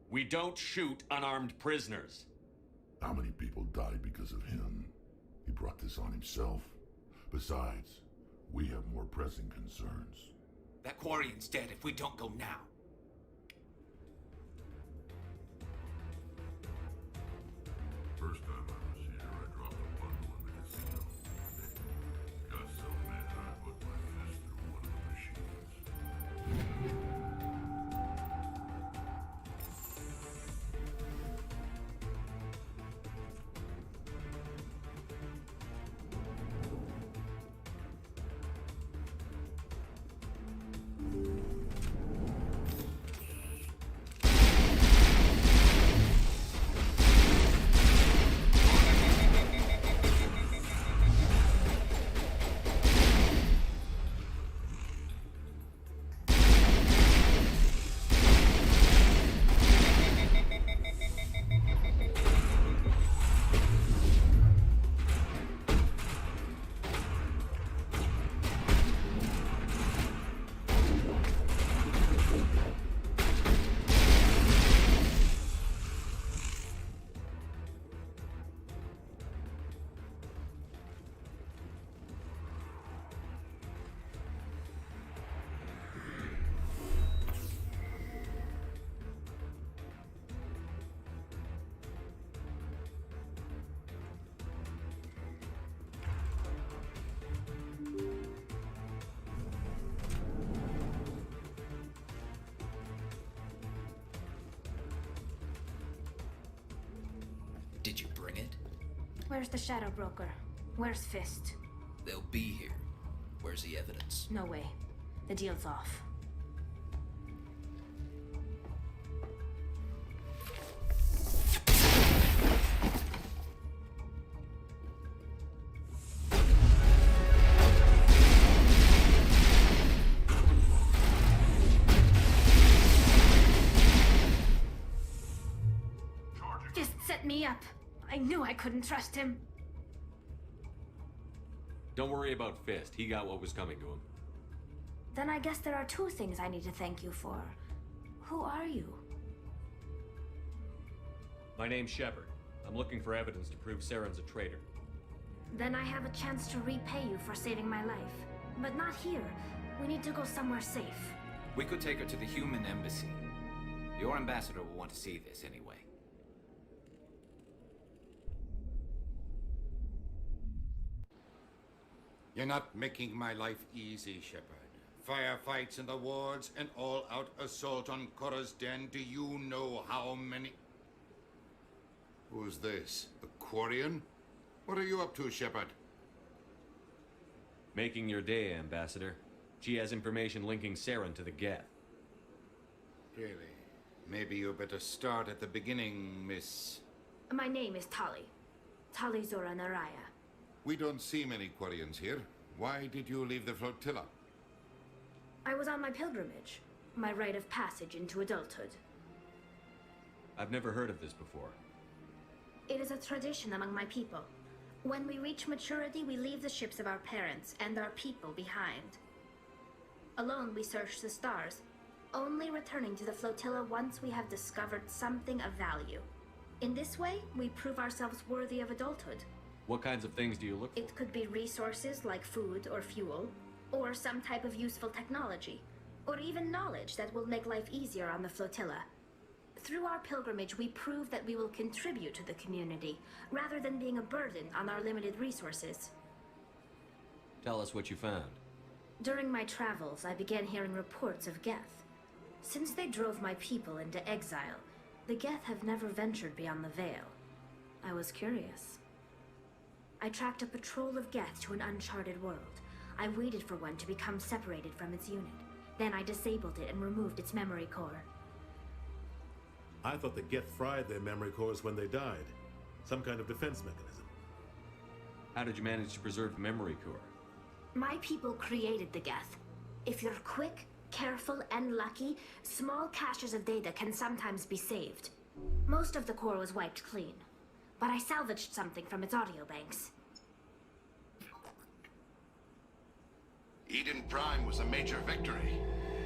We don't shoot unarmed prisoners. How many people died because of him? He brought this on himself. Besides, we have more pressing concerns. That Quarian's dead if we don't go now. First time I was here, I dropped a bundle in the casino. Got so mad I put my fist through one of the machines. Did you bring it? Where's the shadow broker? Where's Fist? They'll be here. Where's the evidence? No way. The deal's off. Fist set me up. I knew I couldn't trust him. Don't worry about Fist. He got what was coming to him. Then I guess there are two things I need to thank you for. Who are you? My name's Shepard. I'm looking for evidence to prove Saren's a traitor. Then I have a chance to repay you for saving my life. But not here. We need to go somewhere safe. We could take her to the human embassy. Your ambassador will want to see this anyway. You're not making my life easy, Shepard. Firefights in the wards, an all-out assault on Korra's den. Do you know how many... Who's this? A Quarian? What are you up to, Shepard? Making your day, Ambassador. She has information linking Saren to the Geth. Really? Maybe you better start at the beginning, Miss... My name is Tali. Tali Zora Naraya. We don't see many Quarians here. Why did you leave the flotilla? I was on my pilgrimage. My rite of passage into adulthood. I've never heard of this before. It is a tradition among my people. When we reach maturity, we leave the ships of our parents and our people behind. Alone, we search the stars, only returning to the flotilla once we have discovered something of value. In this way, we prove ourselves worthy of adulthood. What kinds of things do you look for? It could be resources like food or fuel, or some type of useful technology, or even knowledge that will make life easier on the flotilla. Through our pilgrimage, we prove that we will contribute to the community, rather than being a burden on our limited resources. Tell us what you found. During my travels, I began hearing reports of Geth. Since they drove my people into exile, the Geth have never ventured beyond the Veil. I was curious. I tracked a patrol of Geth to an uncharted world. I waited for one to become separated from its unit. Then I disabled it and removed its memory core. I thought the Geth fried their memory cores when they died. Some kind of defense mechanism. How did you manage to preserve the memory core? My people created the Geth. If you're quick, careful, and lucky, small caches of data can sometimes be saved. Most of the core was wiped clean, but I salvaged something from its audio banks. Eden Prime was a major victory.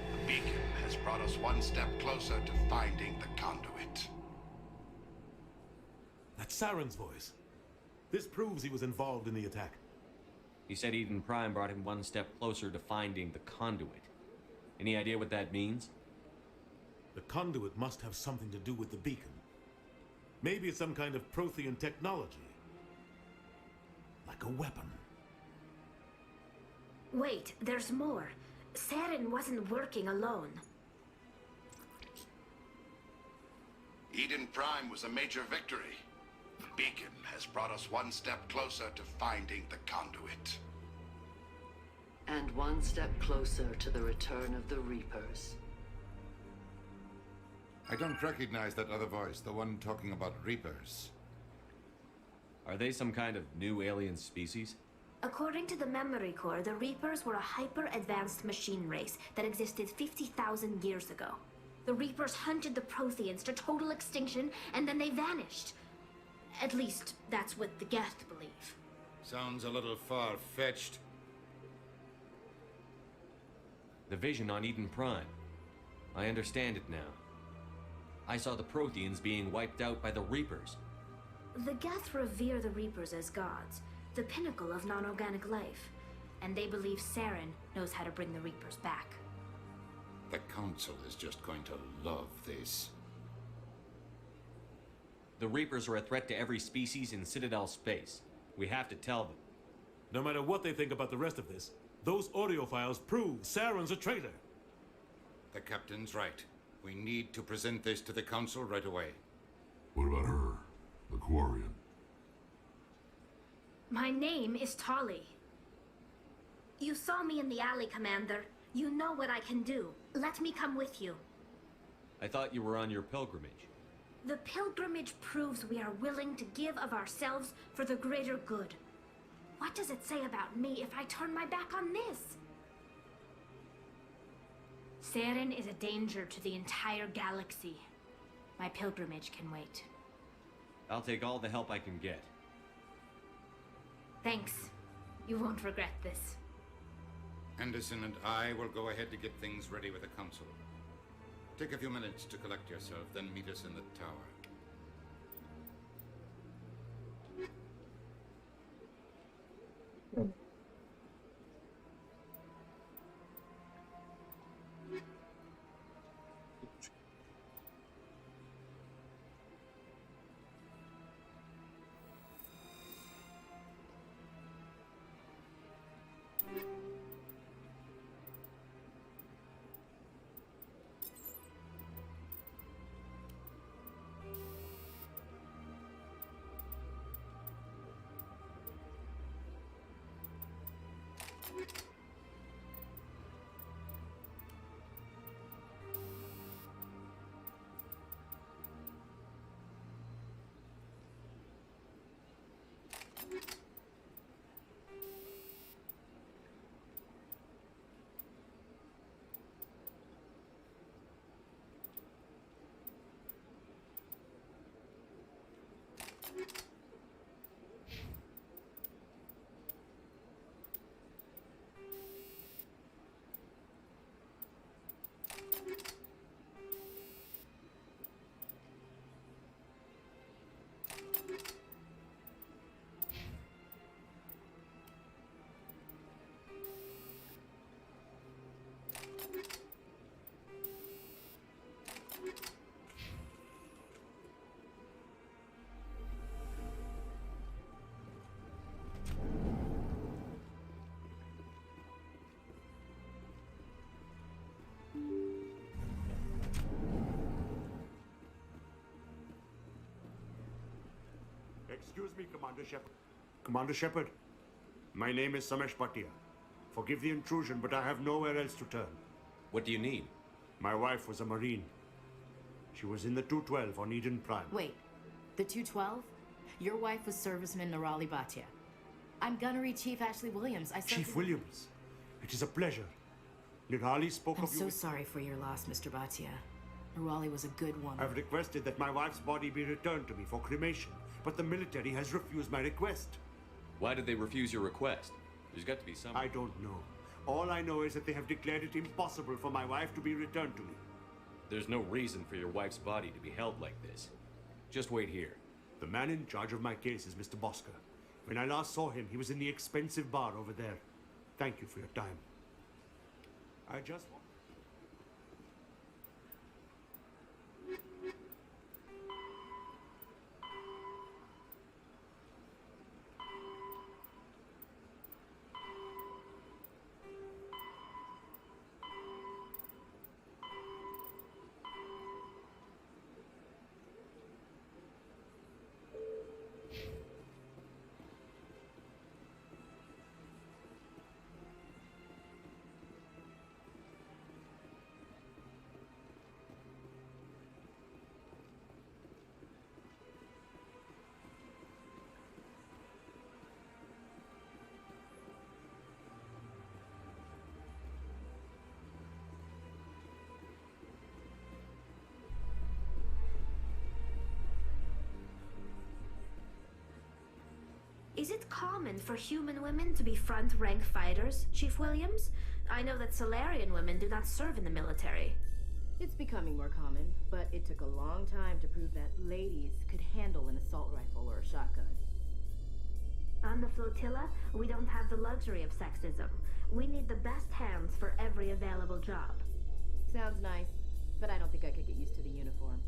The beacon has brought us one step closer to finding the conduit. That's Saren's voice. This proves he was involved in the attack. He said Eden Prime brought him one step closer to finding the conduit. Any idea what that means? The conduit must have something to do with the beacon. Maybe it's some kind of Prothean technology. Like a weapon. Wait, there's more. Saren wasn't working alone. Eden Prime was a major victory. The beacon has brought us one step closer to finding the conduit. And one step closer to the return of the Reapers. I don't recognize that other voice, the one talking about Reapers. Are they some kind of new alien species? According to the memory core, the Reapers were a hyper-advanced machine race that existed 50,000 years ago. The Reapers hunted the Protheans to total extinction, and then they vanished. At least, that's what the Geth believe. Sounds a little far-fetched. The vision on Eden Prime. I understand it now. I saw the Protheans being wiped out by the Reapers. The Geth revere the Reapers as gods, the pinnacle of non-organic life, and they believe Saren knows how to bring the Reapers back. The Council is just going to love this. The Reapers are a threat to every species in Citadel space. We have to tell them. No matter what they think about the rest of this, those audio files prove Saren's a traitor. The Captain's right. We need to present this to the Council right away. What about her? The Quarian? My name is Tolly. You saw me in the alley, Commander. You know what I can do. Let me come with you. I thought you were on your pilgrimage. The pilgrimage proves we are willing to give of ourselves for the greater good. What does it say about me if I turn my back on this? Saren is a danger to the entire galaxy. My pilgrimage can wait. I'll take all the help I can get. Thanks. You won't regret this. Anderson and I will go ahead to get things ready with the Council. Take a few minutes to collect yourself, then meet us in the tower. Excuse me, Commander Shepard. Commander Shepard, my name is Samesh Bhatia. Forgive the intrusion, but I have nowhere else to turn. What do you need? My wife was a Marine. She was in the 212 on Eden Prime. Wait, the 212? Your wife was serviceman Nirali Bhatia. I'm Gunnery Chief Ashley Williams. Chief Williams, it is a pleasure. Nirali spoke I'm of so you. sorry for your loss, Mr. Bhatia. Nirali was a good woman. I've requested that my wife's body be returned to me for cremation, but the military has refused my request. Why did they refuse your request? There's got to be some... I don't know. All I know is that they have declared it impossible for my wife to be returned to me. There's no reason for your wife's body to be held like this. Just wait here. The man in charge of my case is Mr. Bosca. When I last saw him, he was in the expensive bar over there. Thank you for your time. I just want... Is it common for human women to be front-rank fighters, Chief Williams? I know that Solarian women do not serve in the military. It's becoming more common, but it took a long time to prove that ladies could handle an assault rifle or a shotgun. On the flotilla, we don't have the luxury of sexism. We need the best hands for every available job. Sounds nice, but I don't think I could get used to the uniform.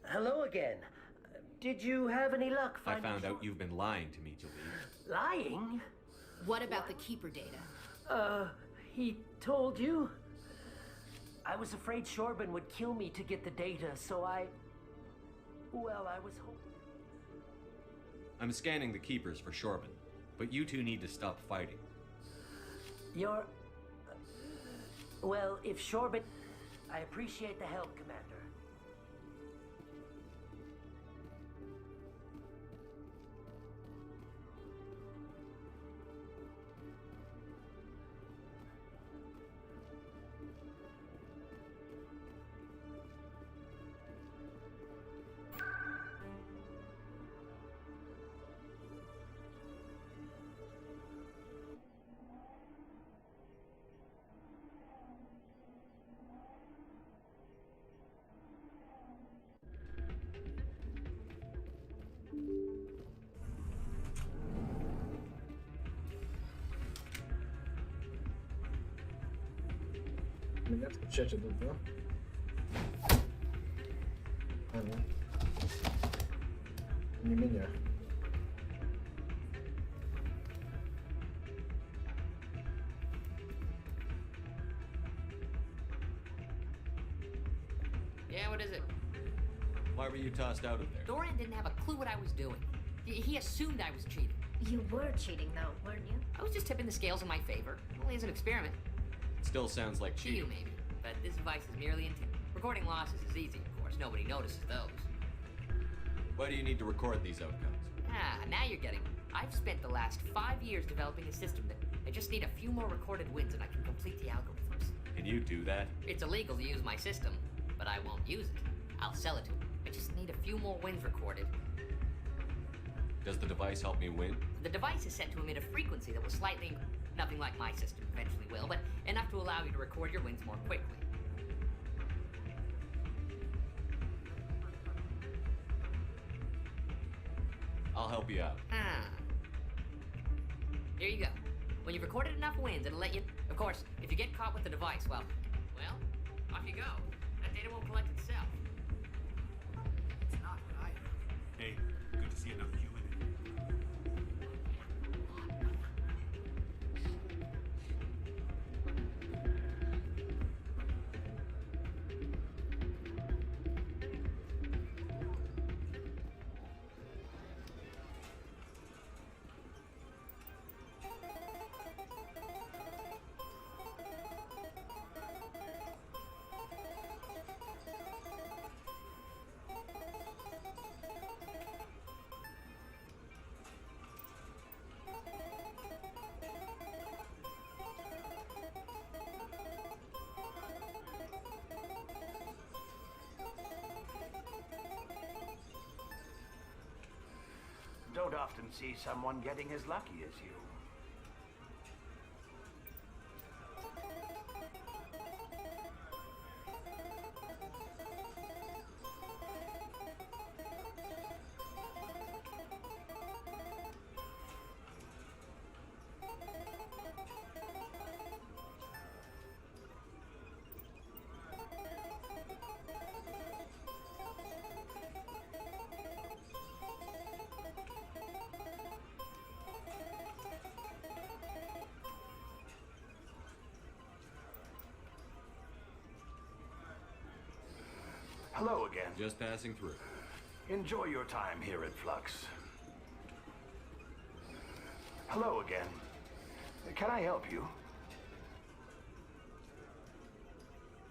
Hello again. Did you have any luck I finding... found out you've been lying to me, Jaleel. Lying? What about the Keeper data? He told you? I was afraid Shorban would kill me to get the data, so I was hoping... I'm scanning the keepers for Shorban, but you two need to stop fighting. You're... Well, if Shorban... I appreciate the help, Commander. Меня отключать идут, да? А, нет. Не меня. Yeah, what is it? Why were you tossed out of there? Dorian didn't have a clue what I was doing. He assumed I was cheating. You were cheating, though, weren't you? I was just tipping the scales in my favor. Only as an experiment. Still sounds like To cheating. you, maybe. But this device is merely intended. Recording losses is easy, of course. Nobody notices those. Why do you need to record these outcomes? Ah, now you're getting it. I've spent the last 5 years developing a system that I just need a few more recorded wins and I can complete the algorithms. Can you do that? It's illegal to use my system, but I won't use it. I'll sell it to him. I just need a few more wins recorded. Does the device help me win? The device is set to emit a frequency that will slightly, nothing like my system eventually will, but enough to allow you to record your wins more quickly. I'll help you out. Ah. Here you go. When you've recorded enough wins, it'll let you... Of course, if you get caught with the device, well, off you go. That data won't collect itself. It's not what I... Hey, good to see enough of you in it. Don't often see someone getting as lucky as you. Hello again. Just passing through. Enjoy your time here at Flux. Hello again. Can I help you?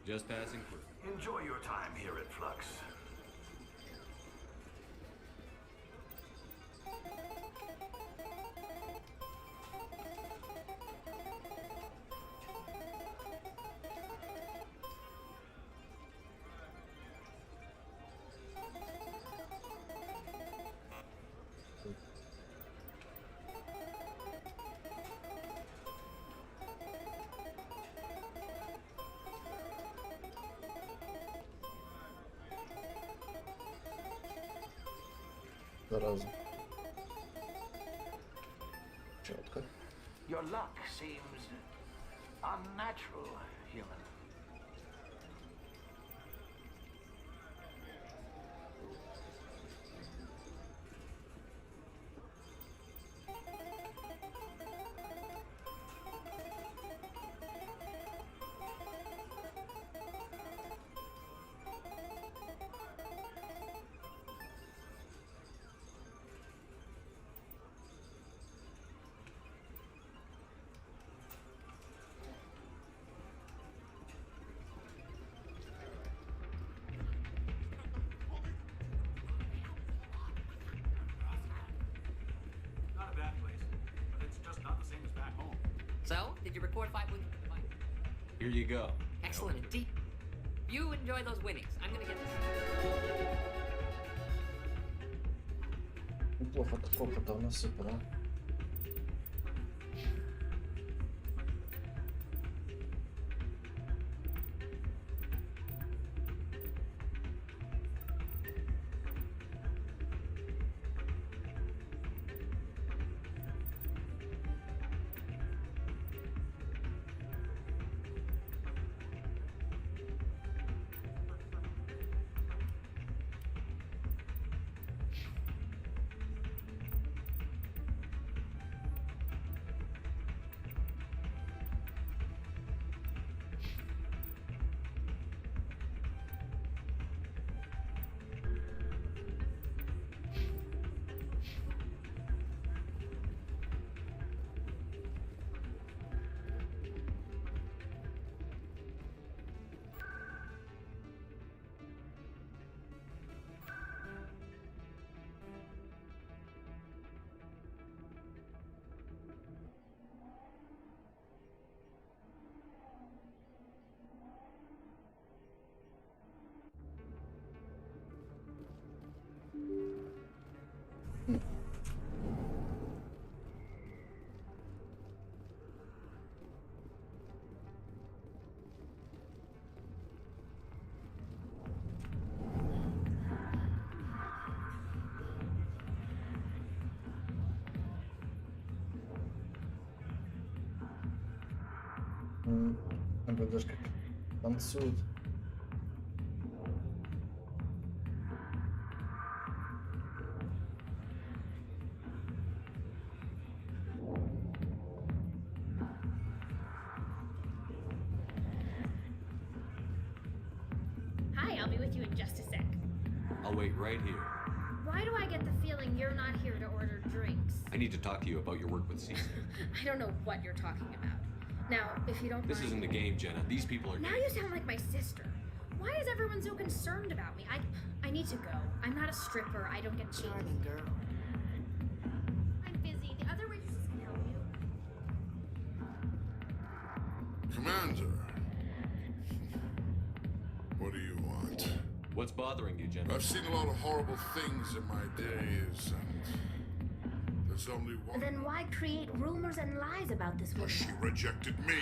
Just passing through. Enjoy your time here at Flux. Зараза. Четко. Your luck seems unnatural, human. Not a bad place, but it's just not the same as back home. So, did you record 5 wins with the device? Here you go. Excellent indeed. You enjoy those winnings. I'm gonna get this. Неплохо так опыта насыпано. Вот даже как танцует. Hi, I'll be with you in just a sec. I'll wait right here. Why do I get the feeling you're not here to order drinks? I need to talk to you about your work with CISA. I don't know what you're talking about. Now, if you don't This mind... isn't a game, Jenna. These people are Now you sound like my sister. Why is everyone so concerned about me? I need to go. I'm not a stripper. I don't get charming girl. I'm busy. The other waitresses can help you. Commander. What do you want? What's bothering you, Jenna? I've seen a lot of horrible things in my days, and there's only one. Then why create rumors and lies about this woman? She rejected me.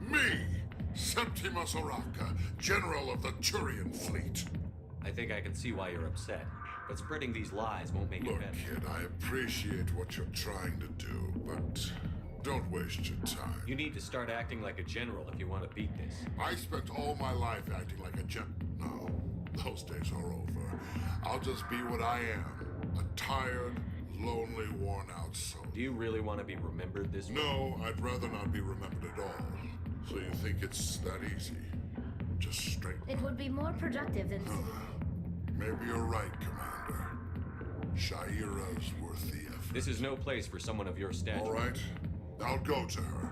Me! Septimus Oraka, General of the Turian Fleet. I think I can see why you're upset. But spreading these lies won't make it better. Kid, I appreciate what you're trying to do, but don't waste your time. You need to start acting like a general if you want to beat this. I spent all my life acting like a No, those days are over. I'll just be what I am. A tired, lonely, worn-out soul. Do you really want to be remembered this way? No, I'd rather not be remembered at all. So you think it's that easy? Just straight. It would be more productive than... Maybe you're right, Commander. Shaira's worth the effort. This is no place for someone of your stature. All right, I'll go to her.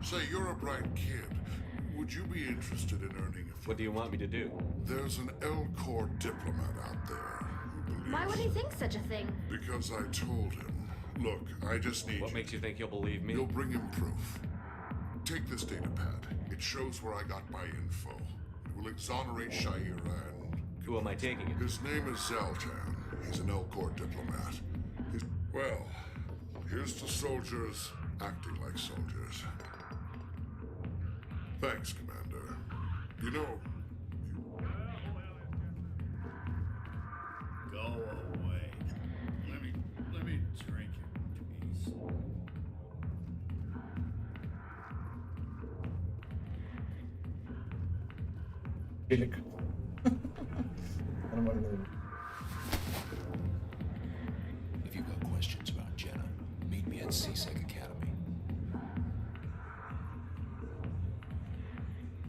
Say, you're a bright kid. Would you be interested in earning a... What do you want me to do? There's an L-Corps diplomat out there who believes... Why would he think such a thing? Because I told him. Look, I just need... What makes you think he'll believe me? You'll bring him proof. Take this data pad. It shows where I got my info. It will exonerate Shaira and... Who am I taking it? His name is Zaltan. He's an L-Corps diplomat. Well, here's to soldiers acting like soldiers. Thanks, Commander. You know... Go away. Let me drink in peace. Велик. Нормально. If you've got questions about Jenna, meet me at CSEC Academy.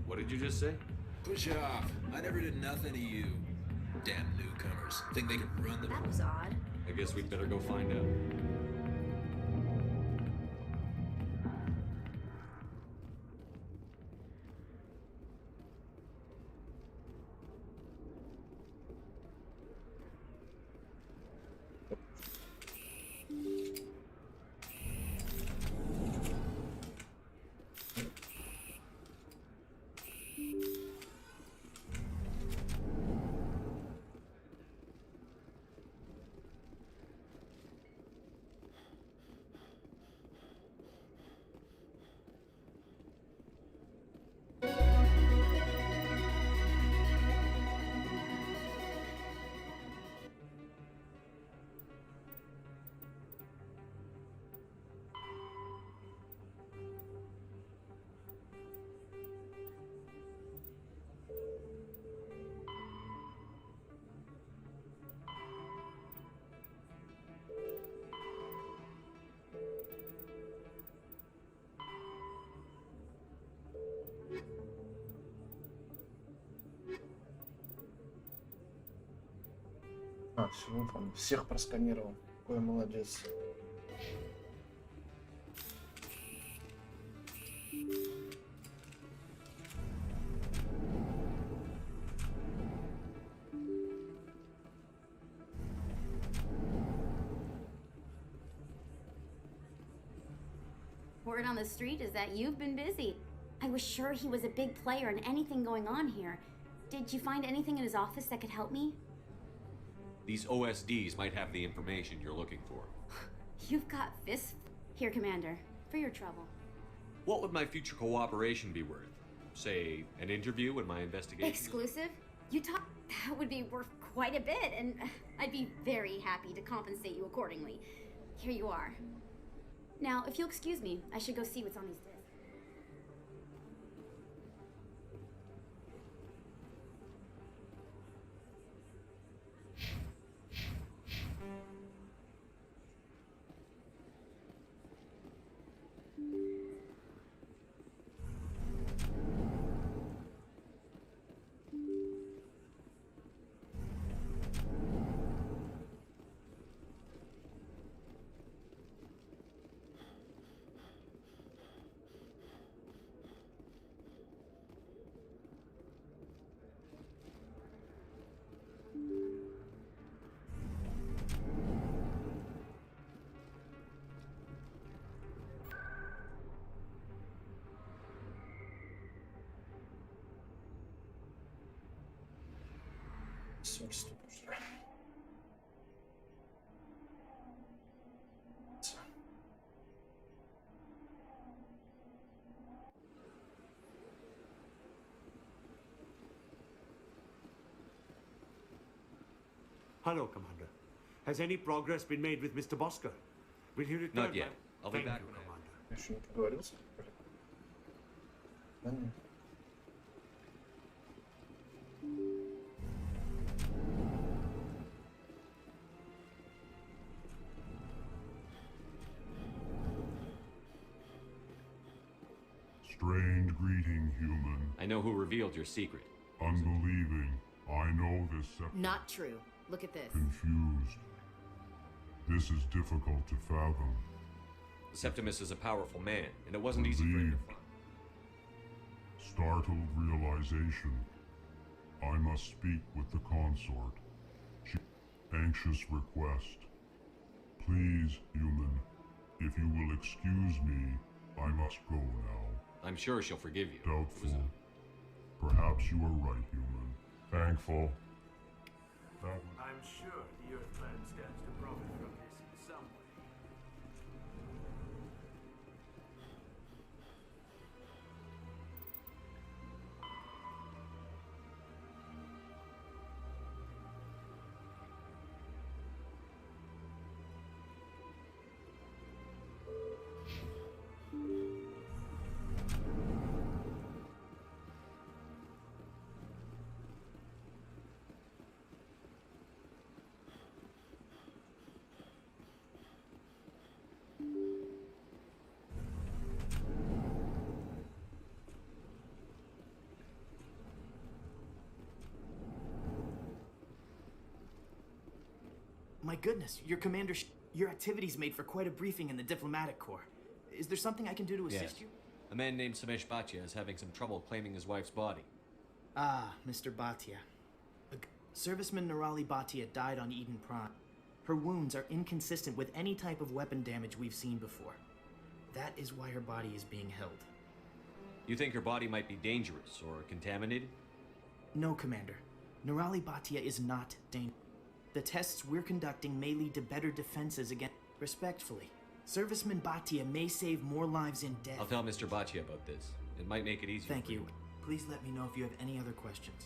What did you just say? Push off. I never did nothing to you. Damn newcomers. Think they could run the... That was odd. I guess we'd better go find out. А, всего там. Всех просканировал. Какой молодец. Word on the street is that you've been busy. I was sure he was a big player in anything going on here. Did you find anything in his office that could help me? These OSDs might have the information you're looking for. You've got fists. Here, Commander, for your trouble. What would my future cooperation be worth? Say, an interview in my investigation? Exclusive? You talk. That would be worth quite a bit, and I'd be very happy to compensate you accordingly. Here you are. Now, if you'll excuse me, I should go see what's on these discs. 70 уже. Hello, Commander. Has any progress been made with Mr. Bosker? Will he return? Not yet. I'll be Thank back you, when I... Commander. Я еще не поговорился. Да нет. Strange greeting, human. I know who revealed your secret. Unbelieving. I know this. Not true. Look at this. Confused. This is difficult to fathom. Septimus is a powerful man, and it wasn't easy for him to find. Startled realization. I must speak with the consort. Anxious request. Please, human, if you will excuse me, I must go now. I'm sure she'll forgive you. Doubtful. Perhaps you are right, human. Thankful. I'm sure the Earth Clan stands to profit from this in some way. My goodness, your commander, your activities made for quite a briefing in the diplomatic corps. Is there something I can do to assist you? A man named Samesh Bhatia is having some trouble claiming his wife's body. Ah, Mr. Bhatia. Serviceman Nirali Bhatia died on Eden Prime. Her wounds are inconsistent with any type of weapon damage we've seen before. That is why her body is being held. You think her body might be dangerous or contaminated? No, Commander. Nirali Bhatia is not dangerous. The tests we're conducting may lead to better defenses against... Respectfully, Serviceman Bhatia may save more lives in death. I'll tell Mr. Bhatia about this. It might make it easier Thank for you. Please let me know if you have any other questions.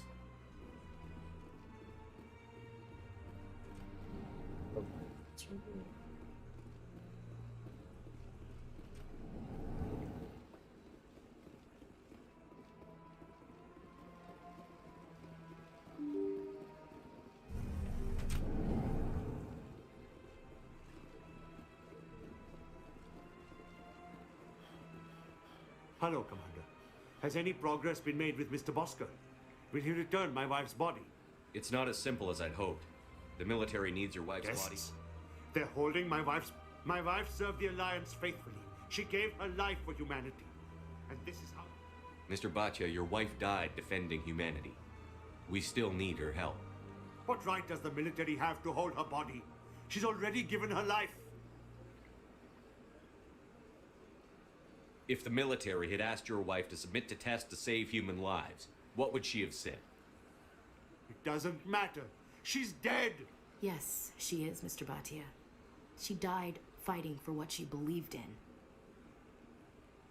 Hello, Commander. Has any progress been made with Mr. Bosker? Will he return my wife's body? It's not as simple as I'd hoped. The military needs your wife's body. They're holding my wife's... My wife served the Alliance faithfully. She gave her life for humanity. And this is how... Mr. Bhatia, your wife died defending humanity. We still need her help. What right does the military have to hold her body? She's already given her life. If the military had asked your wife to submit to tests to save human lives, what would she have said? It doesn't matter. She's dead. Yes, she is, Mr. Bhatia. She died fighting for what she believed in.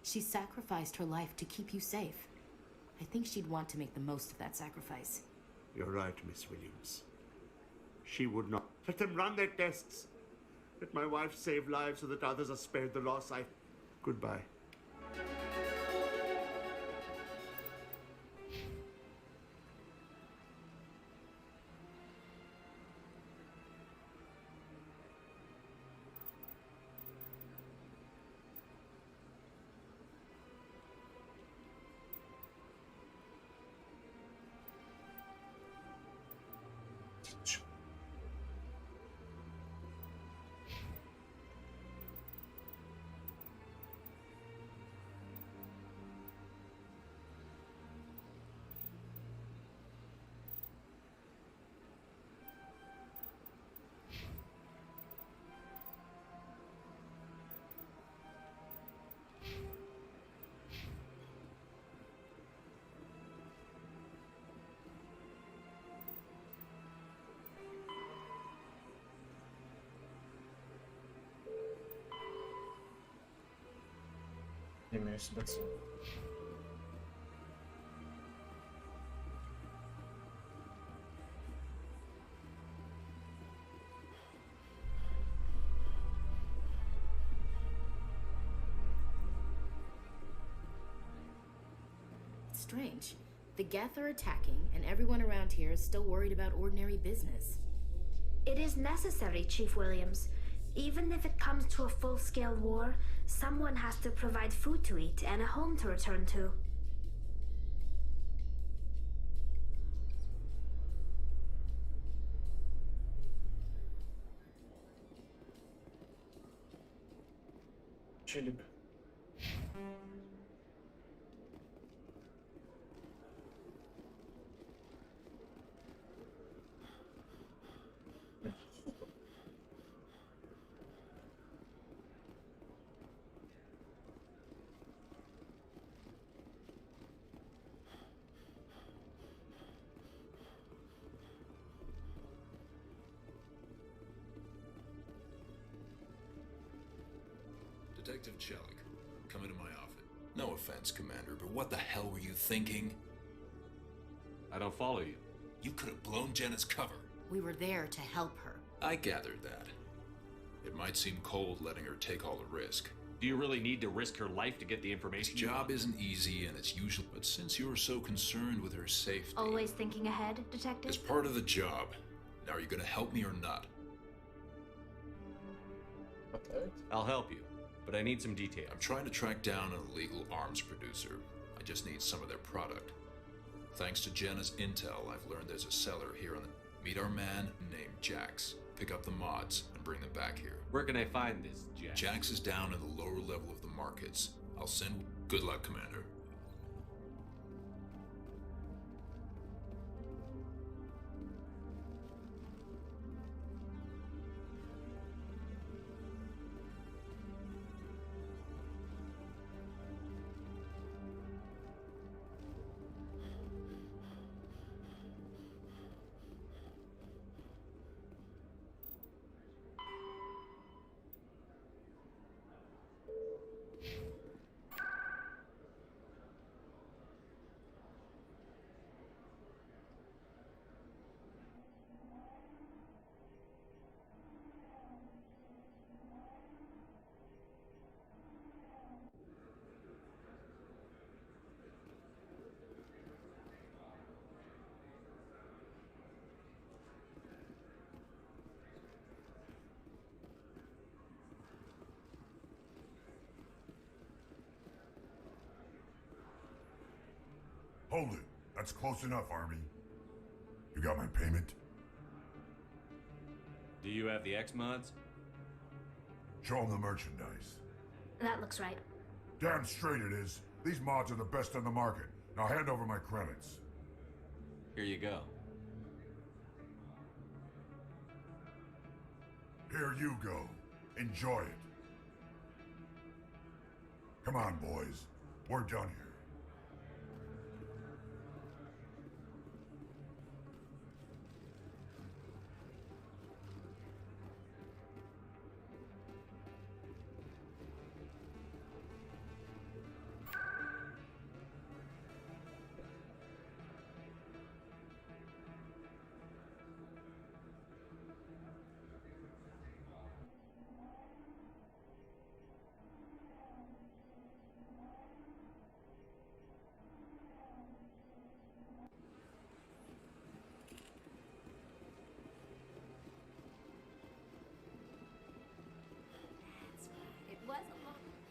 She sacrificed her life to keep you safe. I think she'd want to make the most of that sacrifice. You're right, Miss Williams. She would not. Let them run their tests. Let my wife save lives so that others are spared the loss. Goodbye. Имею себя цель. It's strange. The Geth are attacking, and everyone around here is still worried about ordinary business. It is necessary, Chief Williams. Even if it comes to a full-scale war, someone has to provide food to eat and a home to return to. Челик. Detective Chelik, come into my office. No offense, Commander, but what the hell were you thinking? I don't follow you. You could have blown Jenna's cover. We were there to help her. I gathered that. It might seem cold letting her take all the risk. Do you really need to risk her life to get the information? This job isn't easy, and it's usually... But since you're so concerned with her safety... Always thinking ahead, Detective? It's part of the job. Now, are you gonna help me or not? I'll help you, but I need some details. I'm trying to track down an illegal arms producer. I just need some of their product. Thanks to Jenna's intel, I've learned there's a seller here on the... Meet our man named Jax. Pick up the mods and bring them back here. Where can I find this, Jax? Jax is down in the lower level of the markets. I'll send... Good luck, Commander. Hold it. That's close enough, Army. You got my payment? Do you have the X mods? Show them the merchandise. That looks right. Damn straight it is. These mods are the best on the market. Now hand over my credits. Here you go. Here you go. Enjoy it. Come on, boys. We're done here.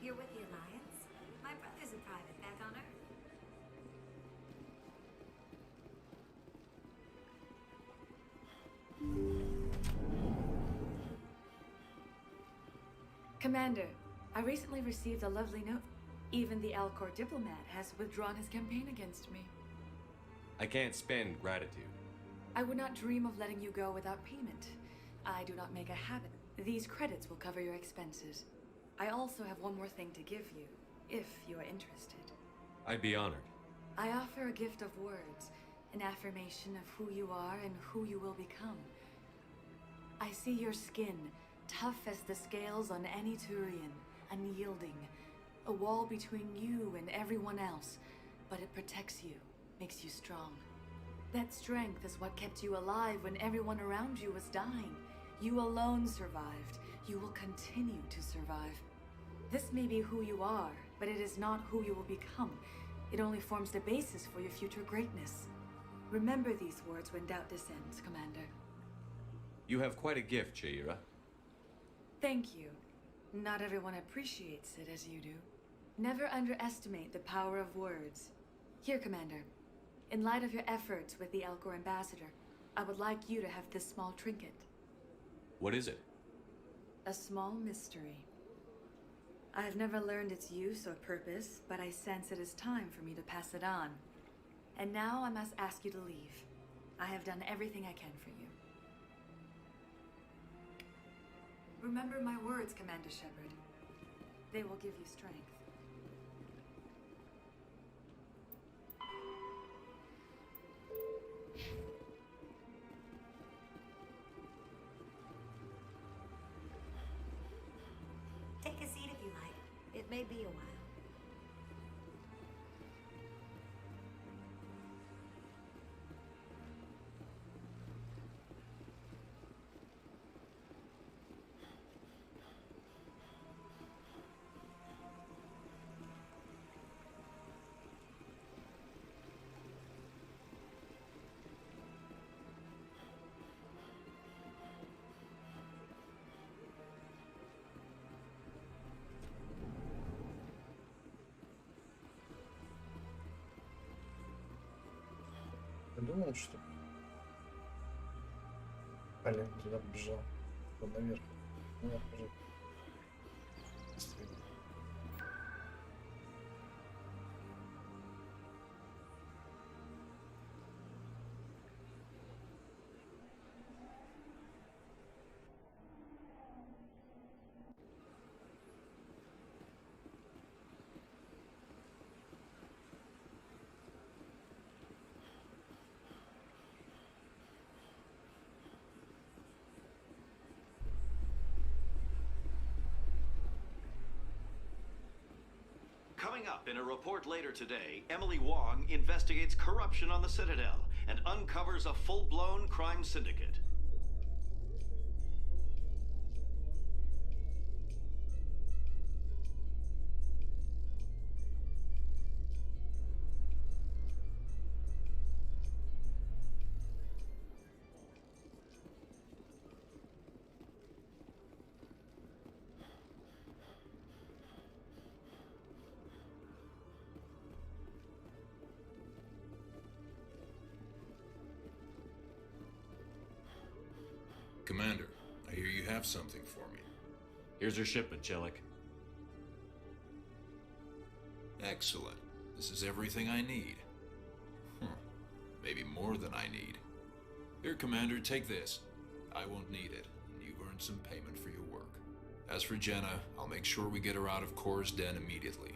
You're with the Alliance? My brother's a private back on Earth. Commander, I recently received a lovely note. Even the Alcor diplomat has withdrawn his campaign against me. I can't spend gratitude. I would not dream of letting you go without payment. I do not make a habit. These credits will cover your expenses. I also have one more thing to give you, if you are interested. I'd be honored. I offer a gift of words, an affirmation of who you are and who you will become. I see your skin, tough as the scales on any Turian, unyielding, A wall between you and everyone else, but it protects you, makes you strong. That strength is what kept you alive when everyone around you was dying. You alone survived. You will continue to survive. This may be who you are, but it is not who you will become. It only forms the basis for your future greatness. Remember these words when doubt descends, Commander. You have quite a gift, Jaira. Thank you. Not everyone appreciates it as you do. Never underestimate the power of words. Here, Commander. In light of your efforts with the Elcor Ambassador, I would like you to have this small trinket. What is it? A small mystery. I have never learned its use or purpose, but I sense it is time for me to pass it on. And now I must ask you to leave. I have done everything I can for you. Remember my words, Commander Shepard. They will give you strength. Take a seat if you like. It may be a while. Я думал, что... Блин, туда побежал. Вот наверх. Наверх уже. Быстрее. Coming up in a report later today, Emily Wong investigates corruption on the Citadel and uncovers a full-blown crime syndicate. Commander, I hear you have something for me. Here's your shipment, Jellic. Excellent. This is everything I need. Maybe more than I need. Here, Commander, take this. I won't need it, and you've earned some payment for your work. As for Jenna, I'll make sure we get her out of Kor's den immediately.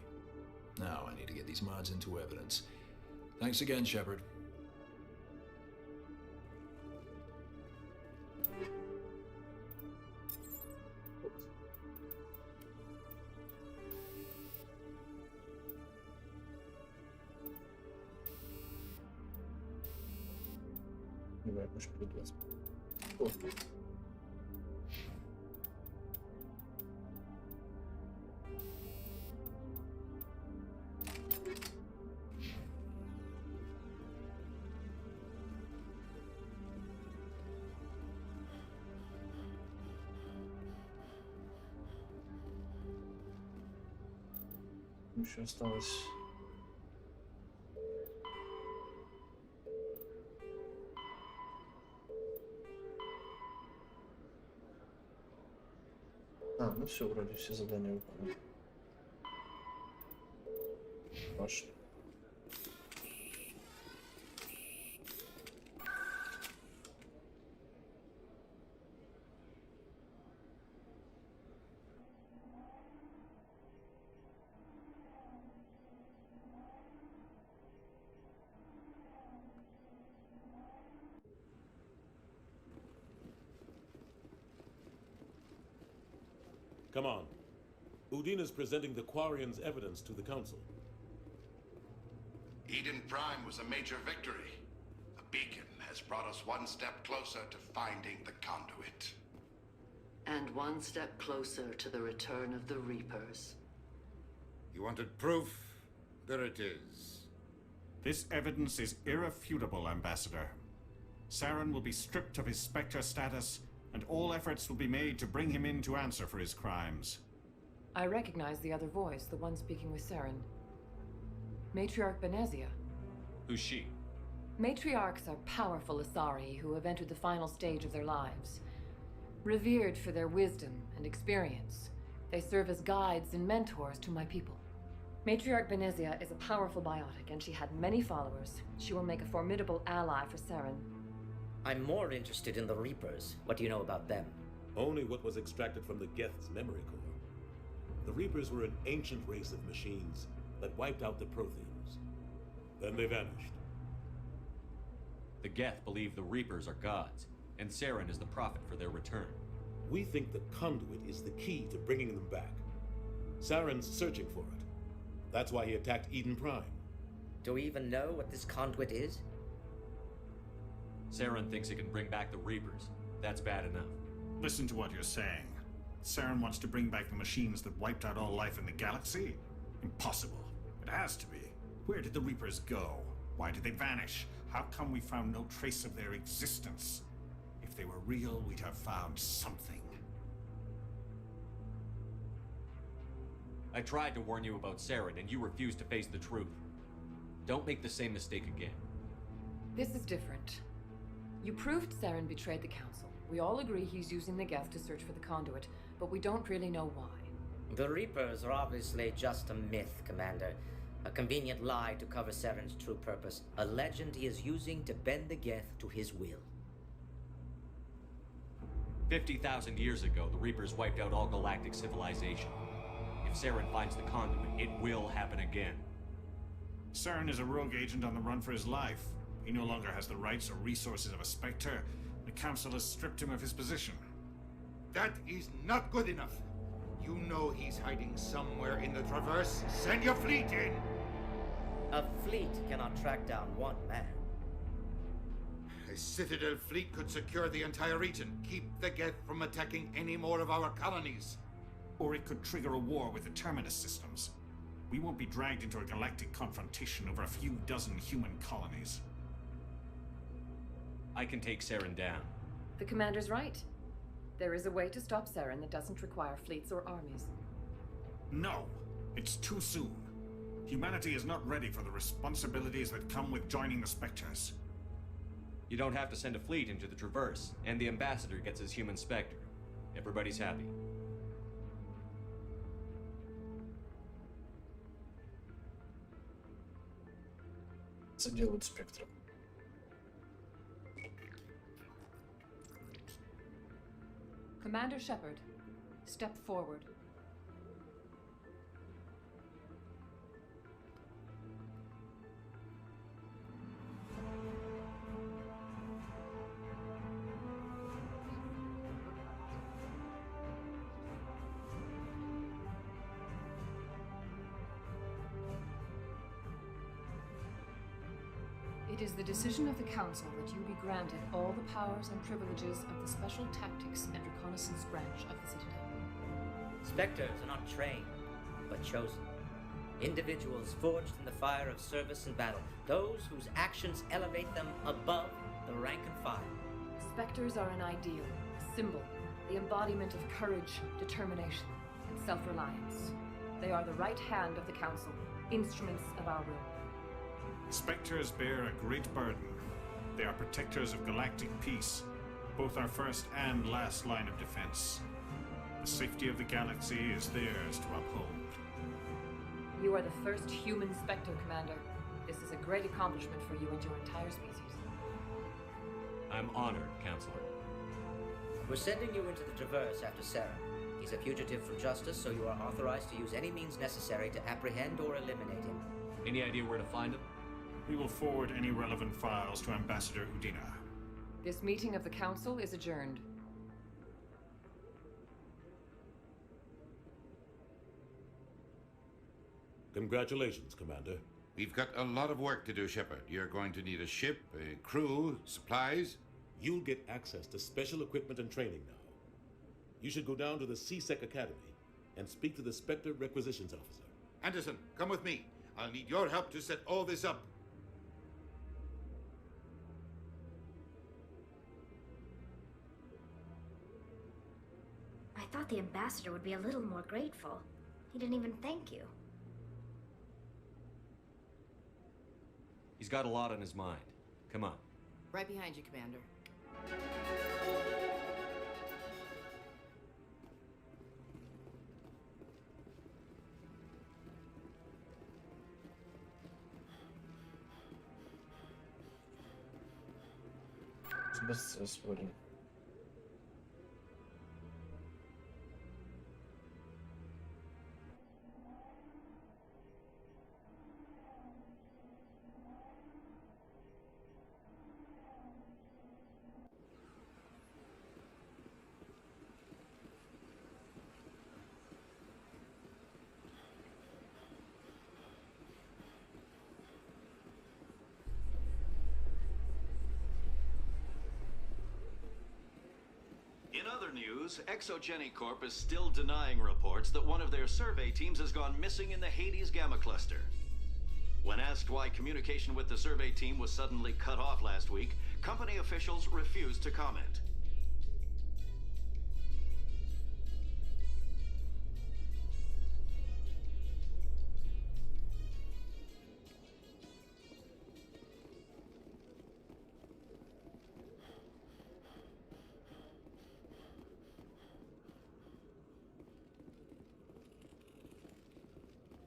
Now I need to get these mods into evidence. Thanks again, Shepard. Давай, может, придется. О. Еще осталось. Ну все, вроде все задания выполнены. Пошли. Come on. Udina's presenting the Quarian's evidence to the Council. Eden Prime was a major victory. The beacon has brought us one step closer to finding the conduit. And one step closer to the return of the Reapers. You wanted proof? There it is. This evidence is irrefutable, Ambassador. Saren will be stripped of his Spectre status, and all efforts will be made to bring him in to answer for his crimes. I recognize the other voice, the one speaking with Saren. Matriarch Benezia. Who's she? Matriarchs are powerful Asari who have entered the final stage of their lives. Revered for their wisdom and experience, they serve as guides and mentors to my people. Matriarch Benezia is a powerful biotic, and she had many followers. She will make a formidable ally for Saren. I'm more interested in the Reapers. What do you know about them? Only what was extracted from the Geth's memory core. The Reapers were an ancient race of machines that wiped out the Protheans. Then they vanished. The Geth believe the Reapers are gods, and Saren is the prophet for their return. We think the conduit is the key to bringing them back. Saren's searching for it. That's why he attacked Eden Prime. Do we even know what this conduit is? Saren thinks it can bring back the Reapers. That's bad enough. Listen to what you're saying. Saren wants to bring back the machines that wiped out all life in the galaxy? Impossible. It has to be. Where did the Reapers go? Why did they vanish? How come we found no trace of their existence? If they were real, we'd have found something. I tried to warn you about Saren, and you refused to face the truth. Don't make the same mistake again. This is different. You proved Saren betrayed the Council. We all agree he's using the Geth to search for the conduit, but we don't really know why. The Reapers are obviously just a myth, Commander. A convenient lie to cover Saren's true purpose. A legend he is using to bend the Geth to his will. 50,000 years ago, the Reapers wiped out all galactic civilization. If Saren finds the conduit, it will happen again. Saren is a rogue agent on the run for his life. He no longer has the rights or resources of a Spectre. The Council has stripped him of his position. That is not good enough. You know he's hiding somewhere in the Traverse. Send your fleet in! A fleet cannot track down one man. A Citadel fleet could secure the entire region. Keep the Geth from attacking any more of our colonies. Or it could trigger a war with the Terminus systems. We won't be dragged into a galactic confrontation over a few dozen human colonies. I can take Saren down. The Commander's right. There is a way to stop Saren that doesn't require fleets or armies. No, it's too soon. Humanity is not ready for the responsibilities that come with joining the Spectres. You don't have to send a fleet into the Traverse, and the Ambassador gets his human Spectre. Everybody's happy. Что делают спектром? Commander Shepard, step forward. It is the decision of the Council that you be granted all the powers and privileges of the Special Tactics and Reconnaissance branch of the Citadel. Spectres are not trained, but chosen. Individuals forged in the fire of service and battle. Those whose actions elevate them above the rank and file. Spectres are an ideal, a symbol, the embodiment of courage, determination, and self-reliance. They are the right hand of the Council, instruments of our will. Spectres bear a great burden. They are protectors of galactic peace, both our first and last line of defense. The safety of the galaxy is theirs to uphold. You are the first human Spectre, Commander. This is a great accomplishment for you and your entire species. I'm honored, Counselor. We're sending you into the Traverse after Saren. He's a fugitive from justice, so you are authorized to use any means necessary to apprehend or eliminate him. Any idea where to find him? We will forward any relevant files to Ambassador Udina. This meeting of the Council is adjourned. Congratulations, Commander. We've got a lot of work to do, Shepard. You're going to need a ship, a crew, supplies. You'll get access to special equipment and training now. You should go down to the CSEC Academy and speak to the Spectre Requisitions Officer. Anderson, come with me. I'll need your help to set all this up. I thought the ambassador would be a little more grateful. He didn't even thank you. He's got a lot on his mind. Come on. Right behind you, Commander. Быстро сводим. In other news, Exogeny Corp is still denying reports that one of their survey teams has gone missing in the Hades Gamma Cluster. When asked why communication with the survey team was suddenly cut off last week, company officials refused to comment.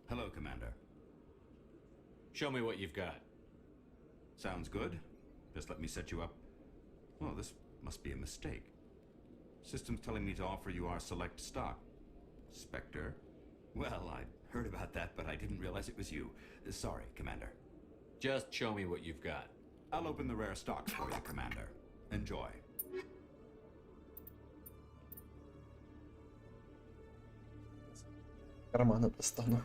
Hello, Commander. Show me what you've got. Sounds good. Just let me set you up. Oh, this must be a mistake. System's telling me to offer you our select stock. Spectre? Well, I heard about that, but I didn't realize it was you. Sorry, Commander. Just show me what you've got. I'll open the rare stocks for you, Commander. Enjoy. Карманы достану.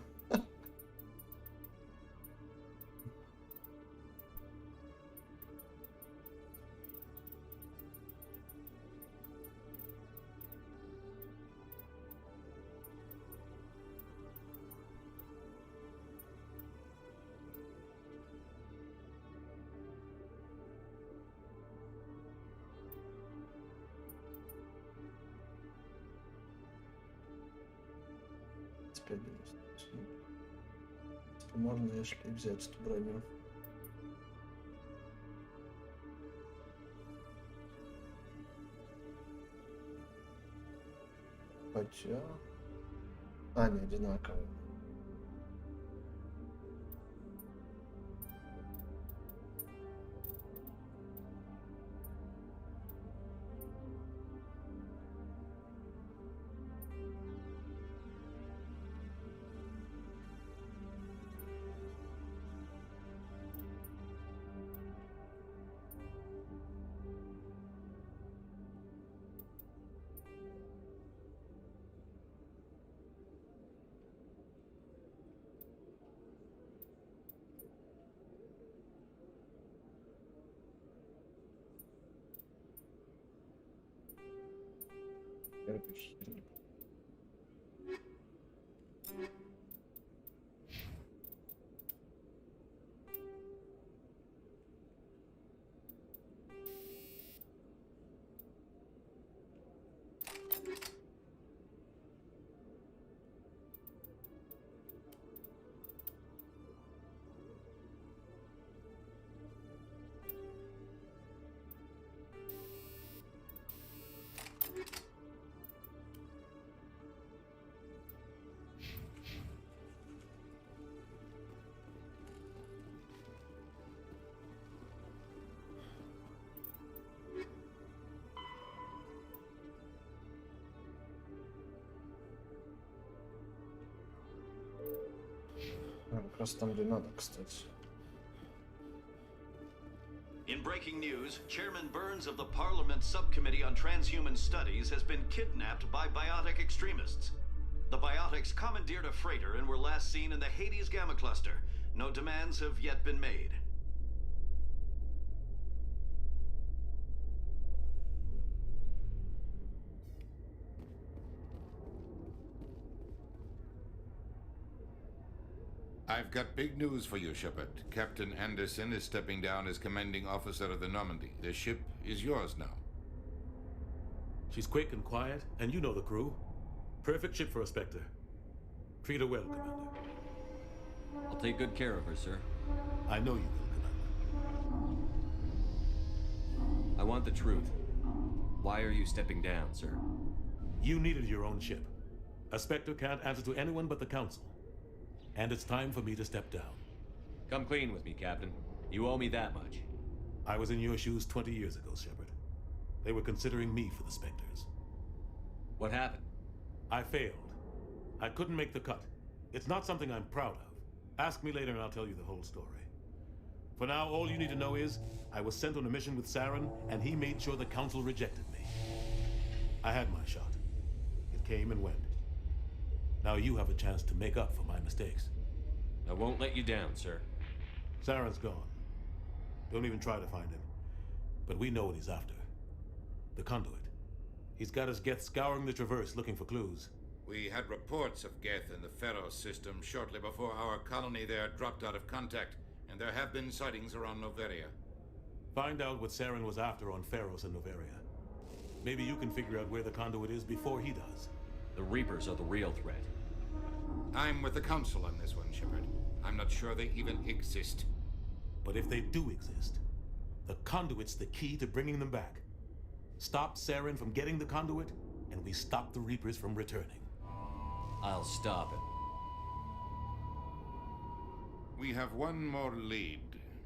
Теперь можно, если взять эту броню. Хотя... Они одинаковые. Как раз там, где надо, кстати. In breaking news, Chairman Burns of the Parliament Subcommittee on Transhuman Studies has been kidnapped by biotic extremists. The biotics commandeered a freighter and were last seen in the Hades Gamma Cluster. No demands have yet been made. I've got big news for you, Shepard. Captain Anderson is stepping down as commanding officer of the Normandy. The ship is yours now. She's quick and quiet, and you know the crew. Perfect ship for a Spectre. Treat her well, Commander. I'll take good care of her, sir. I know you will, Commander. I want the truth. Why are you stepping down, sir? You needed your own ship. A Spectre can't answer to anyone but the Council. And it's time for me to step down. Come clean with me, Captain. You owe me that much. I was in your shoes 20 years ago, Shepard. They were considering me for the Spectres. What happened? I failed. I couldn't make the cut. It's not something I'm proud of. Ask me later and I'll tell you the whole story. For now, all you need to know is, I was sent on a mission with Saren, and he made sure the Council rejected me. I had my shot. It came and went. Now you have a chance to make up for my mistakes. I won't let you down, sir. Saren's gone. Don't even try to find him. But we know what he's after. The conduit. He's got his Geth scouring the Traverse looking for clues. We had reports of Geth in the Pharos system shortly before our colony there dropped out of contact, and there have been sightings around Noveria. Find out what Saren was after on Pharos and Noveria. Maybe you can figure out where the conduit is before he does. The Reapers are the real threat. I'm with the Council on this one, Shepard. I'm not sure they even exist. But if they do exist, the conduit's the key to bringing them back. Stop Saren from getting the conduit, and we stop the Reapers from returning. I'll stop it. We have one more lead.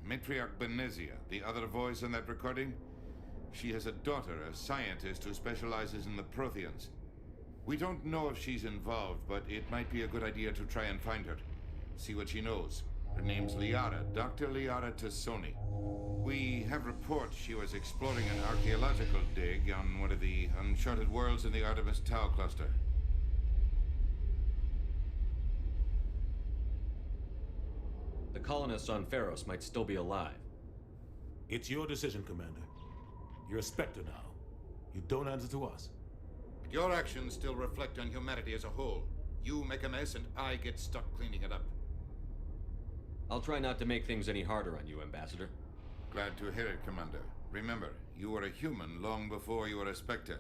Matriarch Benezia, the other voice in that recording. She has a daughter, a scientist who specializes in the Protheans. We don't know if she's involved, but it might be a good idea to try and find her. See what she knows. Her name's Liara, Dr. Liara Tassoni. We have reports she was exploring an archaeological dig on one of the uncharted worlds in the Artemis Tau cluster. The colonists on Pharos might still be alive. It's your decision, Commander. You're a Spectre now. You don't answer to us. Your actions still reflect on humanity as a whole. You make a mess and I get stuck cleaning it up. I'll try not to make things any harder on you, Ambassador. Glad to hear it, Commander. Remember, you were a human long before you were a Spectre.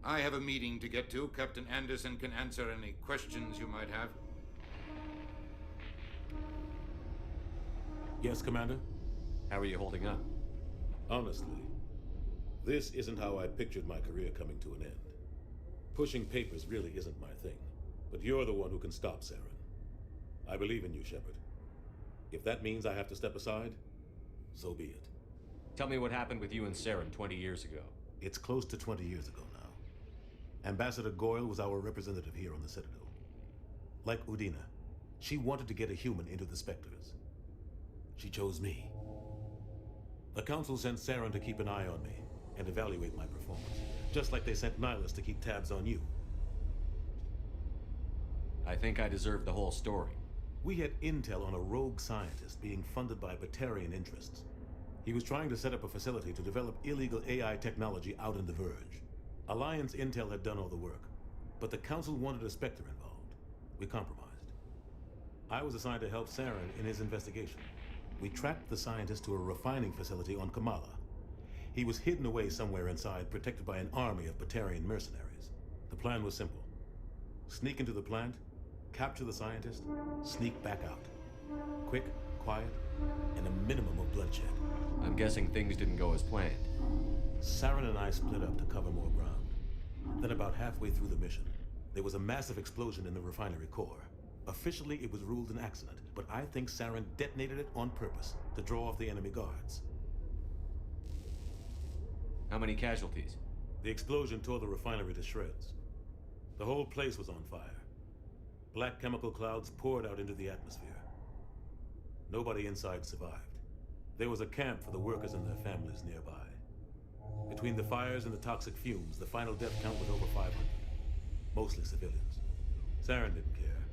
I have a meeting to get to. Captain Anderson can answer any questions you might have. Yes, Commander? How are you holding up? Honestly, this isn't how I pictured my career coming to an end. Pushing papers really isn't my thing, but you're the one who can stop Saren. I believe in you, Shepard. If that means I have to step aside, so be it. Tell me what happened with you and Saren 20 years ago. It's close to 20 years ago now. Ambassador Goyle was our representative here on the Citadel. Like Udina, she wanted to get a human into the Spectres. She chose me. The Council sent Saren to keep an eye on me and evaluate my performance, just like they sent Nihilus to keep tabs on you. I think I deserve the whole story. We had intel on a rogue scientist being funded by Batarian interests. He was trying to set up a facility to develop illegal AI technology out in the Verge. Alliance intel had done all the work, but the Council wanted a Spectre involved. We compromised. I was assigned to help Saren in his investigation. We tracked the scientist to a refining facility on Kamala. He was hidden away somewhere inside, protected by an army of Batarian mercenaries. The plan was simple. Sneak into the plant, capture the scientist, sneak back out. Quick, quiet, and a minimum of bloodshed. I'm guessing things didn't go as planned. Saren and I split up to cover more ground. Then about halfway through the mission, there was a massive explosion in the refinery core. Officially, it was ruled an accident, but I think Saren detonated it on purpose to draw off the enemy guards. How many casualties? The explosion tore the refinery to shreds. The whole place was on fire. Black chemical clouds poured out into the atmosphere. Nobody inside survived. There was a camp for the workers and their families nearby. Between the fires and the toxic fumes, the final death count was over 500. Mostly civilians. Saren didn't care.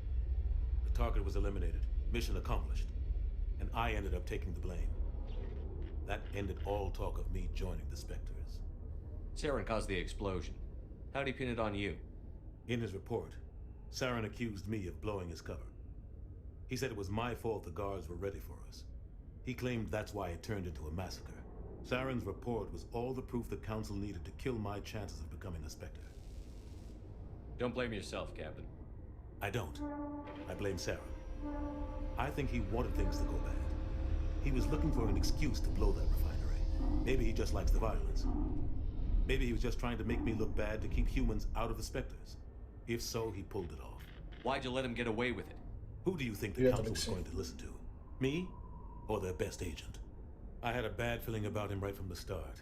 The target was eliminated, mission accomplished, and I ended up taking the blame. That ended all talk of me joining the Spectres. Saren caused the explosion. How'd he pin it on you? In his report, Saren accused me of blowing his cover. He said it was my fault the guards were ready for us. He claimed that's why it turned into a massacre. Saren's report was all the proof the Council needed to kill my chances of becoming a Spectre. Don't blame yourself, Captain. I don't. I blame Saren. I think he wanted things to go bad. He was looking for an excuse to blow that refinery. Maybe he just likes the violence. Maybe he was just trying to make me look bad to keep humans out of the Spectres. If so, he pulled it off. Why'd you let him get away with it? Who do you think the Council was going to listen to? Me? Or their best agent? I had a bad feeling about him right from the start.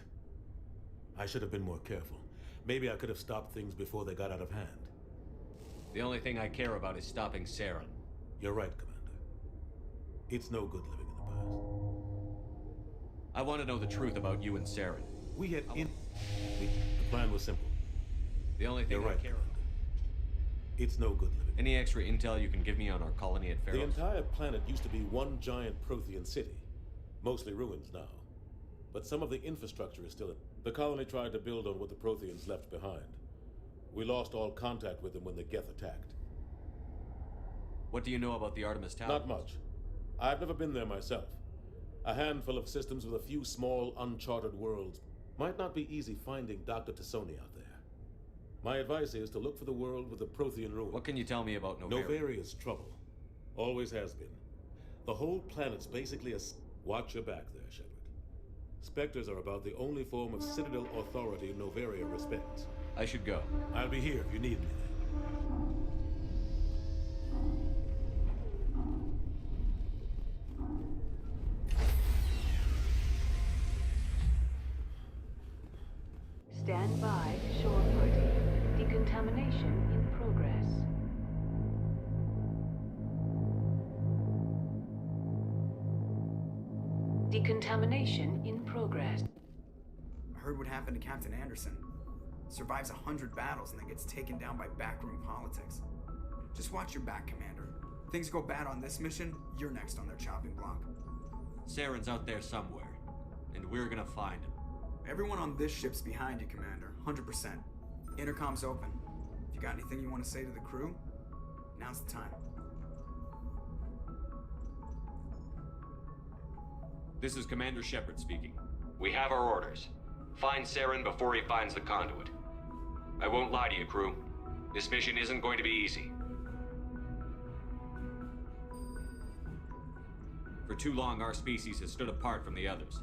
I should have been more careful. Maybe I could have stopped things before they got out of hand. The only thing I care about is stopping Saren. You're right, Commander. It's no good living in the past. I want to know the truth about you and Saren. We had the plan was simple. The only thing You're right, I care about. It's no good living. Any extra intel you can give me on our colony at Pharaohs? The entire planet used to be one giant Prothean city. Mostly ruins now. But some of the infrastructure is still in. The colony tried to build on what the Protheans left behind. We lost all contact with them when the Geth attacked. What do you know about the Artemis Tower? Not much. I've never been there myself. A handful of systems with a few small, uncharted worlds. Might not be easy finding Dr. Tassoni out there. My advice is to look for the world with the Prothean ruins. What can you tell me about Novaria? Novaria is trouble. Always has been. The whole planet's basically a... Watch your back there, Shepard. Spectres are about the only form of Citadel authority Novaria respects. I should go. I'll be here if you need me. Stand by, shore party. Decontamination in progress. Decontamination in progress. I heard what happened to Captain Anderson. Survives 100 battles and then gets taken down by backroom politics. Just watch your back, Commander. Things go bad on this mission, you're next on their chopping block. Saren's out there somewhere, and we're gonna find him. Everyone on this ship's behind you, Commander. 100%. Intercom's open. If you got anything you want to say to the crew, now's the time. This is Commander Shepard speaking. We have our orders. Find Saren before he finds the conduit. I won't lie to you, crew. This mission isn't going to be easy. For too long, our species has stood apart from the others.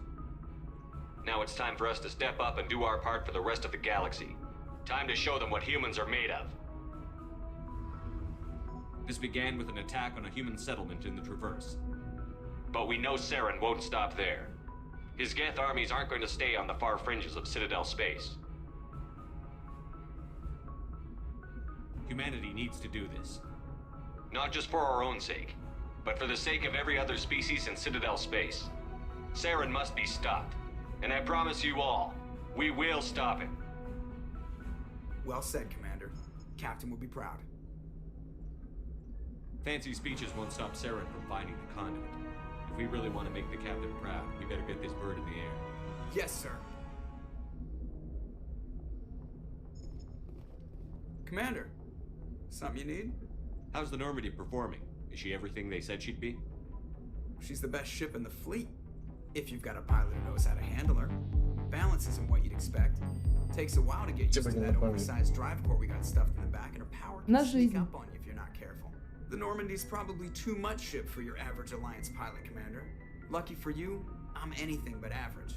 Now it's time for us to step up and do our part for the rest of the galaxy. Time to show them what humans are made of. This began with an attack on a human settlement in the Traverse. But we know Saren won't stop there. His Geth armies aren't going to stay on the far fringes of Citadel space. Humanity needs to do this. Not just for our own sake, but for the sake of every other species in Citadel space. Saren must be stopped. And I promise you all, we will stop him. Well said, Commander. Captain will be proud. Fancy speeches won't stop Saren from finding the conduit. If we really want to make the captain proud, we better get this bird in the air. Yes, sir. Commander, something you need? How's the Normandy performing? Is she everything they said she'd be? She's the best ship in the fleet. If you've got a pilot who knows how to handle her. Balance isn't what you'd expect. Takes a while to get used to that oversized drive core we got stuffed in the back, and her power can sneak up on you if you're not careful. The Normandy's probably too much ship for your average Alliance pilot, Commander. Lucky for you, I'm anything but average.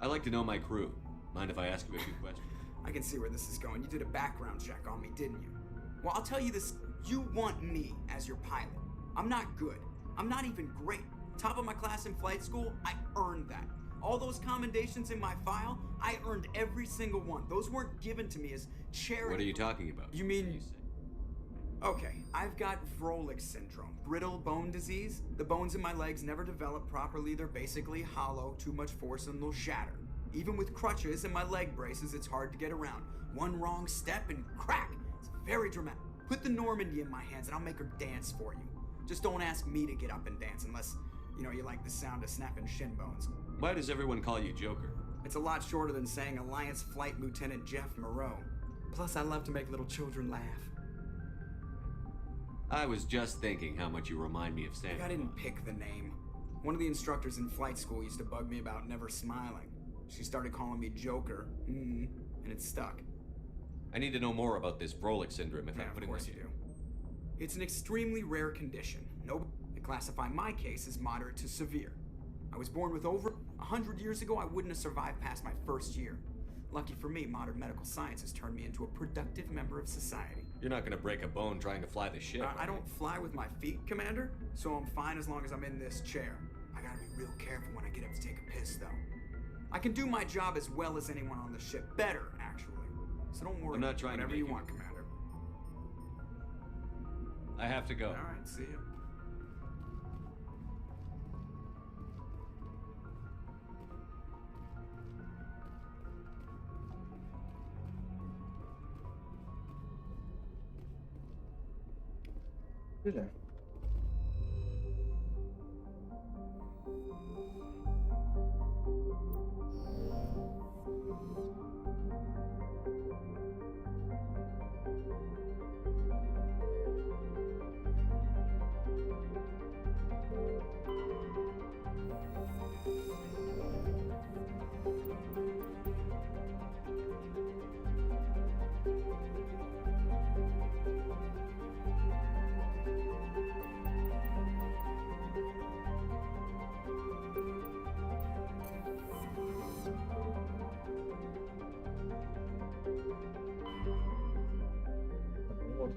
I like to know my crew. Mind if I ask you a few questions? I can see where this is going. You did a background check on me, didn't you? Well, I'll tell you this. You want me as your pilot. I'm not good. I'm not even great. Top of my class in flight school, I earned that. All those commendations in my file, I earned every single one. Those weren't given to me as charity. What are you talking about? You mean... Okay, I've got Vrolik syndrome, brittle bone disease. The bones in my legs never develop properly. They're basically hollow, too much force and they'll shatter. Even with crutches and my leg braces, it's hard to get around. One wrong step and crack. It's very dramatic. Put the Normandy in my hands and I'll make her dance for you. Just don't ask me to get up and dance unless, you know, you like the sound of snapping shin bones. Why does everyone call you Joker? It's a lot shorter than saying Alliance Flight Lieutenant Jeff Moreau. Plus, I love to make little children laugh. I was just thinking how much you remind me of Santa. I didn't pick the name. One of the instructors in flight school used to bug me about never smiling. She started calling me Joker, and it stuck. I need to know more about this Brolic syndrome if I'm Of putting course this. you do. It's an extremely rare condition. They classify my case as moderate to severe. I was born with over 100 years ago, I wouldn't have survived past my first year. Lucky for me, modern medical science has turned me into a productive member of society. You're not gonna break a bone trying to fly the ship. I don't fly with my feet, Commander, so I'm fine as long as I'm in this chair. I gotta be real careful when I get up to take a piss, though. I can do my job as well as anyone on the ship. Better, actually. So don't worry. I'm not trying to whatever make you you- want, Commander. I have to go. All right, see you. Öyle. Вот.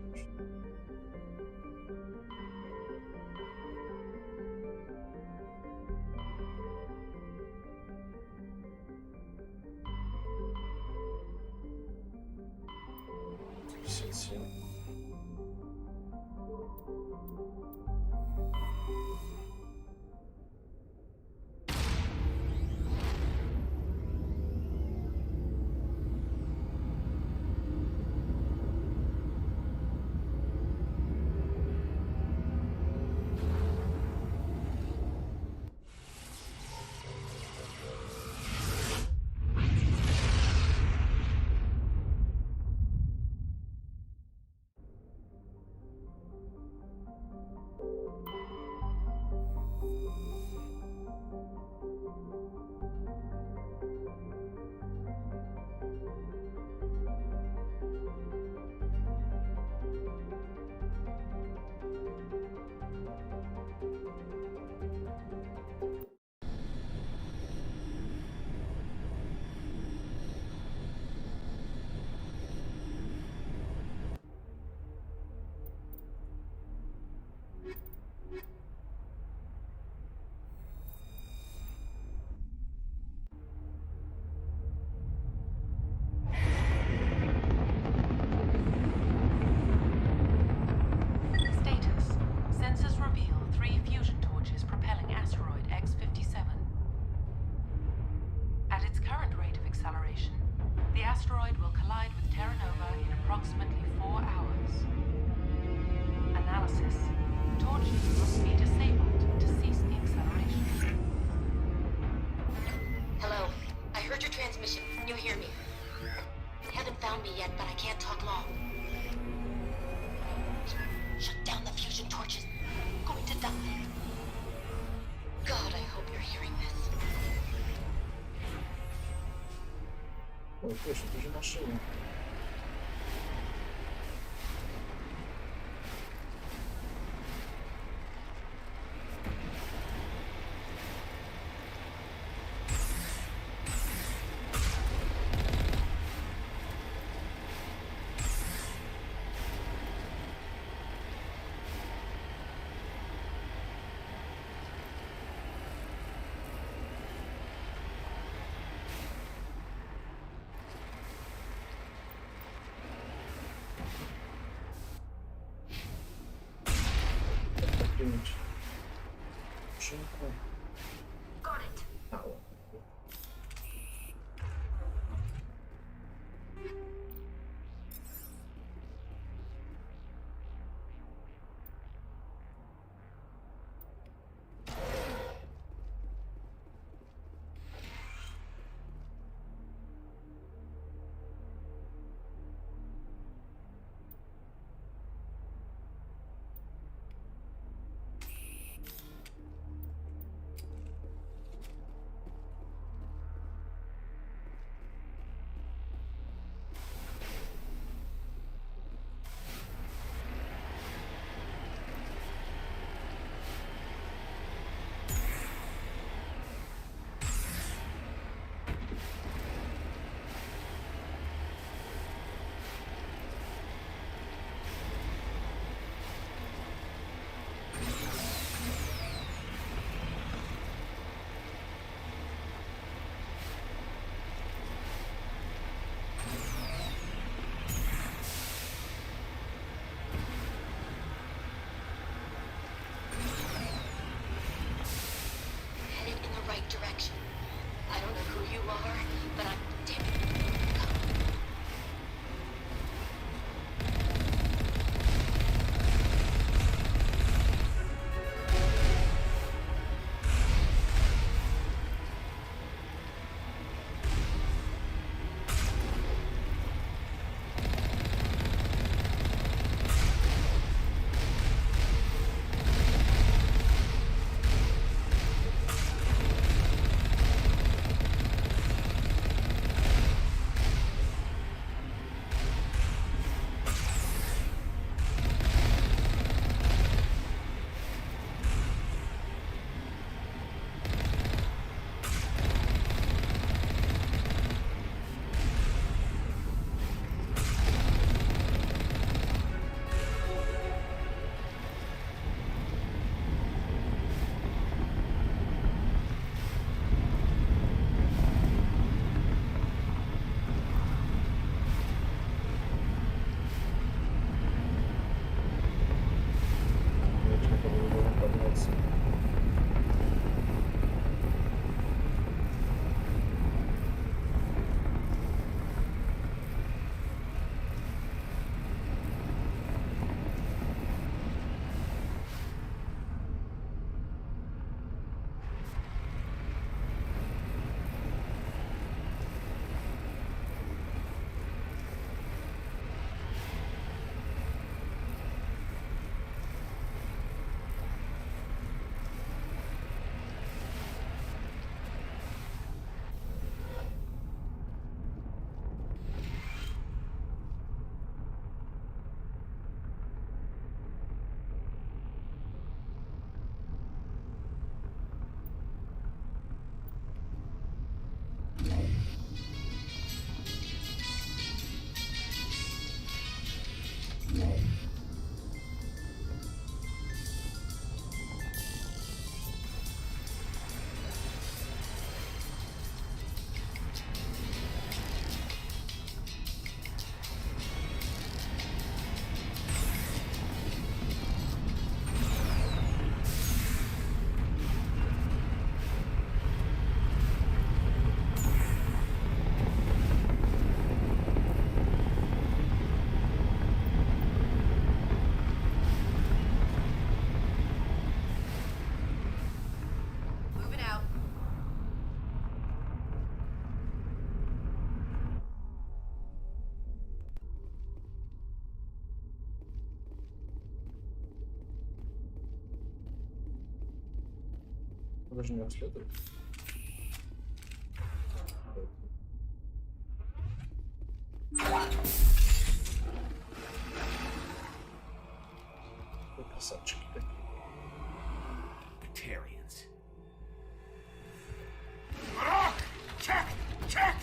Всей. Status. Sensors reveal 3 fusion torches propelling asteroid X-57. At its current rate of acceleration, the asteroid will collide with Terra Nova in approximately 4 hours. Analysis. Torches must be disabled to cease the acceleration. Hello. I heard your transmission. Can you hear me? You haven't found me yet, but I can't talk long. Shut down the fusion torches. I'm going to die. God, I hope you're hearing this. Ой, точно, ты же машина. Принять. Шинку. Got it. А, вот. Даже не расследует. Ой, красавчики какие. Batarians. Check! Check!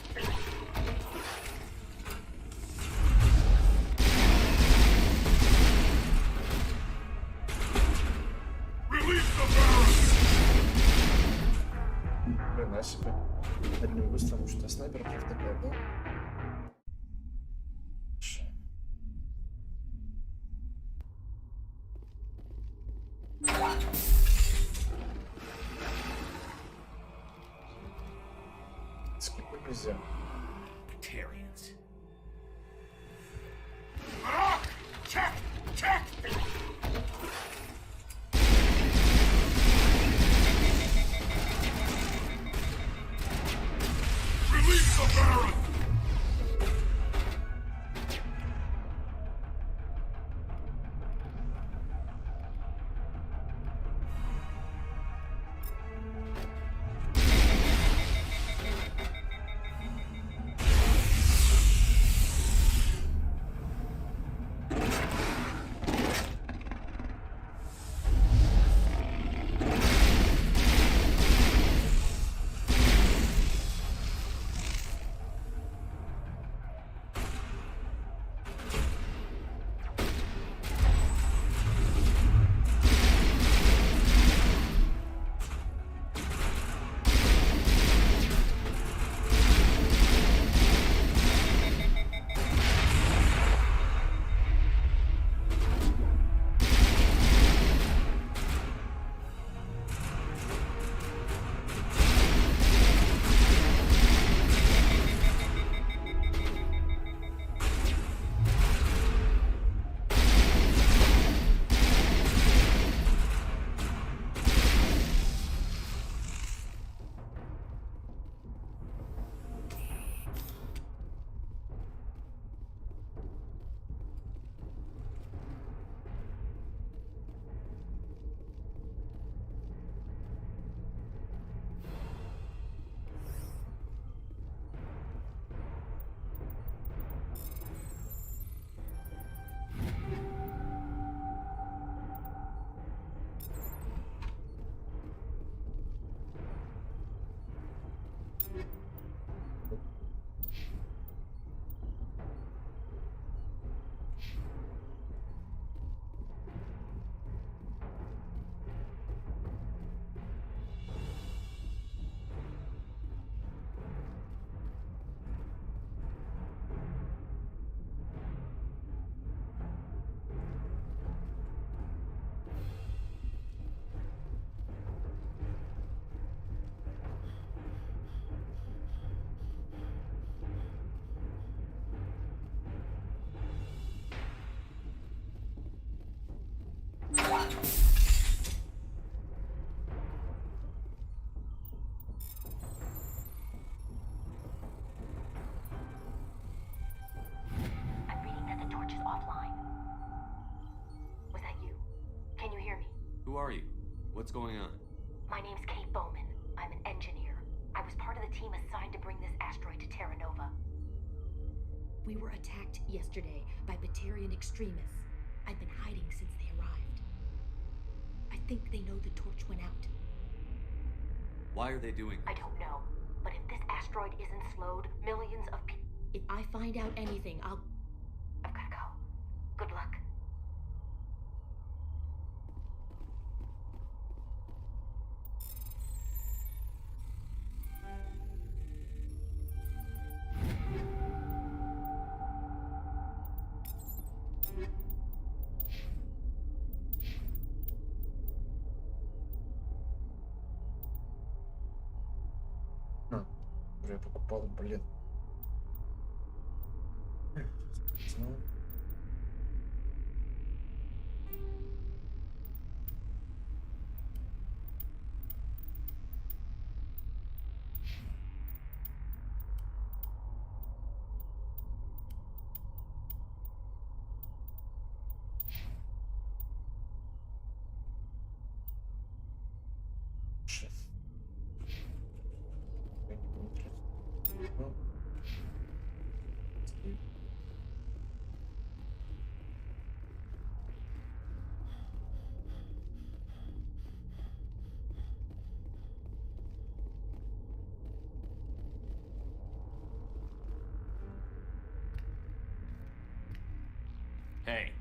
Release the barrel! Хрена себе. Одним выстрелом что-то снайпер такая, да? Скипать нельзя. Batarians. Check! Check! Release the barrel! I'm reading that the torch is offline. Was that you? Can you hear me? Who are you? What's going on? My name's Kate Bowman. I'm an engineer. I was part of the team assigned to bring this asteroid to Terra Nova. We were attacked yesterday by Batarian extremists. I've been hiding since they arrived. I think they know the torch went out. Why are they doing I this? don't know. But if this asteroid isn't slowed, millions of people... If I find out anything, I've gotta go. Good luck. Я покупал, блин. Hey.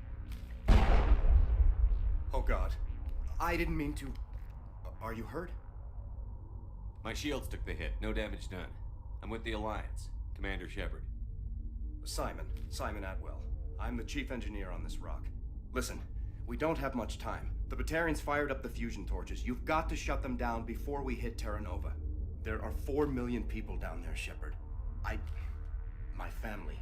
Oh God. I didn't mean to... Are you hurt? My shields took the hit. No damage done. I'm with the Alliance. Commander Shepard. Simon Atwell. I'm the chief engineer on this rock. Listen, we don't have much time. The Batarians fired up the fusion torches. You've got to shut them down before we hit Terra Nova. There are 4 million people down there, Shepard. My family.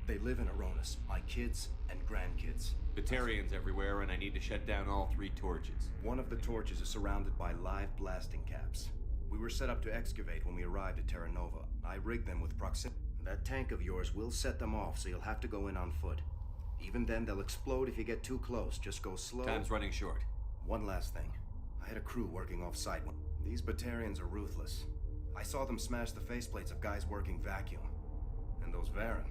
They live in Aronis. My kids and grandkids. Batarians everywhere, and I need to shut down all 3 torches. One of the torches is surrounded by live blasting caps. We were set up to excavate when we arrived at Terra Nova. I rigged them with proximity. That tank of yours will set them off, so you'll have to go in on foot. Even then, they'll explode if you get too close. Just go slow. Time's running short. One last thing. I had a crew working off-site. These Batarians are ruthless. I saw them smash the faceplates of guys working vacuum. And those Varen,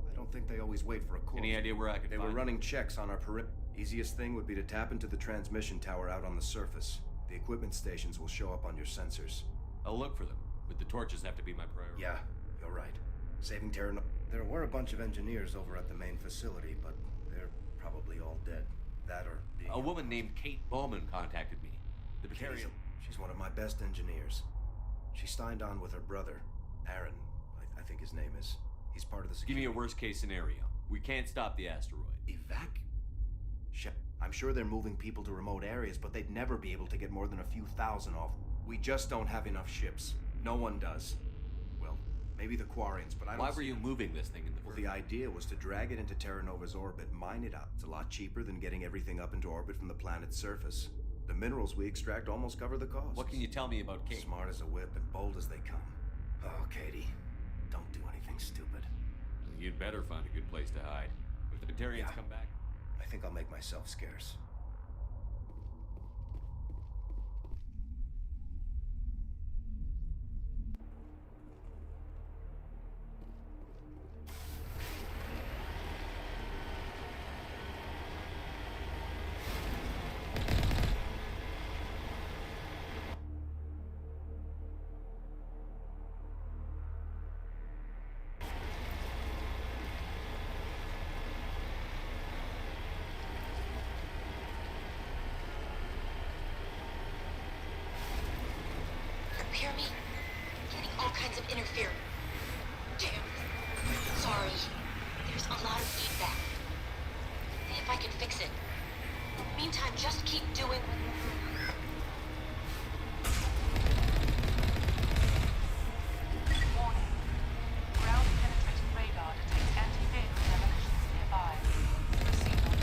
I don't think they always wait for a corpse. Any idea where I could They find were them? running checks on our perimeter. Easiest thing would be to tap into the transmission tower out on the surface. The equipment stations will show up on your sensors. I'll look for them, but the torches have to be my priority. Yeah, you're right. Saving Terra Nova. There were a bunch of engineers over at the main facility, but they're probably all dead. That or being... A woman named Kate Bowman contacted me. The Batarian... She's one of my best engineers. She signed on with her brother, Aaron, I think his name is. He's part of the security... Give me a worst-case scenario. We can't stop the asteroid. I'm sure they're moving people to remote areas, but they'd never be able to get more than a few thousand off. We just don't have enough ships. No one does. Well, maybe the Quarians, but I don't... Why were you moving this thing in the Well, the idea was to drag it into Terra Nova's orbit, mine it out. It's a lot cheaper than getting everything up into orbit from the planet's surface. The minerals we extract almost cover the cost. What can you tell me about Kate? Smart as a whip and bold as they come. Oh, Katie, don't do anything stupid. You'd better find a good place to hide. If the Batarians come back... I think I'll make myself scarce. Hear me? Getting all kinds of interference. Damn. Sorry. There's a lot of feedback. See if I can fix it. In the meantime, just keep doing... Warning. Ground-penetrating radar detects anti-vehicle demolitions nearby. Proceed on.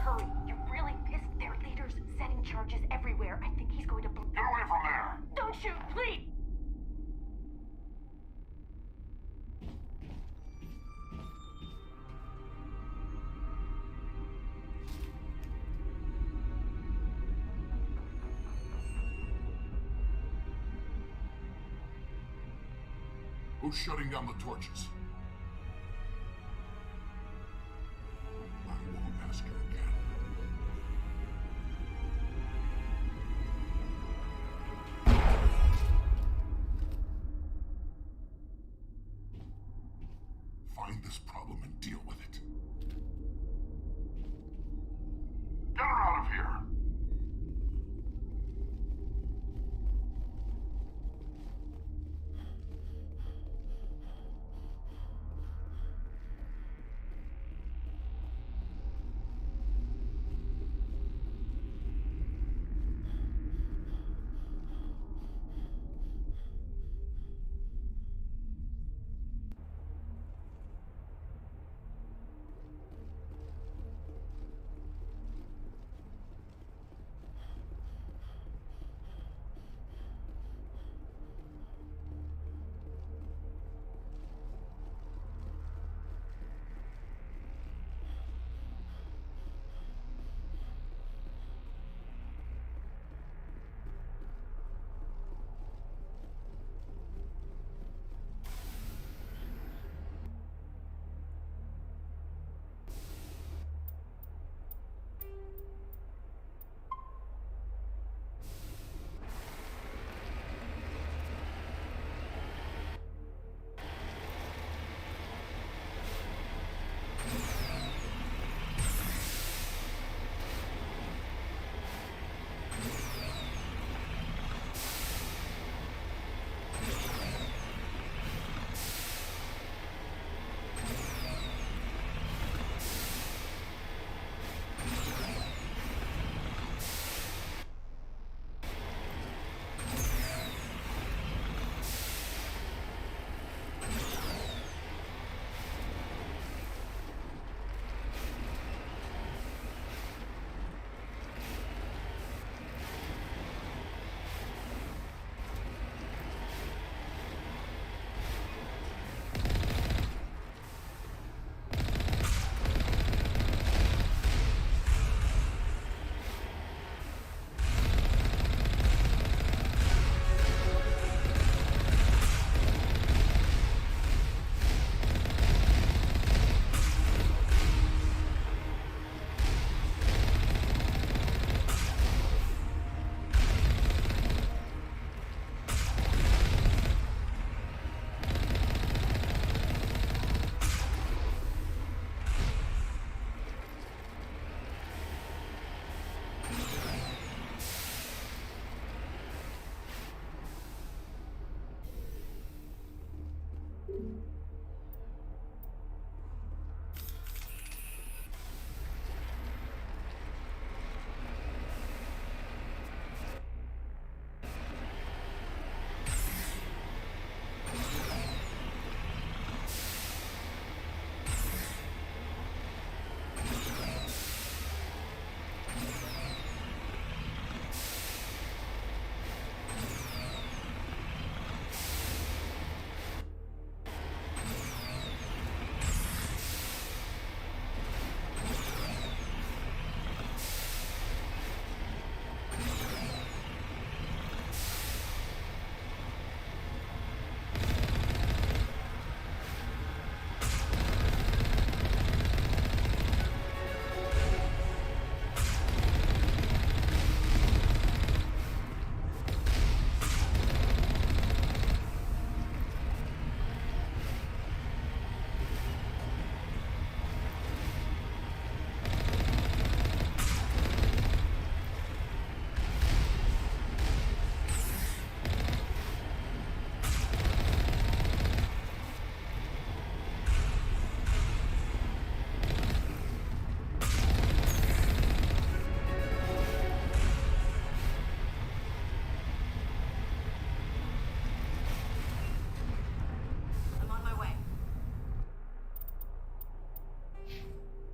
hurry. You really pissed their leaders, setting charges everywhere. I think he's going to... Get away from there! Don't shoot, please! Who's shutting down the torches? I won't ask you again. Find this problem and deal with it. Get her out of here!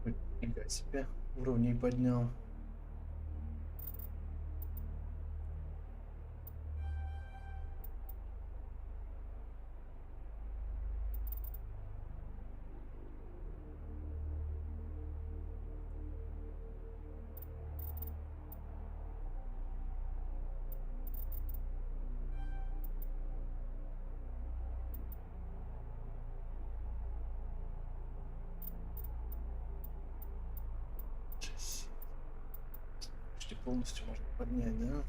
Нифига себе. уровней поднял. Почти полностью можно поднять, да?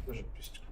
Тоже пистик.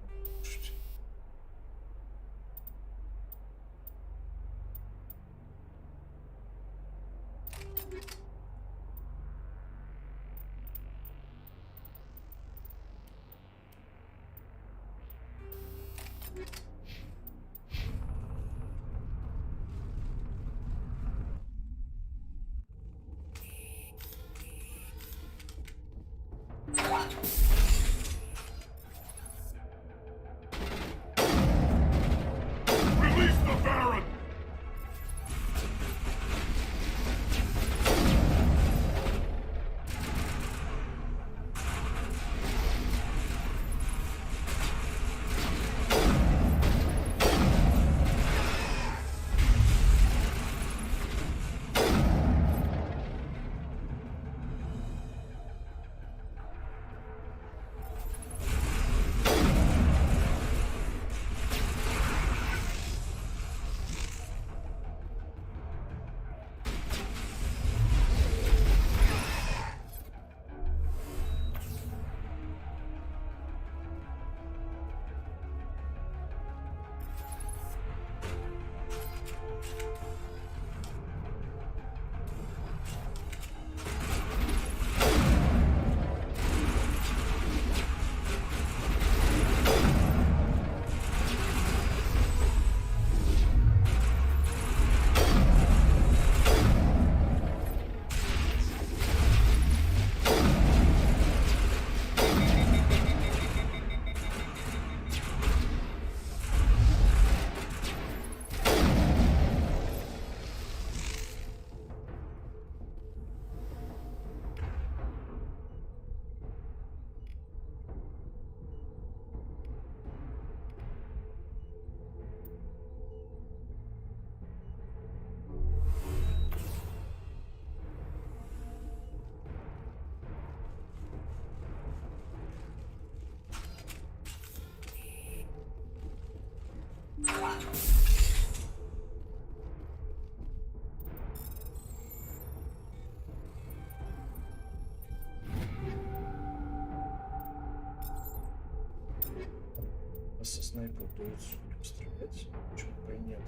Со снайпа удается стрелять, почему бы и нет.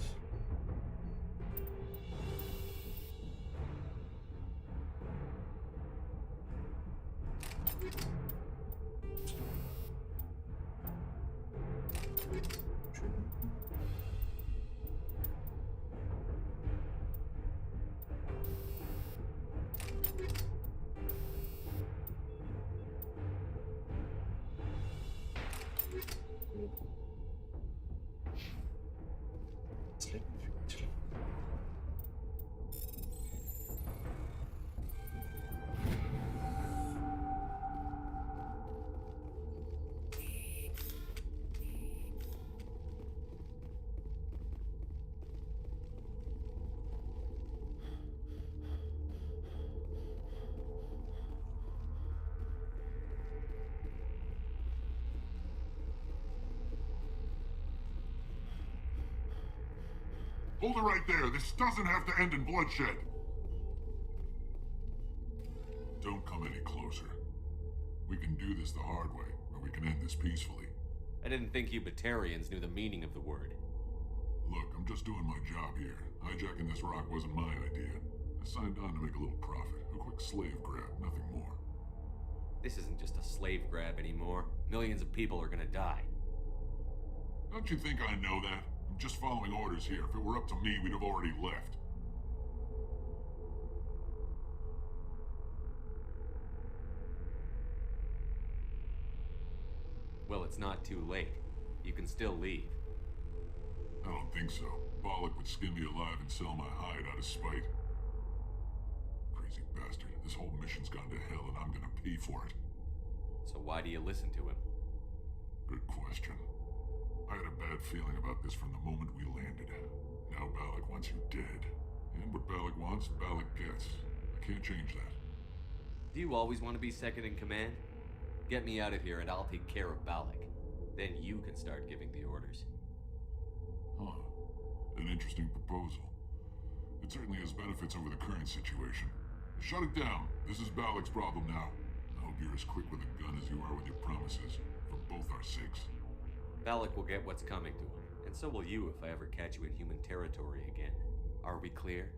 Hold it right there. This doesn't have to end in bloodshed. Don't come any closer. We can do this the hard way, or we can end this peacefully. I didn't think you Batarians knew the meaning of the word. Look, I'm just doing my job here. Hijacking this rock wasn't my idea. I signed on to make a little profit. A quick slave grab, nothing more. This isn't just a slave grab anymore. Millions of people are gonna die. Don't you think I know that? I'm just following orders here. If it were up to me, we'd have already left. Well, it's not too late. You can still leave. I don't think so. Bollock would skin me alive and sell my hide out of spite. Crazy bastard. This whole mission's gone to hell and I'm gonna pay for it. So why do you listen to him? Good question. I had a bad feeling about this from the moment we landed. Now Bollock wants you dead. And what Bollock wants, Bollock gets. I can't change that. Do you always want to be second in command? Get me out of here and I'll take care of Bollock. Then you can start giving the orders. Huh. An interesting proposal. It certainly has benefits over the current situation. Shut it down. This is Bollock's problem now. I hope you're as quick with a gun as you are with your promises. For both our sakes. Bollock will get what's coming to him. And so will you if I ever catch you in human territory again. Are we clear?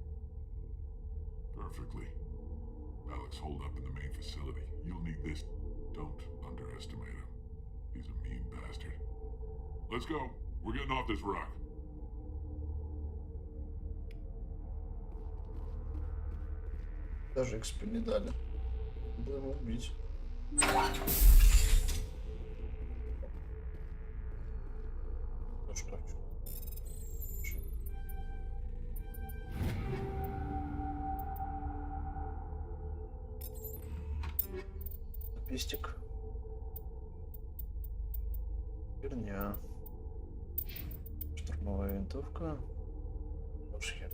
Perfectly. Bollock's holed up in the main facility. You'll need this. Don't underestimate him. He's a mean bastard. Let's go. We're getting off this rock. Даже XP не дали. Будем убить. Ну что? Пестик. Херня. Штурмовая винтовка. Уж херня.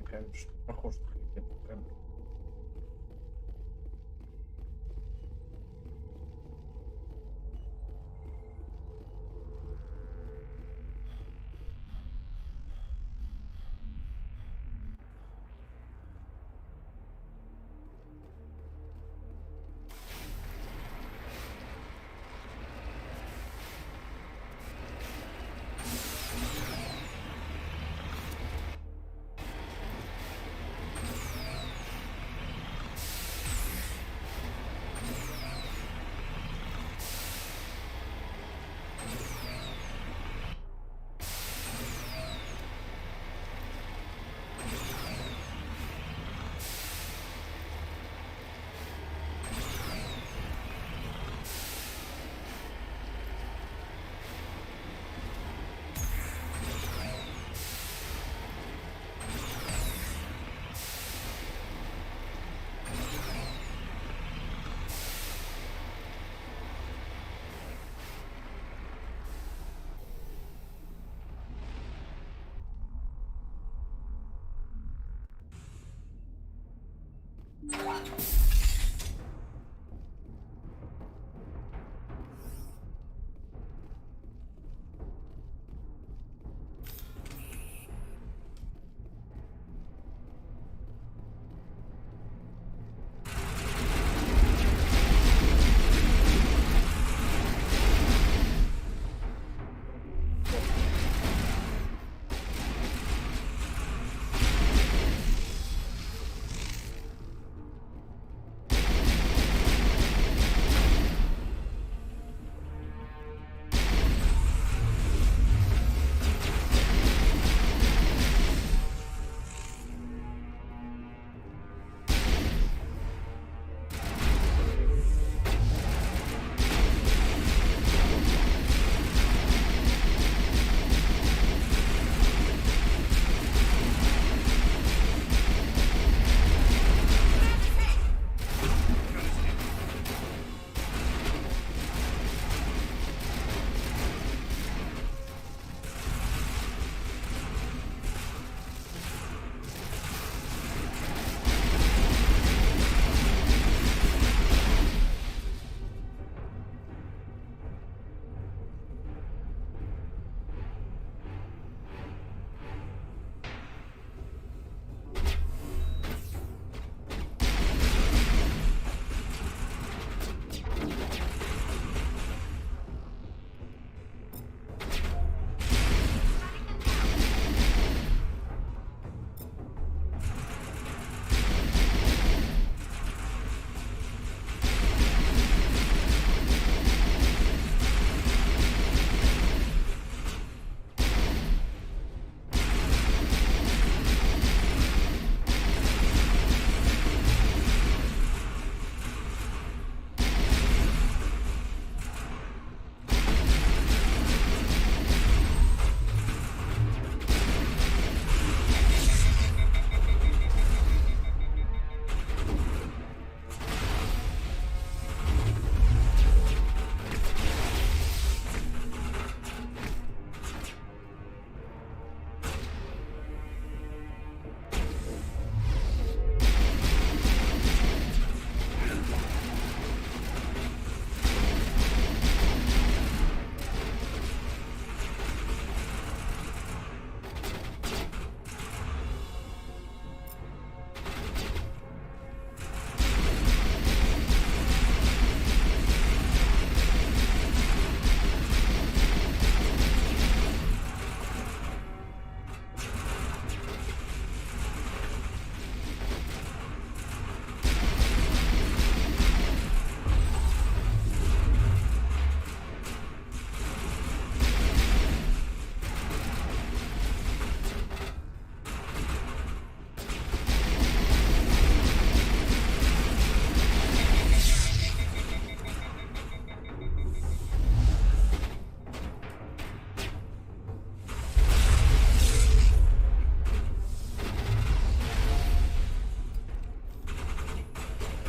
Конечно, похож на камеру.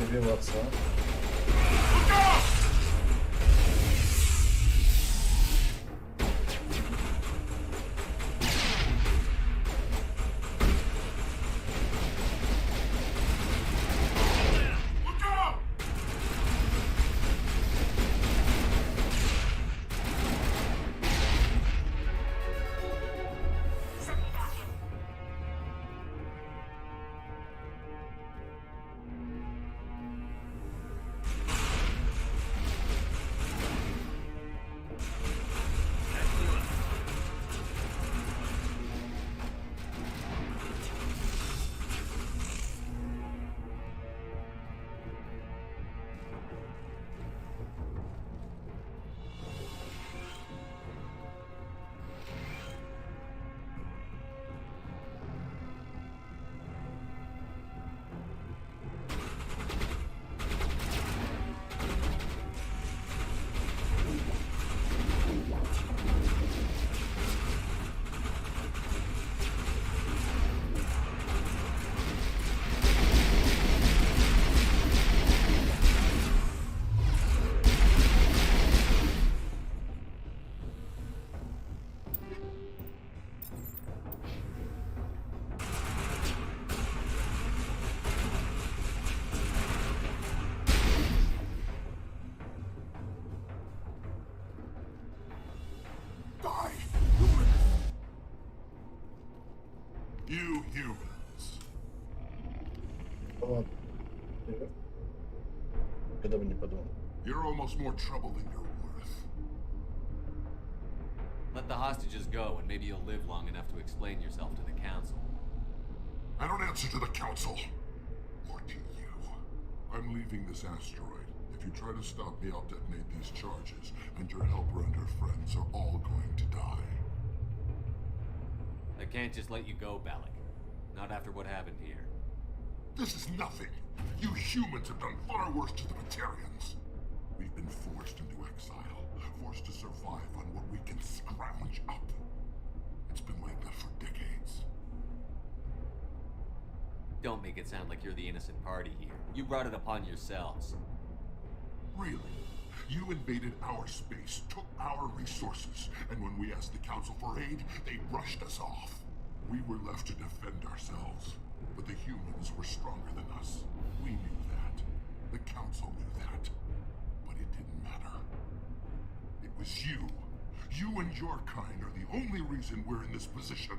Убиваться. не подумал. You're almost more trouble than you're worth. Let the hostages go, and maybe you'll live long enough to explain yourself to the council. I don't answer to the council. Or to you. I'm leaving this asteroid. If you try to stop me, I'll detonate these charges, and your helper and her friends are all going to die. I can't just let you go, Balak. Not after what happened here. This is nothing. You humans have done far worse to the Batarians. We've been forced into exile, forced to survive on what we can scrounge up. It's been like that for decades. Don't make it sound like you're the innocent party here. You brought it upon yourselves. Really? You invaded our space, took our resources, and when we asked the Council for aid, they brushed us off. We were left to defend ourselves, but the humans were stronger than us. We knew that. The Council knew that. But it didn't matter. It was you. You and your kind are the only reason we're in this position.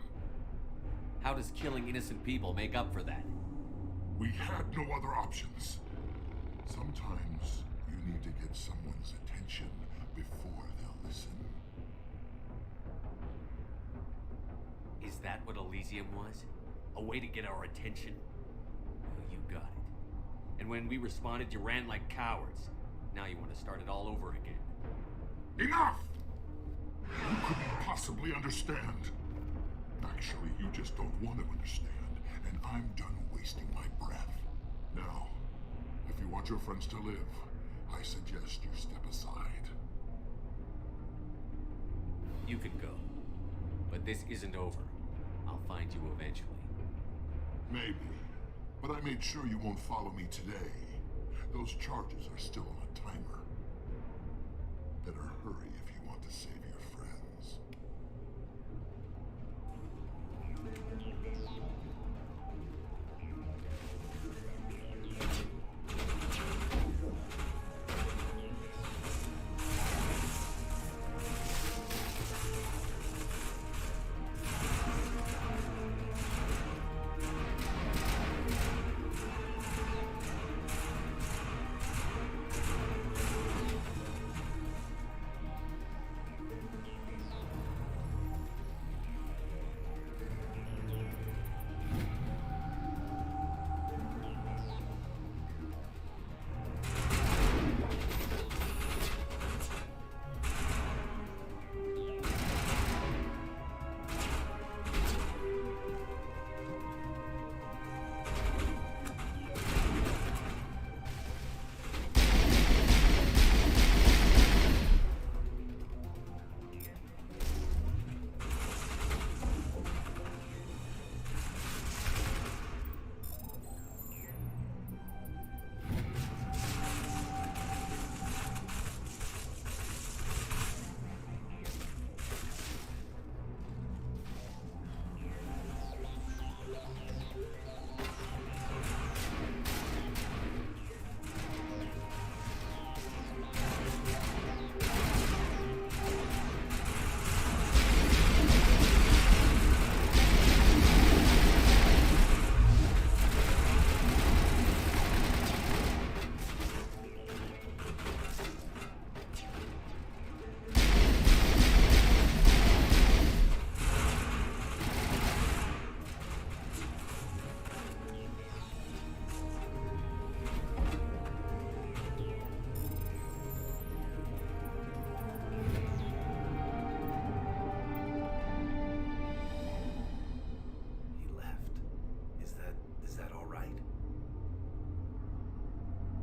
How does killing innocent people make up for that? We had no other options. Sometimes you need to get someone's attention before they'll listen. Is that what Elysium was? A way to get our attention? Well, you got it. And when we responded, you ran like cowards. Now you want to start it all over again. Enough! You couldn't possibly understand. Actually, you just don't want to understand, and I'm done wasting my breath. Now, if you want your friends to live, I suggest you step aside. You can go. But this isn't over. I'll find you eventually. Maybe. But I made sure you won't follow me today. Those charges are still on a timer. Better hurry if you want to save your friends.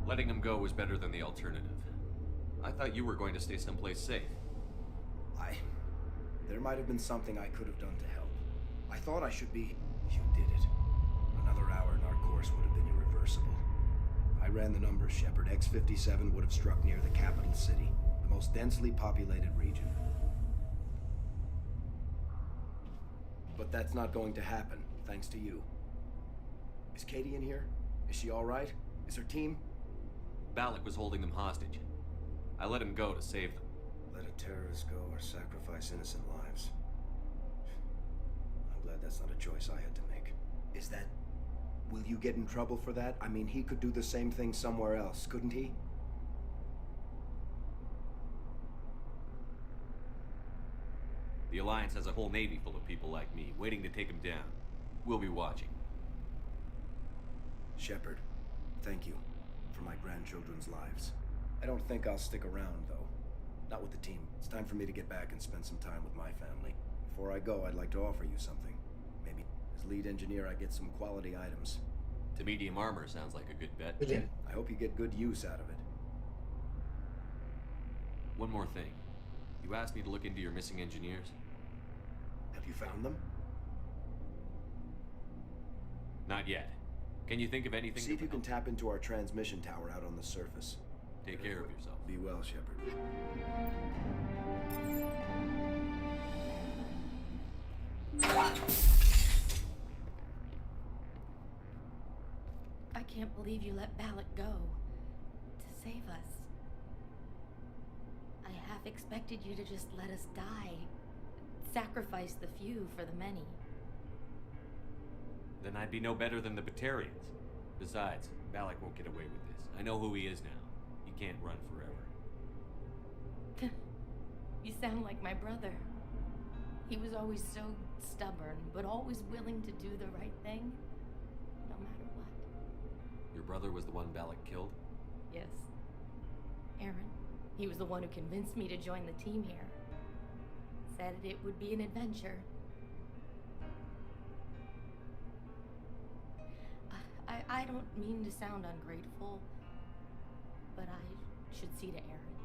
Letting him go was better than the alternative. I thought you were going to stay someplace safe. There might have been something I could have done to help. I thought I should be... You did it. Another hour and our course would have been irreversible. I ran the numbers, Shepard. X-57 would have struck near the capital city, the most densely populated region. But that's not going to happen, thanks to you. Is Katie in here? Is she all right? Is her team? Balak was holding them hostage. I let him go to save them. Let a terrorist go or sacrifice innocent lives. I'm glad that's not a choice I had to make. Is that... Will you get in trouble for that? I mean, he could do the same thing somewhere else, couldn't he? The Alliance has a whole navy full of people like me, waiting to take him down. We'll be watching. Shepard, thank you for my grandchildren's lives. I don't think I'll stick around, though. Not with the team. It's time for me to get back and spend some time with my family. Before I go, I'd like to offer you something. Maybe as lead engineer, I get some quality items. The medium armor sounds like a good bet. Yeah. I hope you get good use out of it. One more thing. You asked me to look into your missing engineers. Have you found them? Not yet. Can you think of anything? See if you can tap into our transmission tower out on the surface. Take care of yourself. Be well, Shepard. I can't believe you let Balak go to save us. I half expected you to just let us die. Sacrifice the few for the many. Then I'd be no better than the Batarians. Besides, Balak won't get away with this. I know who he is now. He can't run forever. You sound like my brother. He was always so stubborn, but always willing to do the right thing, no matter what. Your brother was the one Balak killed? Yes. Aaron. He was the one who convinced me to join the team here. Said it would be an adventure. I don't mean to sound ungrateful, but I should see to Aaron.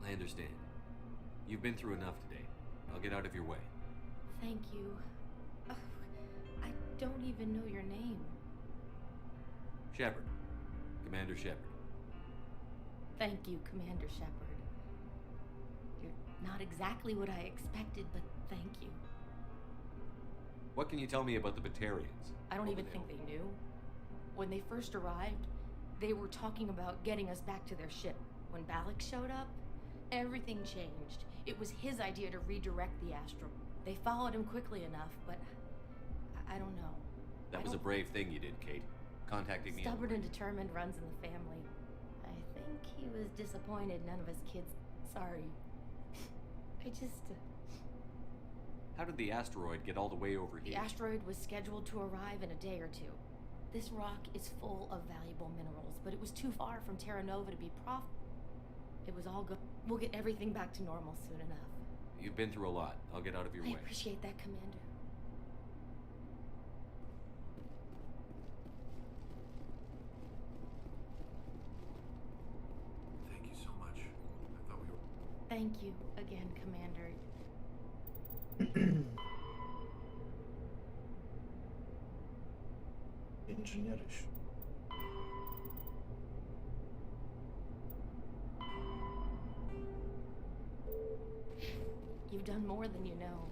I understand. You've been through enough today. I'll get out of your way. Thank you. I don't even know your name. Shepard. Commander Shepard. Thank you, Commander Shepard. You're not exactly what I expected, but thank you. What can you tell me about the Batarians? I don't even think they knew. When they first arrived, they were talking about getting us back to their ship. When Balak showed up, everything changed. It was his idea to redirect the Astro. They followed him quickly enough, but I don't know. That was a brave thing you did, Kate. Contacting me. Stubborn and determined runs in the family. I think he was disappointed none of us kids. Sorry. I just... How did the asteroid get all the way over The here? asteroid was scheduled to arrive in a day or two. This rock is full of valuable minerals, but it was too far from Terra Nova to be It was all good. We'll get everything back to normal soon enough. You've been through a lot. I'll get out of your I way. appreciate that, Commander. Thank you so much. I thought we were... Thank you again, Commander. Инженер еще. You've done more than you know.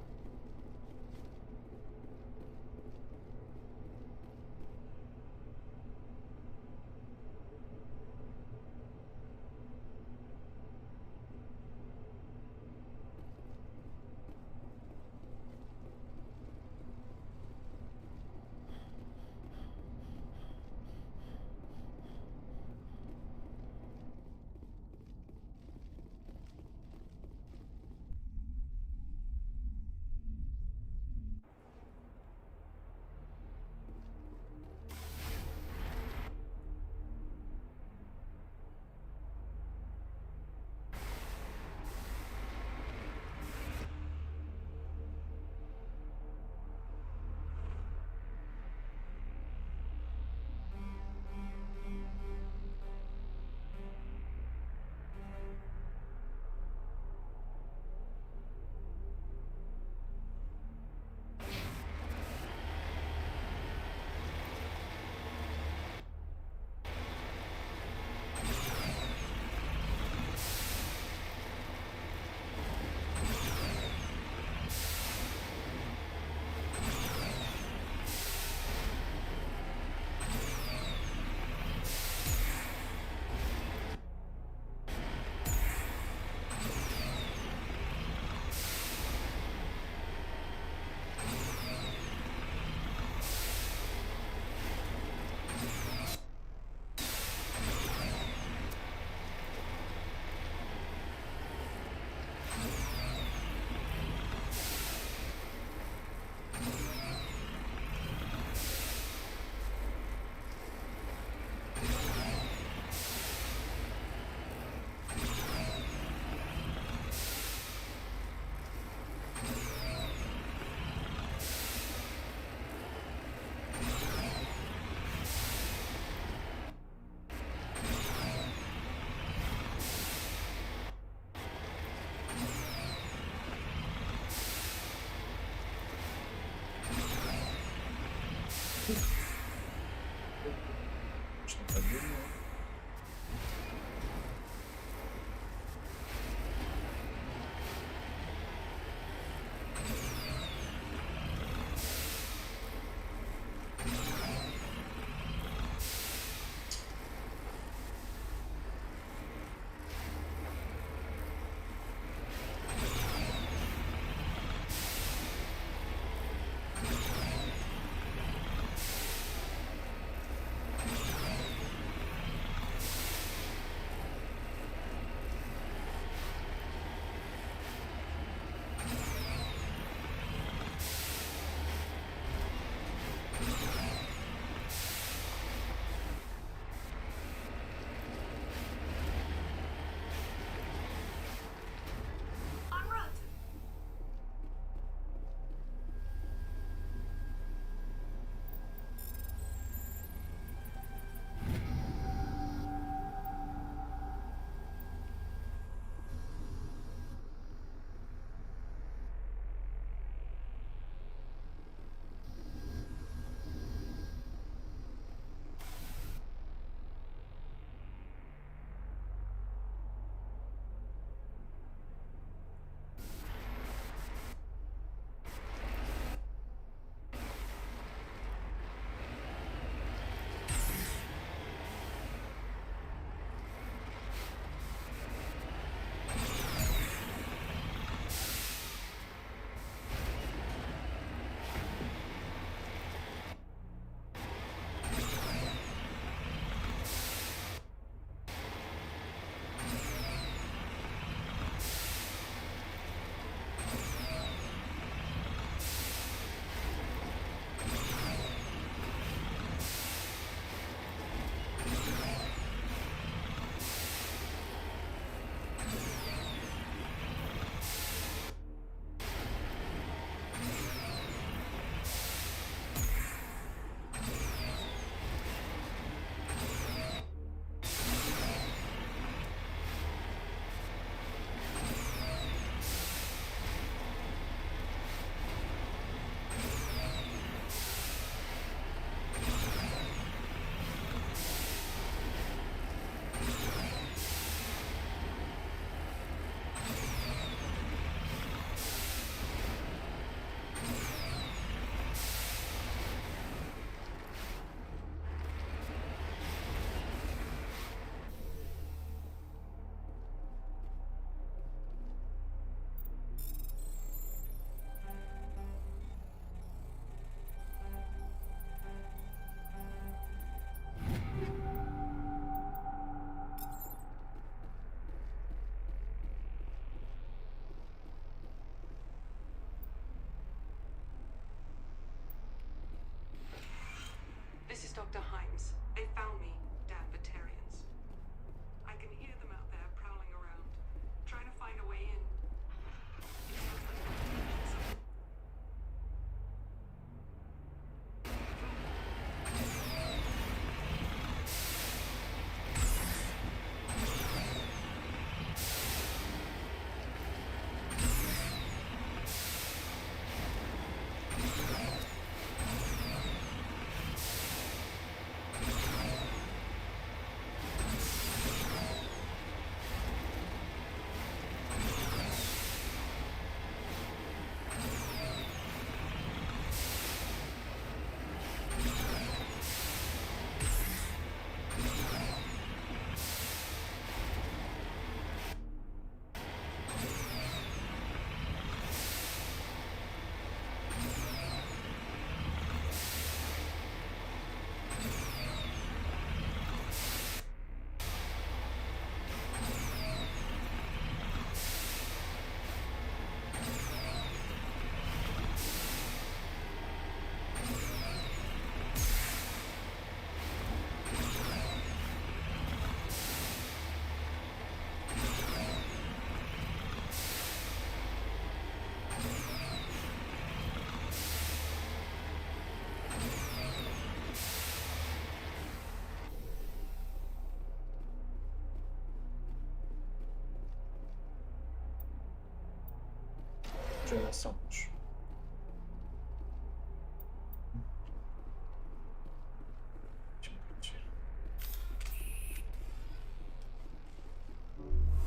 Что я сам пишу?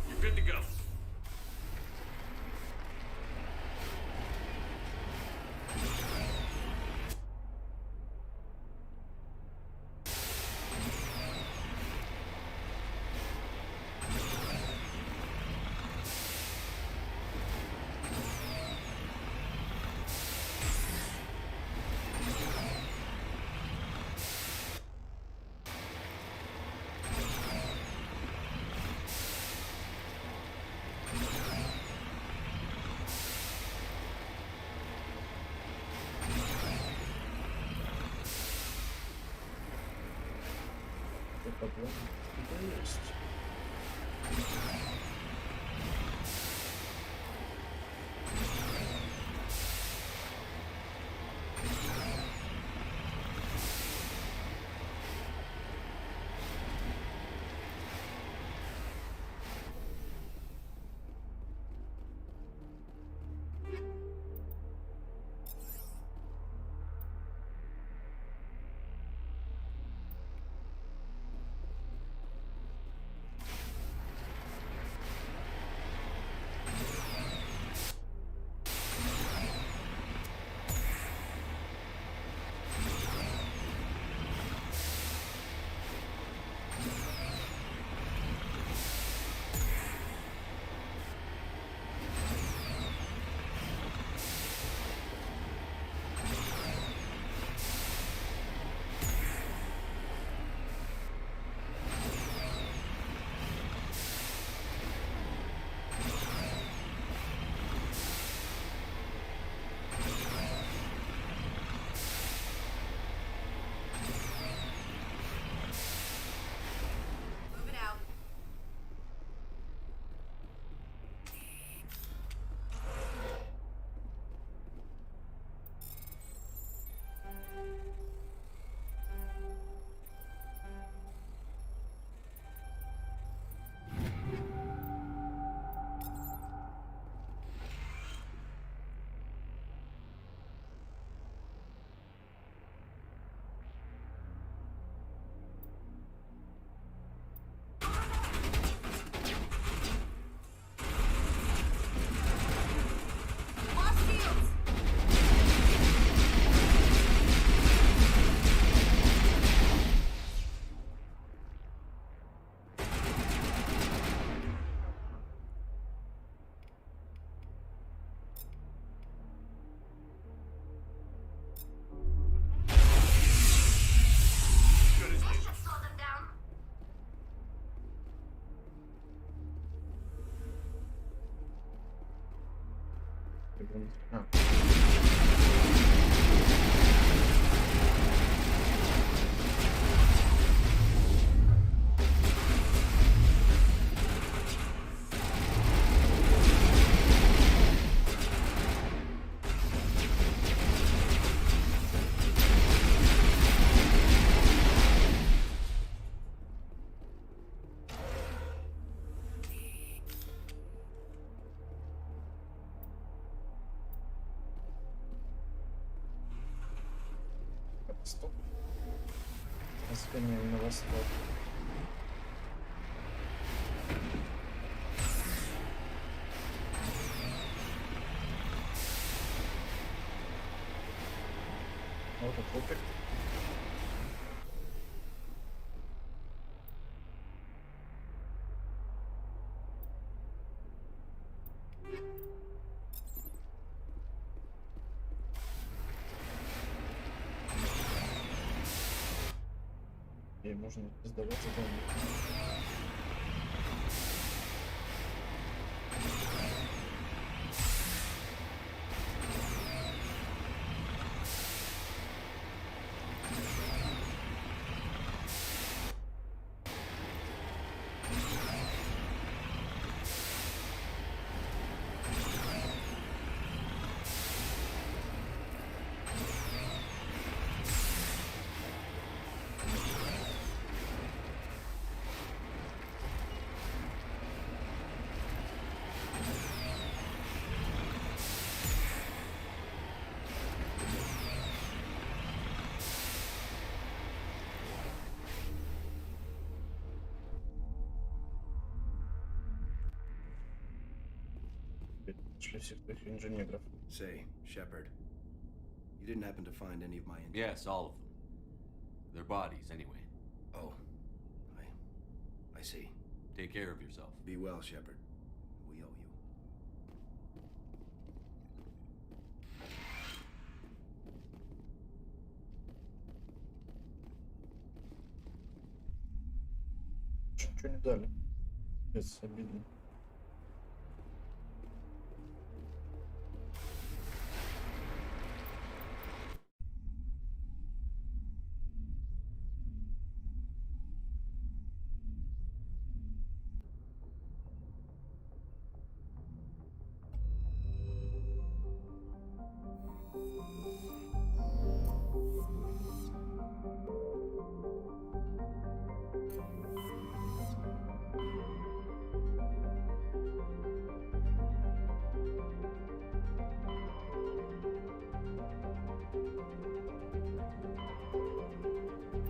You're good to go. Проблема это есть. Стоп. Сгоняем на восток. Вот это опыт. И можно сдавать задание. прикончили всех твоих инженеров. Say, Shepard, you didn't happen to find any of my... Yes, all of them. Their bodies, anyway. Oh, I see. Take care of yourself. Be well, Shepard. We owe you. Ничего не дали. Это обидно.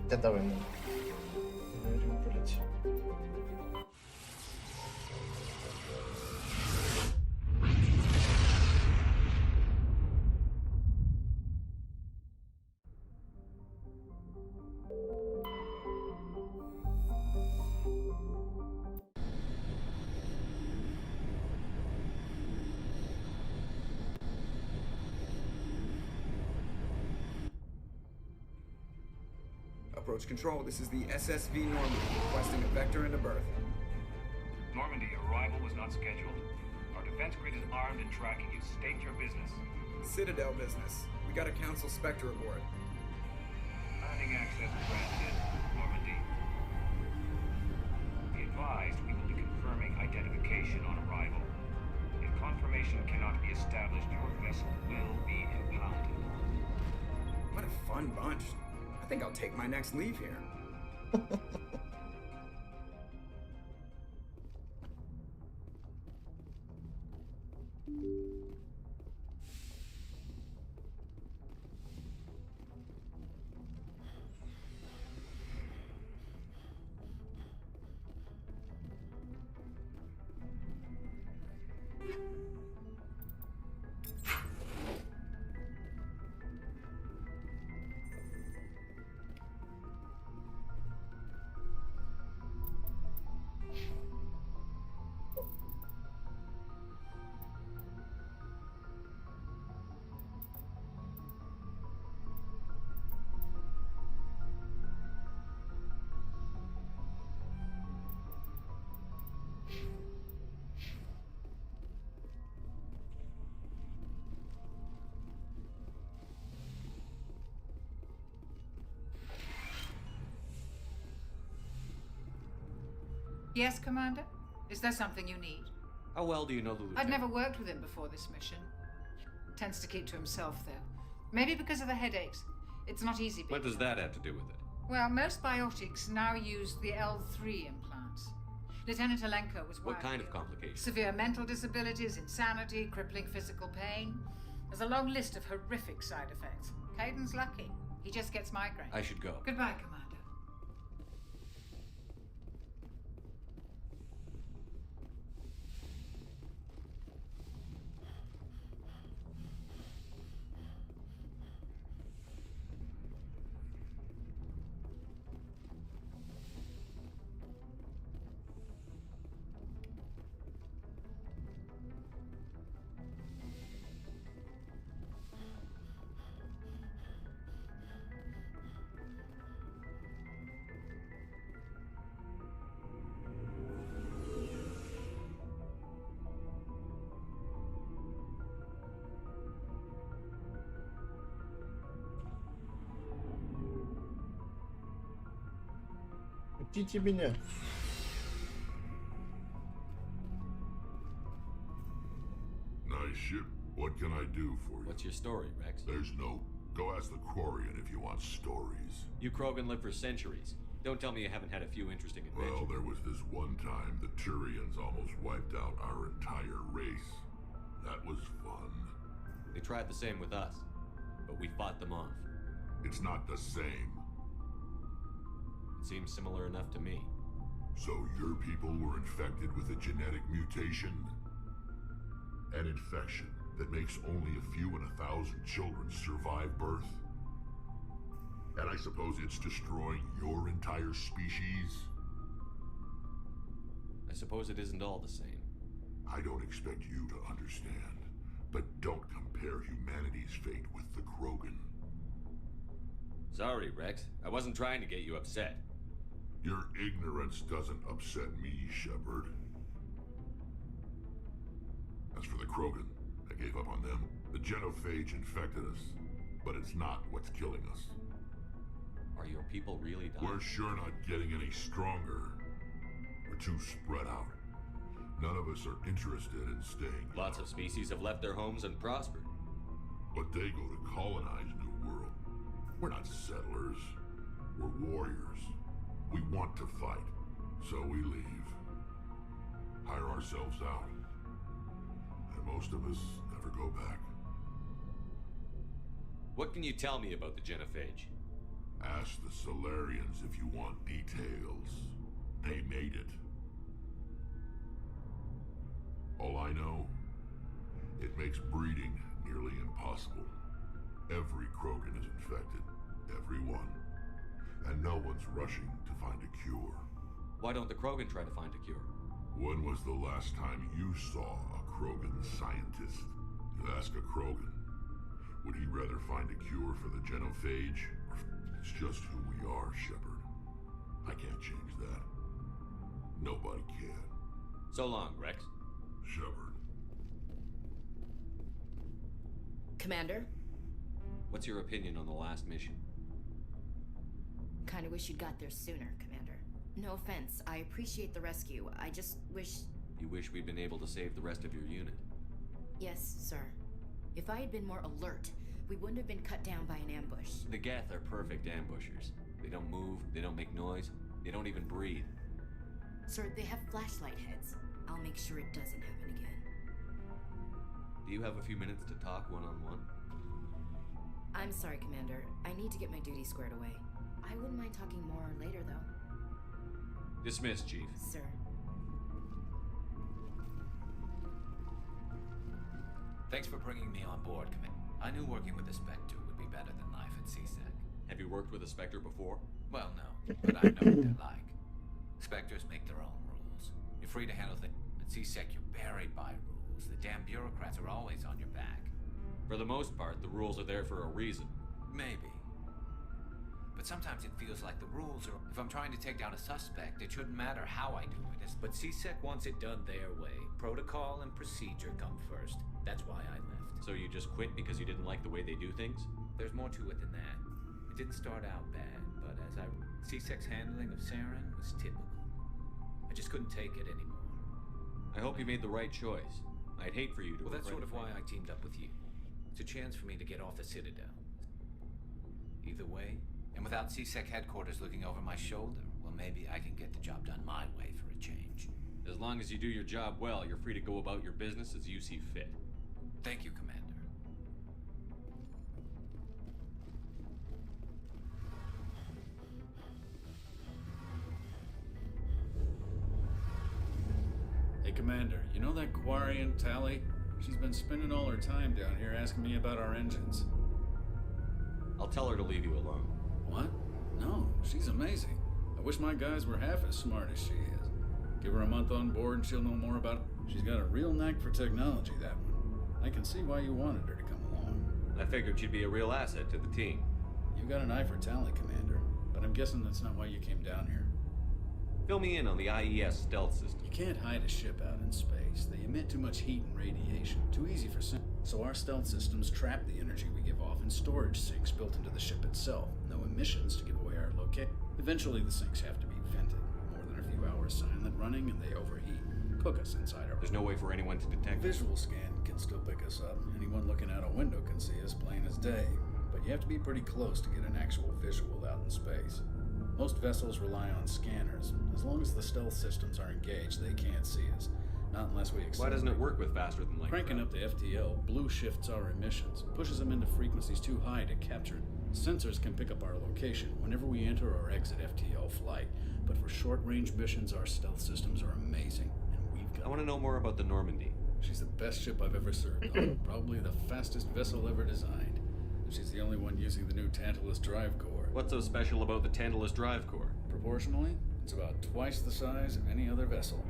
Да давай, ну. Говорю, полетим. Approach control, this is the SSV Normandy, requesting a vector and a berth. Normandy, arrival was not scheduled. Our defense grid is armed and tracking you. State your business. Citadel business. We got a Council Spectre aboard. Landing access granted, Normandy. Be advised, we will be confirming identification on arrival. If confirmation cannot be established, your vessel will be impounded. What a fun bunch. I think I'll take my next leave here. Yes, Commander? Is there something you need? How well do you know the lieutenant? I'd never worked with him before this mission. Tends to keep to himself, though. Maybe because of the headaches. It's not easy being... What does that have to do with it? Well, most biotics now use the L3 implants. Lieutenant Alenko was What kind of complications? Severe mental disabilities, insanity, crippling physical pain. There's a long list of horrific side effects. Caden's lucky. He just gets migraine. I should go. Goodbye, Commander. Пустите меня. Nice ship. What can I do for you? What's your story, Rex? There's no... Go ask the Quarian if you want stories. You Krogan lived for centuries. Don't tell me you haven't had a few interesting adventures. Well, there was this one time the Turians almost wiped out our entire race. That was fun. They tried the same with us, but we fought them off. It's not the same. It seems similar enough to me. So your people were infected with a genetic mutation? An infection that makes only a few in 1,000 children survive birth? And I suppose it's destroying your entire species? I suppose it isn't all the same. I don't expect you to understand, but don't compare humanity's fate with the Krogan. Sorry, Rex. I wasn't trying to get you upset. Your ignorance doesn't upset me, Shepard. As for the Krogan, I gave up on them. The genophage infected us, but it's not what's killing us. Are your people really dying? We're sure not getting any stronger. We're too spread out. None of us are interested in staying. Lots of species have left their homes and prospered. But they go to colonize New World. We're not settlers. We're warriors. We want to fight, so we leave. Hire ourselves out. And most of us never go back. What can you tell me about the genophage? Ask the Solarians if you want details. They made it. All I know, it makes breeding nearly impossible. Every Krogan is infected. Every one. And no one's rushing to find a cure. Why don't the Krogan try to find a cure? When was the last time you saw a Krogan scientist? You ask a Krogan, would he rather find a cure for the genophage? It's just who we are, Shepard. I can't change that. Nobody can. So long, Rex. Shepard. Commander? What's your opinion on the last mission? Kinda wish you'd got there sooner, Commander. No offense, I appreciate the rescue. I just wish... You wish we'd been able to save the rest of your unit? Yes, sir. If I had been more alert, we wouldn't have been cut down by an ambush. The Geth are perfect ambushers. They don't move, they don't make noise, they don't even breathe. Sir, they have flashlight heads. I'll make sure it doesn't happen again. Do you have a few minutes to talk one-on-one? I'm sorry, Commander. I need to get my duty squared away. I wouldn't mind talking more later, though. Dismissed, Chief. Sir. Thanks for bringing me on board, Commander. I knew working with the Spectre would be better than life at CSEC. Have you worked with a Spectre before? Well, no, but I know what they're like. Spectres make their own rules. You're free to handle things. At CSEC, you're buried by rules. The damn bureaucrats are always on your back. For the most part, the rules are there for a reason. Maybe. But sometimes it feels like the rules are... If I'm trying to take down a suspect, it shouldn't matter how I do it. But CSEC wants it done their way. Protocol and procedure come first. That's why I left. So you just quit because you didn't like the way they do things? There's more to it than that. It didn't start out bad, but as CSEC's handling of Saren was typical. I just couldn't take it anymore. I hope you made the right choice. I'd hate for you to... Well, that's sort of why I teamed up with you. It's a chance for me to get off the Citadel. Either way, and without CSEC headquarters looking over my shoulder, well, maybe I can get the job done my way for a change. As long as you do your job well, you're free to go about your business as you see fit. Thank you, Commander. Hey, Commander, you know that Quarian, Tally? She's been spending all her time down here asking me about our engines. I'll tell her to leave you alone. What? No, she's amazing. I wish my guys were half as smart as she is. Give her a month on board and she'll know more about it. She's got a real knack for technology, that one. I can see why you wanted her to come along. I figured she'd be a real asset to the team. You've got an eye for Tally, Commander, but I'm guessing that's not why you came down here. Fill me in on the IES stealth system. You can't hide a ship out in space. They emit too much heat and radiation. Too easy for so our stealth systems trap the energy we give off in storage sinks built into the ship itself. No emissions to give away our location. Eventually the sinks have to be vented. More than a few hours silent running and they overheat. Cook us inside our... There's no way for anyone to detect A visual scan can still pick us up. Anyone looking out a window can see us plain as day. But you have to be pretty close to get an actual visual out in space. Most vessels rely on scanners. As long as the stealth systems are engaged, they can't see us. Not unless we accelerate. Why doesn't it work with faster than light? Cranking up the FTL blue shifts our emissions, pushes them into frequencies too high to capture. Sensors can pick up our location whenever we enter or exit FTL flight. But for short-range missions, our stealth systems are amazing, and we've got... I want to know more about the Normandy. She's the best ship I've ever served on. Probably the fastest vessel ever designed. And she's the only one using the new Tantalus drive core. What's so special about the Tantalus drive core? Proportionally, it's about twice the size of any other vessel.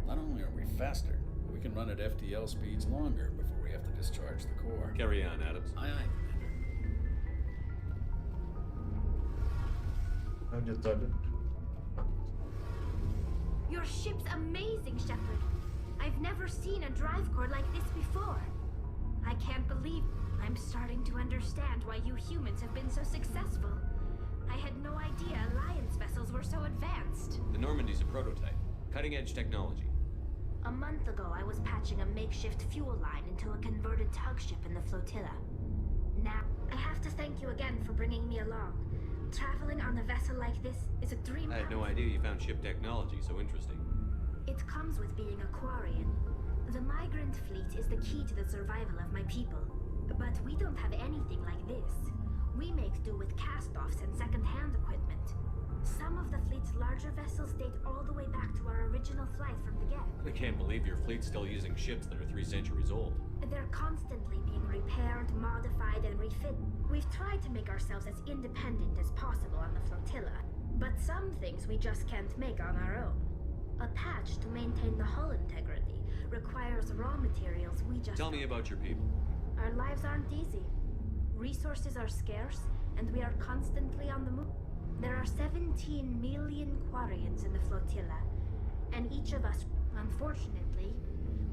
Not only are we faster, but we can run at FTL speeds longer before we have to discharge the core. Carry on, Adams. Aye, aye, Commander. А детали? Your ship's amazing, Shepard. I've never seen a drive core like this before. I can't believe I'm starting to understand why you humans have been so successful. I had no idea Alliance vessels were so advanced. The Normandy's a prototype. Cutting-edge technology. A month ago, I was patching a makeshift fuel line into a converted tug ship in the flotilla. Now, I have to thank you again for bringing me along. Traveling on a vessel like this is a dream. I had no idea you found ship technology so interesting. It comes with being a Quarian. The migrant fleet is the key to the survival of my people. But we don't have anything like this. We make do with cast-offs and second-hand equipment. Some of the fleet's larger vessels date all the way back to our original flight from the get. I can't believe your fleet's still using ships that are 3 centuries old. They're constantly being repaired, modified, and refit. We've tried to make ourselves as independent as possible on the flotilla, but some things we just can't make on our own. A patch to maintain the hull integrity requires raw materials we just... Tell me about your people. Our lives aren't easy. Resources are scarce, and we are constantly on the move. There are 17 million Quarians in the flotilla, and each of us, unfortunately,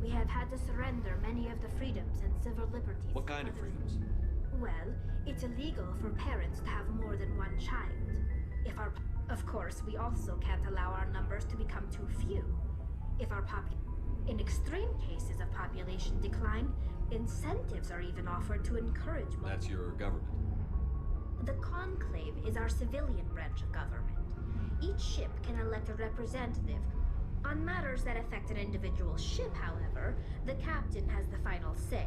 we have had to surrender many of the freedoms and civil liberties. What kind of freedoms? Well, it's illegal for parents to have more than one child. Of course, we also can't allow our numbers to become too few. In extreme cases of population decline, incentives are even offered to encourage more. That's your government. The Conclave is our civilian branch of government. Each ship can elect a representative. On matters that affect an individual ship, however, the captain has the final say.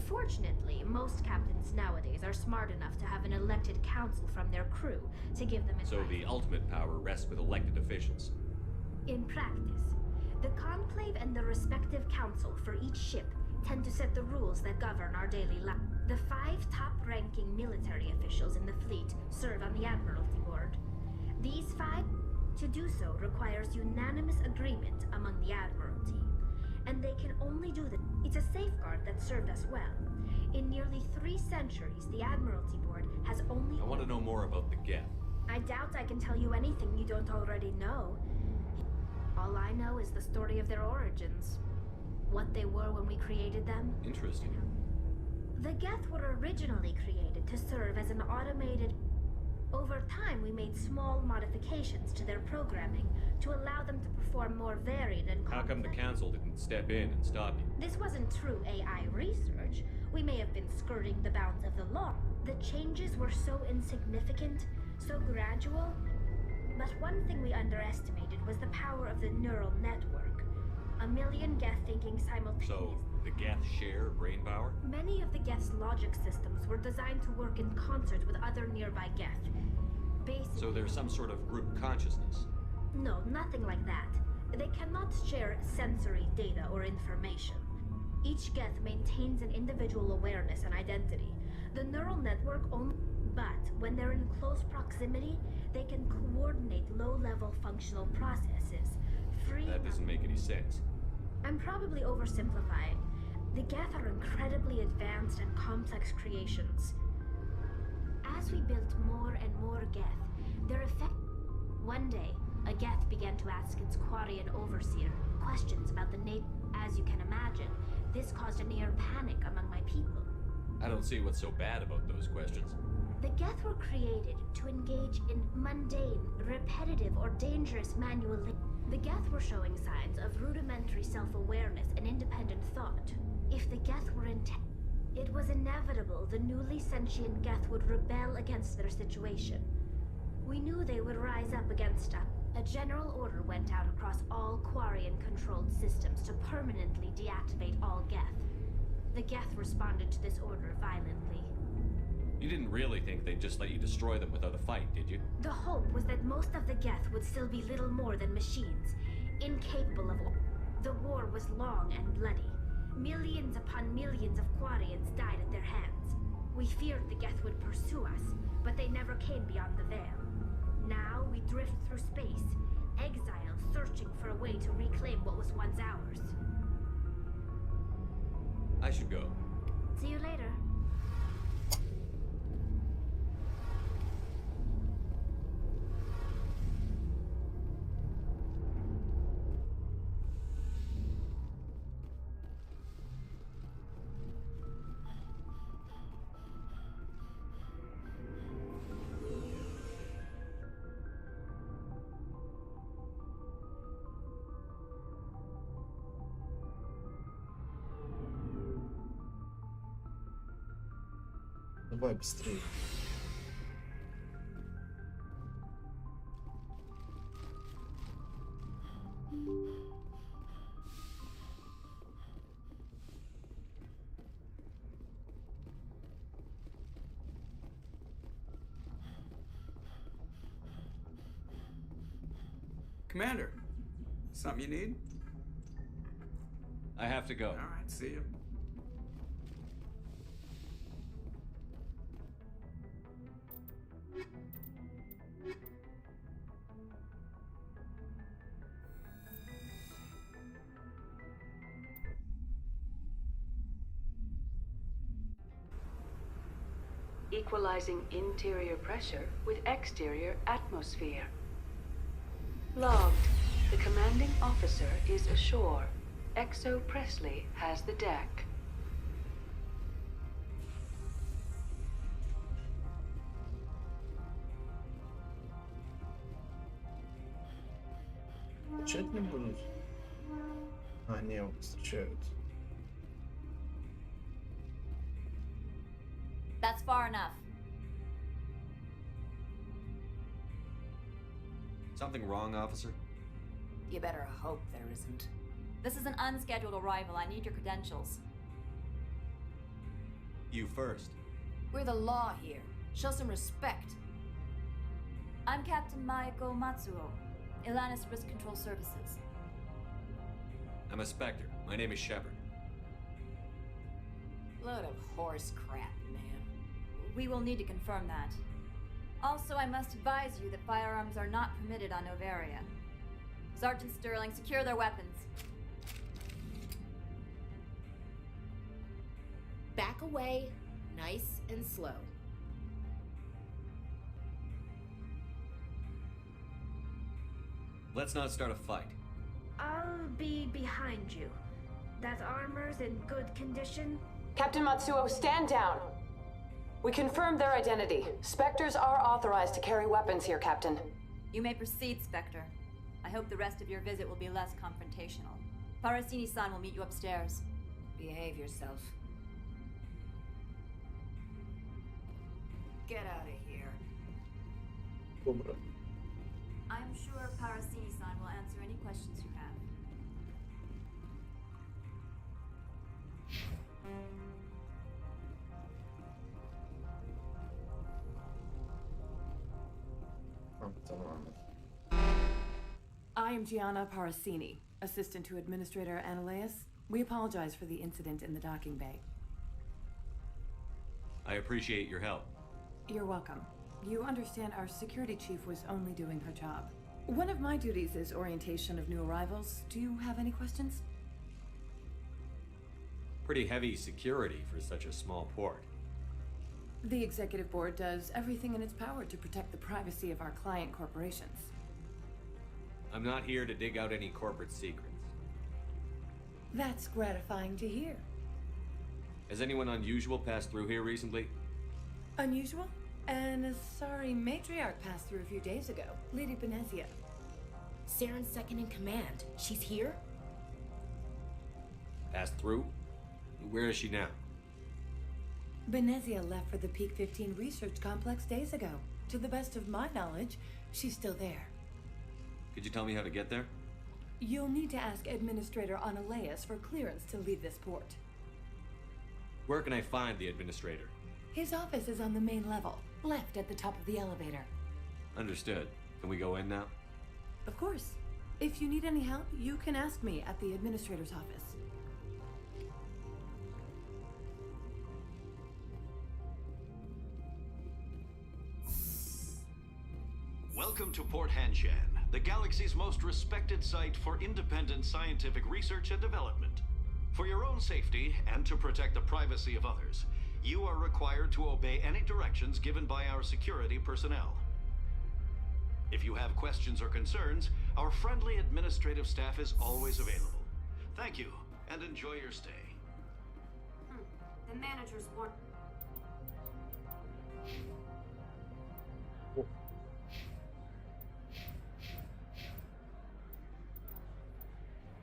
Fortunately, most captains nowadays are smart enough to have an elected council from their crew to give them advice. So the ultimate power rests with elected officials. In practice, the Conclave and the respective council for each ship tend to set the rules that govern our daily life. The 5 top-ranking military officials in the fleet serve on the Admiralty Board. These 5, to do so requires unanimous agreement among the Admiralty. And they can only do that. It's a safeguard that served us well. In nearly 3 centuries, the Admiralty Board has only... I want to know more about the Geth. I doubt I can tell you anything you don't already know. All I know is the story of their origins. What they were when we created them. Interesting. The Geth were originally created to serve as an automated... Over time, we made small modifications to their programming to allow them to perform more varied and complex... How come the council didn't step in and stop you? This wasn't true AI research. We may have been skirting the bounds of the law. The changes were so insignificant, so gradual. But one thing we underestimated was the power of the neural network. A million Geth thinking simultaneously. So, the Geth share brain power? Many of the Geth's logic systems were designed to work in concert with other nearby Geth. Basically, so there's some sort of group consciousness? No, nothing like that. They cannot share sensory data or information. Each Geth maintains an individual awareness and identity. The neural network only... But when they're in close proximity, they can coordinate low-level functional processes. That doesn't make any sense. I'm probably oversimplifying. The Geth are incredibly advanced and complex creations. As we built more and more Geth, their effect... One day, a Geth began to ask its Quarian overseer questions about the nature. As you can imagine, this caused a near panic among my people. I don't see what's so bad about those questions. The Geth were created to engage in mundane, repetitive, or dangerous manual labor. The Geth were showing signs of rudimentary self-awareness and independent thought. If the Geth were it was inevitable the newly sentient Geth would rebel against their situation. We knew they would rise up against us. A general order went out across all Quarian-controlled systems to permanently deactivate all Geth. The Geth responded to this order violently. You didn't really think they'd just let you destroy them without a fight, did you? The hope was that most of the Geth would still be little more than machines, incapable of... The war was long and bloody. Millions upon millions of Quarians died at their hands. We feared the Geth would pursue us, but they never came beyond the veil. Now we drift through space, exiles searching for a way to reclaim what was once ours. I should go. See you later. Давай быстрее. Commander, something you need? I have to go. All right, see you. Equalizing interior pressure with exterior atmosphere. Logged. The commanding officer is ashore. Exo Presley has the deck. Встречать не будут? А, не, встречают. That's far enough. Something wrong, officer? You better hope there isn't. This is an unscheduled arrival. I need your credentials. You first. We're the law here. Show some respect. I'm Captain Maiko Matsuo, Ilanis Risk Control Services. I'm a Spectre. My name is Shepard. Load of horse crap, man. We will need to confirm that. Also, I must advise you that firearms are not permitted on Novaria. Sergeant Sterling, secure their weapons. Back away, nice and slow. Let's not start a fight. I'll be behind you. That armor's in good condition. Captain Matsuo, stand down. We confirmed their identity. Spectres are authorized to carry weapons here, Captain. You may proceed, Spectre. I hope the rest of your visit will be less confrontational. Parasini-san will meet you upstairs. Behave yourself. Get out of here. Добро. I'm sure Parasini-san will answer any questions you have. I am Gianna Parasini, assistant to Administrator Ananias. We apologize for the incident in the docking bay. I appreciate your help. You're welcome. You understand our security chief was only doing her job. One of my duties is orientation of new arrivals. Do you have any questions? Pretty heavy security for such a small port. The executive board does everything in its power to protect the privacy of our client corporations. I'm not here to dig out any corporate secrets. That's gratifying to hear. Has anyone unusual passed through here recently? Unusual? And a sorry matriarch passed through a few days ago, Lady Benezia. Saren's second in command. She's here? Passed through? Where is she now? Benezia left for the Peak 15 research complex days ago. To the best of my knowledge, she's still there. Could you tell me how to get there? You'll need to ask Administrator Ananias for clearance to leave this port. Where can I find the administrator? His office is on the main level, left at the top of the elevator. Understood. Can we go in now? Of course. If you need any help, you can ask me at the administrator's office. Welcome to Port Hanshan, the galaxy's most respected site for independent scientific research and development. For your own safety and to protect the privacy of others, you are required to obey any directions given by our security personnel. If you have questions or concerns, our friendly administrative staff is always available. Thank you, and enjoy your stay. The manager's warned.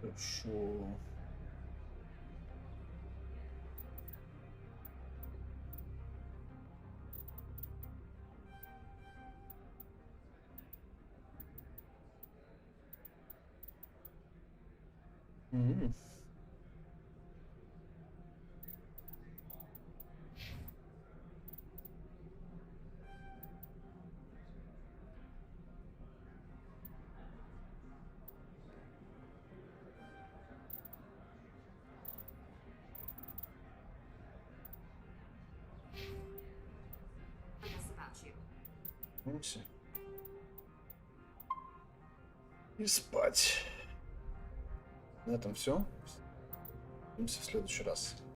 Хорошо. Все. И спать. На этом все. Увидимся в следующий раз.